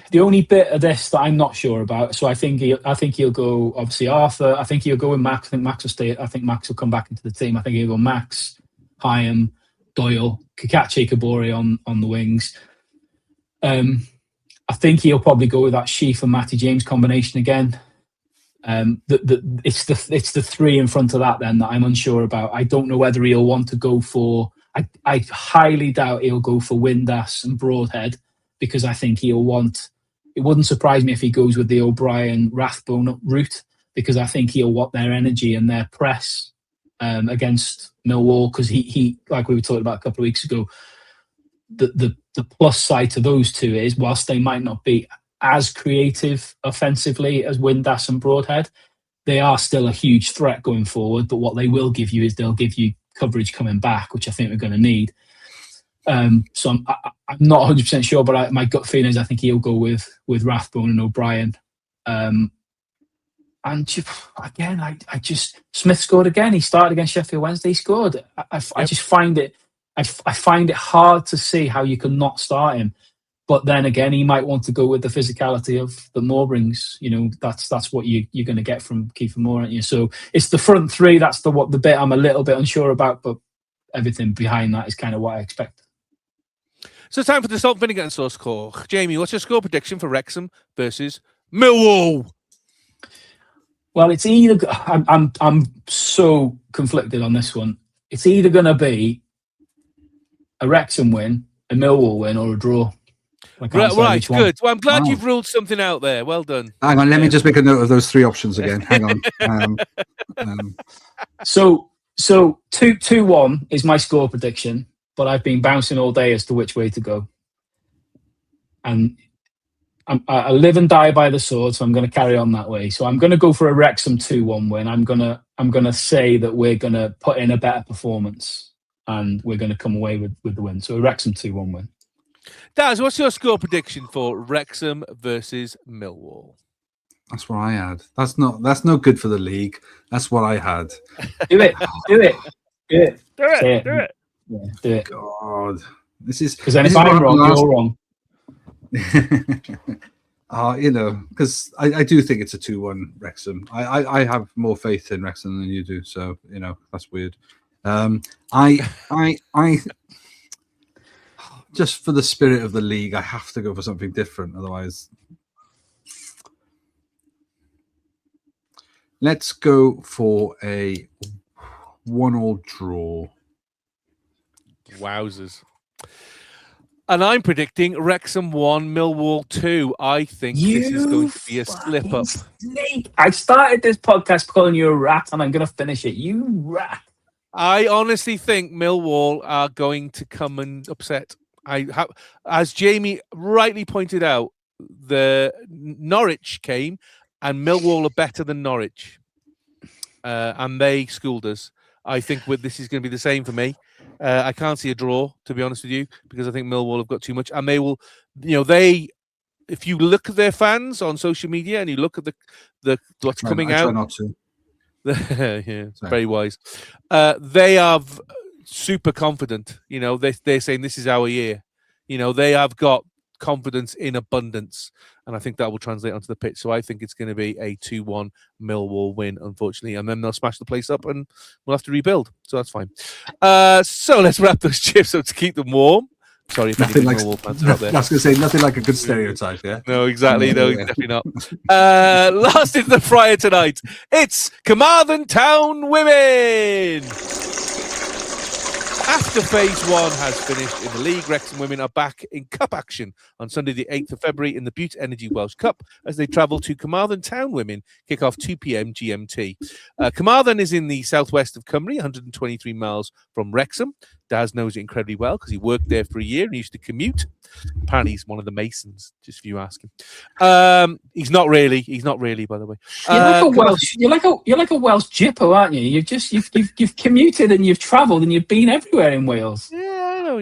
bit of this that I'm not sure about. So I think he'll go, obviously Arthur. I think he'll go with Max. I think Max will stay. I think Max will come back into the team. I think he'll go Max, Hyam, Doyle, Kakachi, Kabore on the wings. I think he'll probably go with that Sheaf and Matty James combination again. It's the 3 in front of that then that I'm unsure about. I don't know whether he'll want to go for I highly doubt he'll go for Windass and Broadhead, because I think he'll want. It wouldn't surprise me if he goes with the O'Brien Rathbone route, because I think he'll want their energy and their press against Millwall, because he like we were talking about a couple of weeks ago. The plus side to those two is, whilst they might not be as creative offensively as Windass and Broadhead, they are still a huge threat going forward. But what they will give you is they'll give you coverage coming back, which I think we're going to need. So I'm not 100% sure, but my gut feeling is I think he'll go with Rathbone and O'Brien. And again, I just Smith scored again. He started against Sheffield Wednesday. He scored. I just find it. I find it hard to see how you can not start him. But then again, he might want to go with the physicality of the Moore brings. You know, that's what you're going to get from Kiefer Moore, aren't you? So it's the front three. That's the bit I'm a little bit unsure about, but everything behind that is kind of what I expect. So it's time for the salt, vinegar and sauce call. Jamie, what's your score prediction for Wrexham versus Millwall? Well, it's either I'm so conflicted on this one. It's either going to be a Wrexham win, a Millwall win, or a draw. Right, good. Well, I'm glad you've ruled something out there. Well done. Hang on, let me just make a note of those three options again. Hang on. So 2-1 is my score prediction, but I've been bouncing all day as to which way to go. And I live and die by the sword, so I'm going to carry on that way. So I'm going to go for a Wrexham 2-1 win. I'm going to say that we're going to put in a better performance and we're going to come away with the win. So a Wrexham 2-1 win. Daz, what's your score prediction for Wrexham versus Millwall? That's what I had. That's no good for the league. That's what I had. Do it. Do it. Yeah, do it. God, this is because then if I'm wrong, you're wrong. You know, because I do think it's a 2-1 Wrexham. I have more faith in Wrexham than you do, so you know that's weird. I just for the spirit of the league, I have to go for something different. Otherwise, let's go for a 1-1 draw. Wowzers. And I'm predicting Wrexham 1, Millwall 2. I think this is going to be a slip-up. I started this podcast calling you a rat, and I'm going to finish it. You rat. I honestly think Millwall are going to come and upset. As Jamie rightly pointed out, the Norwich came, and Millwall are better than Norwich. And they schooled us. I think this is going to be the same for me. I can't see a draw, to be honest with you, because I think Millwall have got too much, and they will. You know, if you look at their fans on social media and you look at the what's coming out, try not to. Yeah, very wise. They are super confident. You know, they're saying this is our year. You know, they have got confidence in abundance, and I think that will translate onto the pitch. So I think it's going to be a 2-1 Millwall win, unfortunately, and then they'll smash the place up and we'll have to rebuild. So that's fine. So let's wrap those chips up to keep them warm. Sorry if any Millwall fans are out there. I was going to say nothing like a good stereotype, yeah? No, exactly. No, definitely not. Last in the fryer tonight, it's Carmarthen Town Women. After Phase 1 has finished in the league, Wrexham Women are back in cup action on Sunday the 8th of February in the Bute Energy Welsh Cup as they travel to Carmarthen Town Women, kick off 2 p.m. GMT. Carmarthen is in the southwest of Cymru, 123 miles from Wrexham. Daz knows it incredibly well because he worked there for a year and he used to commute. Apparently he's one of the Masons, just if you ask him. He's not really, by the way. You're like a Welsh Jippo, aren't you? You've commuted and you've travelled and you've been everywhere in Wales. Yeah, I know.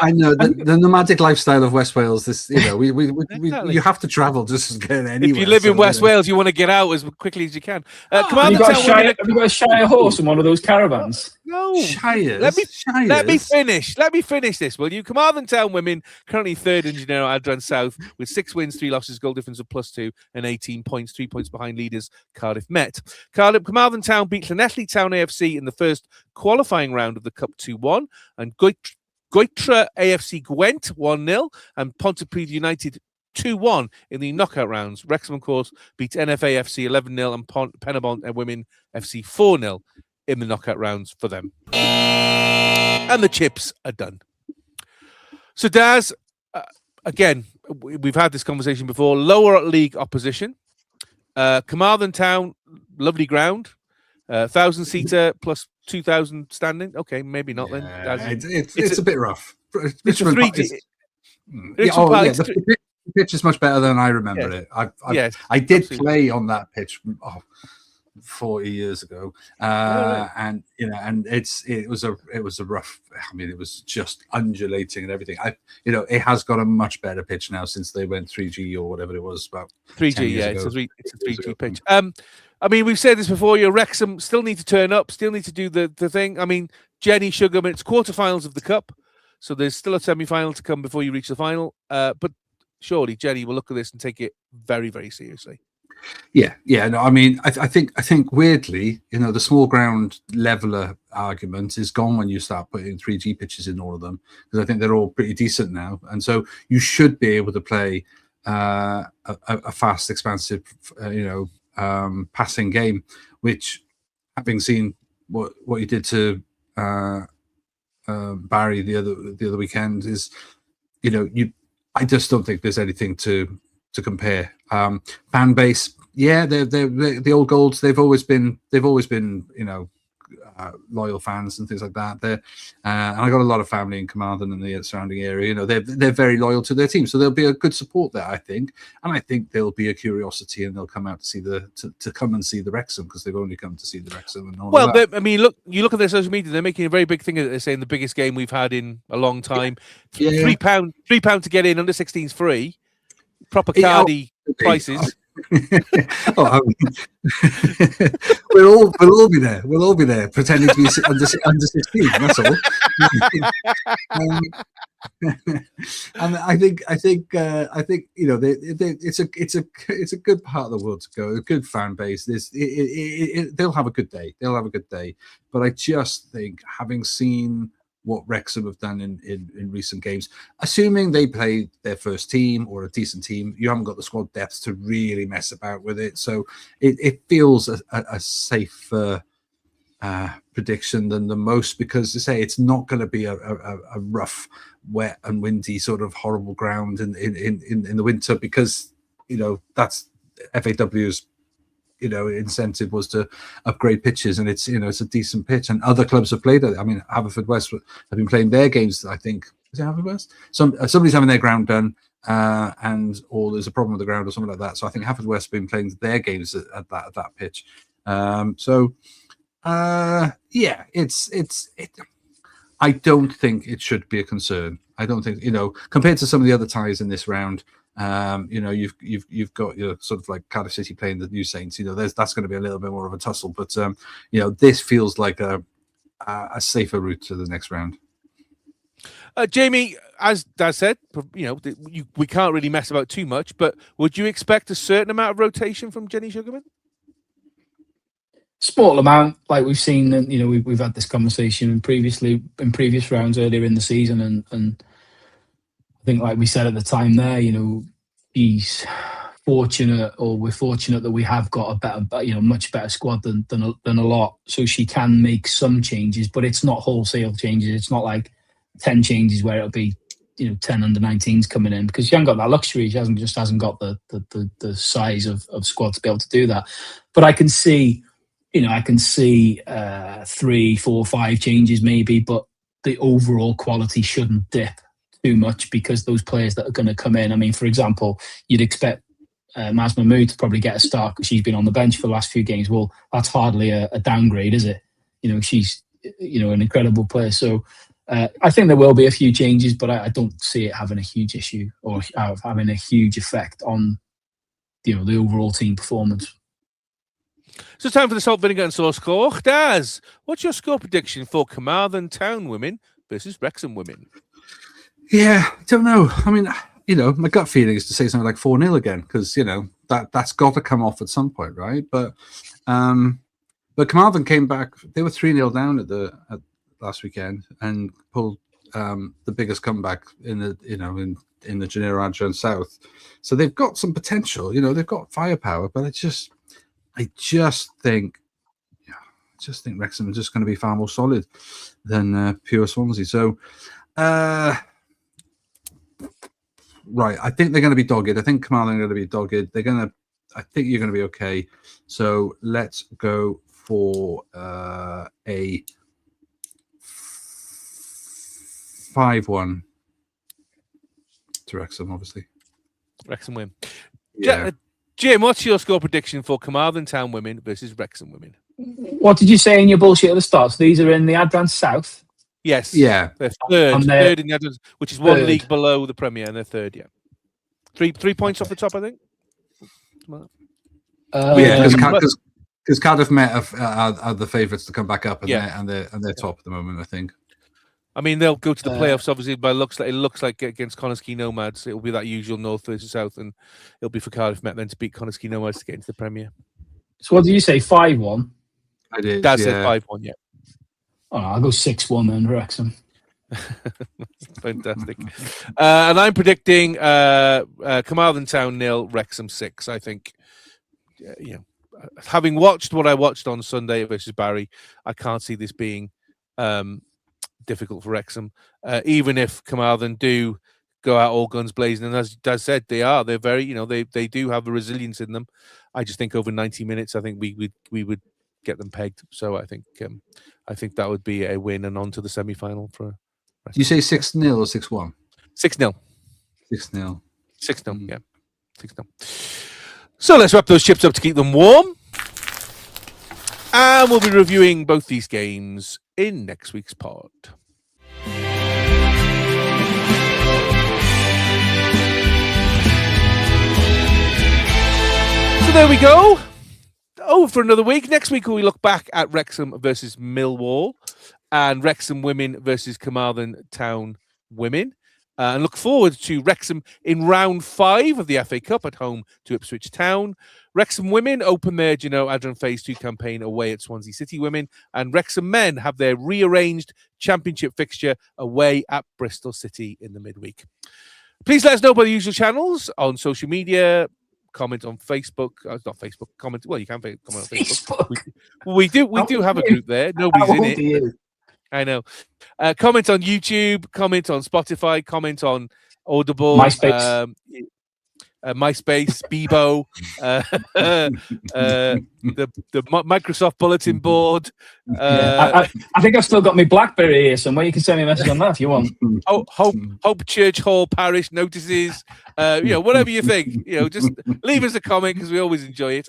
I know the nomadic lifestyle of West Wales. This, you know, you have to travel just to get anywhere. If you live in West Wales, you want to get out as quickly as you can. Have you got a Shire horse in one of those caravans? No. Shires. Let me finish this, will you? Carmarthen Town Women currently third in Gennaro Adran South with 6 wins, 3 losses, goal difference of +2 and 18 points, 3 points behind leaders Cardiff Met. Carmarthen Town beat Llanelli Town AFC in the first qualifying round of the Cup 2-1 and Goitra AFC Gwent 1-0 and Pontypridd United 2-1 in the knockout rounds. Wrexham, of course, beat NFA FC 11-0 and Penabont and Women FC 4-0 in the knockout rounds for them. and the chips are done. So, Daz, again, we've had this conversation before. Lower league opposition. Carmarthen Town, lovely ground. 1,000-seater plus 2,000 standing. Okay, maybe not then. It's a bit rough. It's a 3D. The pitch is much better than I remember it. I did play on that pitch 40 years ago, and it was a rough. I mean, it was just undulating and everything. It has got a much better pitch now since they went 3G or whatever it was about 3G. Yeah, it's a 3G pitch. I mean, we've said this before. Your Wrexham still need to turn up, still need to do the thing. I mean, Jenny Sugarman, it's quarterfinals of the cup, so there's still a semi-final to come before you reach the final. But surely Jenny will look at this and take it very, very seriously. Yeah. No, I mean, I think weirdly, the small ground leveler argument is gone when you start putting 3G pitches in all of them, because I think they're all pretty decent now, and so you should be able to play a fast, expansive, passing game. Which, having seen what you did to Barry the other weekend, is I just don't think there's anything to compare. Fan base, they're the old golds. They've always been loyal fans and things like that. And I got a lot of family in Carmarthen and the surrounding area. They're very loyal to their team, so there'll be a good support there, I think. And I think there'll be a curiosity, and they'll come out to see to come and see the Wrexham, because they've only come to see the Wrexham. And all of that. I mean, look, you look at their social media; they're making a very big thing of it. They're saying the biggest game we've had in a long time. £3 to get in. Under 16s free. Proper cardy prices. We'll all be there. We'll all be there, pretending to be under 16. That's all. And I think it's a good part of the world to go. A good fan base. They'll have a good day. But I just think, having seen what Wrexham have done in recent games, assuming they play their first team or a decent team, you haven't got the squad depth to really mess about with it. So it feels a safer prediction than the most, because to say it's not going to be a rough, wet and windy sort of horrible ground in the winter, because that's FAW's incentive was to upgrade pitches, and it's a decent pitch, and other clubs have played it. I mean, Haverfordwest have been playing their games. I think, is it Haverfordwest? Somebody's having their ground done, or there's a problem with the ground or something like that. So I think Haverfordwest have been playing their games at that pitch. I don't think it should be a concern. I don't think, compared to some of the other ties in this round, you've got your sort of like Cardiff City playing the New Saints. That's going to be a little bit more of a tussle, but this feels like a safer route to the next round. Jamie, as Daz said, we can't really mess about too much, but would you expect a certain amount of rotation from Jenny Sugarman? Small amount, like we've seen, and we've had this conversation in previous rounds earlier in the season, and I think, like we said at the time there, he's fortunate, or we're fortunate that we have got a better, much better squad than a lot. So she can make some changes, but it's not wholesale changes. It's not like 10 changes where it'll be, 10 under 19s coming in, because she hasn't got that luxury. She hasn't got the size of squad to be able to do that. But I can see, 3, 4, 5 changes maybe, but the overall quality shouldn't dip too much, because those players that are going to come in, I mean, for example, you'd expect Maz Mahmood to probably get a start because she's been on the bench for the last few games. Well, that's hardly a downgrade, is it? She's an incredible player. So I think there will be a few changes, but I don't see it having a huge issue or having a huge effect on the overall team performance. So time for the salt, vinegar and sauce score. Daz, what's your score prediction for Carmarthen Town Women versus Wrexham Women? Yeah, I don't know. I mean, my gut feeling is to say something like 4-0 again, because that's got to come off at some point, right? But Carmarthen came back. They were 3-0 down at last weekend and pulled the biggest comeback in the Genera Adrian South. So they've got some potential. They've got firepower, but I just think just think Wrexham are just going to be far more solid than pure Swansea. So, right, I think they're going to be dogged. I think Carmarthen are going to be dogged. I think you're going to be okay. So let's go for a 5-1 to Wrexham, obviously. Wrexham win. Yeah. Jim, what's your score prediction for Carmarthen Town Women versus Wrexham Women? What did you say in your bullshit at the start? So these are in the Advance South? Yes. Yeah. They're third in the Advance, which is one league below the Premier, and they're third, yeah. Three points off the top, I think. Because Cardiff Met are the favourites to come back up, and they're top at the moment, I think. I mean, they'll go to the playoffs, obviously, but it looks like against Connah's Nomads, it'll be that usual North versus South, and it'll be for Cardiff Met then to beat Connah's Nomads to get into the Premier. So what did you say, 5-1? I did, That's it, 5-1, yeah. Oh, I'll go 6-1 then, Wrexham. Fantastic. And I'm predicting Carmarthen Town 0, Wrexham 6, I think. Having watched what I watched on Sunday versus Barry, I can't see this being difficult for Wrexham, even if Carmarthen do go out all guns blazing. And as Daz said, they're very, they do have a resilience in them. I just think over 90 minutes, I think we would get them pegged. So I think that would be a win and on to the semi-final for Wrexham. You say 6-0 or 6-1? 6-0. 6-0. 6-0, yeah. 6-0. So let's wrap those chips up to keep them warm. And we'll be reviewing both these games in next week's pod. So there we go. Over for another week. Next week we look back at Wrexham versus Millwall and Wrexham Women versus Carmarthen Town Women. And look forward to Wrexham in round 5 of the FA Cup at home to Ipswich Town. Wrexham Women open their Adrian Phase 2 campaign away at Swansea City Women. And Wrexham Men have their rearranged championship fixture away at Bristol City in the midweek. Please let us know by the usual channels on social media. Comment on Facebook. Not Facebook. Comment. Well, you can comment on Facebook. We do have a group there. Nobody's in it. I know. Comment on YouTube, comment on Spotify, comment on Audible, MySpace, Bebo, the Microsoft bulletin board. I think I've still got my BlackBerry here somewhere. You can send me a message on that if you want. Hope Church Hall Parish notices. Whatever you think. Just leave us a comment because we always enjoy it.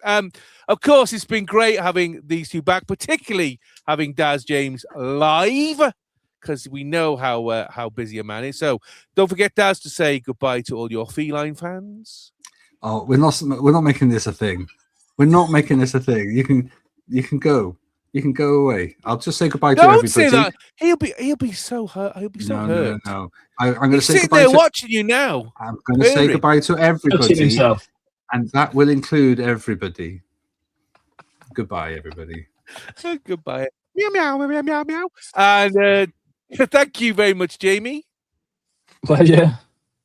Of course, it's been great having these two back, particularly having Daz James live, because we know how busy a man is. So don't forget, Daz, to say goodbye to all your feline fans. Oh, we're not making this a thing. We're not making this a thing. You can go. You can go away. I'll just say goodbye to everybody. Don't say that. He'll be so hurt. He'll be so hurt. No. I'm going to say goodbye. He's sitting there watching you now. I'm going to say goodbye to everybody, and that will include everybody. Goodbye, everybody. Goodbye. Meow, meow, meow, meow, meow. And thank you very much, Jamie. Pleasure.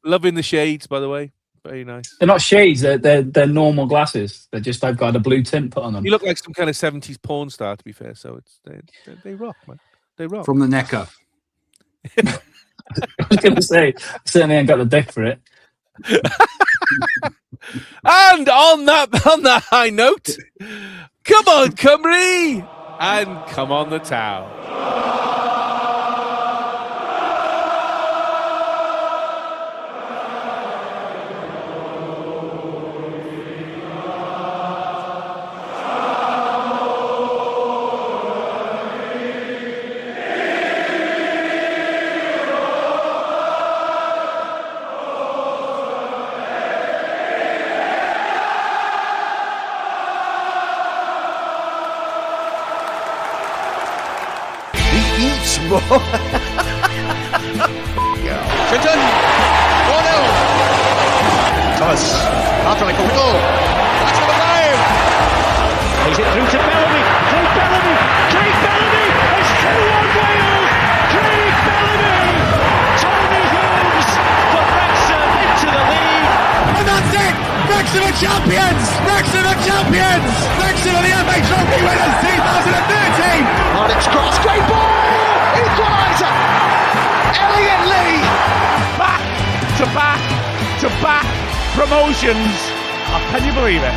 Loving the shades, by the way. Very nice. They're not shades. They're normal glasses. They're just I've got a blue tint put on them. You look like some kind of 70s porn star, to be fair. So they rock, man. They rock. From the neck up. I was going to say, certainly ain't got the dick for it. And on that high note, come on, Cymru, and come on the town. Clinton, 1-0. Thomas, after I go goal. That's number 5. Plays it through to Bellamy. Craig Bellamy. It's 2-1 Wales. Craig Bellamy. Tony Hughes for Wrexham into the lead. And that's it! Wrexham are champions! Wrexham are champions! Wrexham are the FA Trophy winners 2013! emotions. Can you believe it?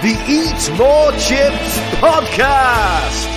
The Eat More Chips Podcast.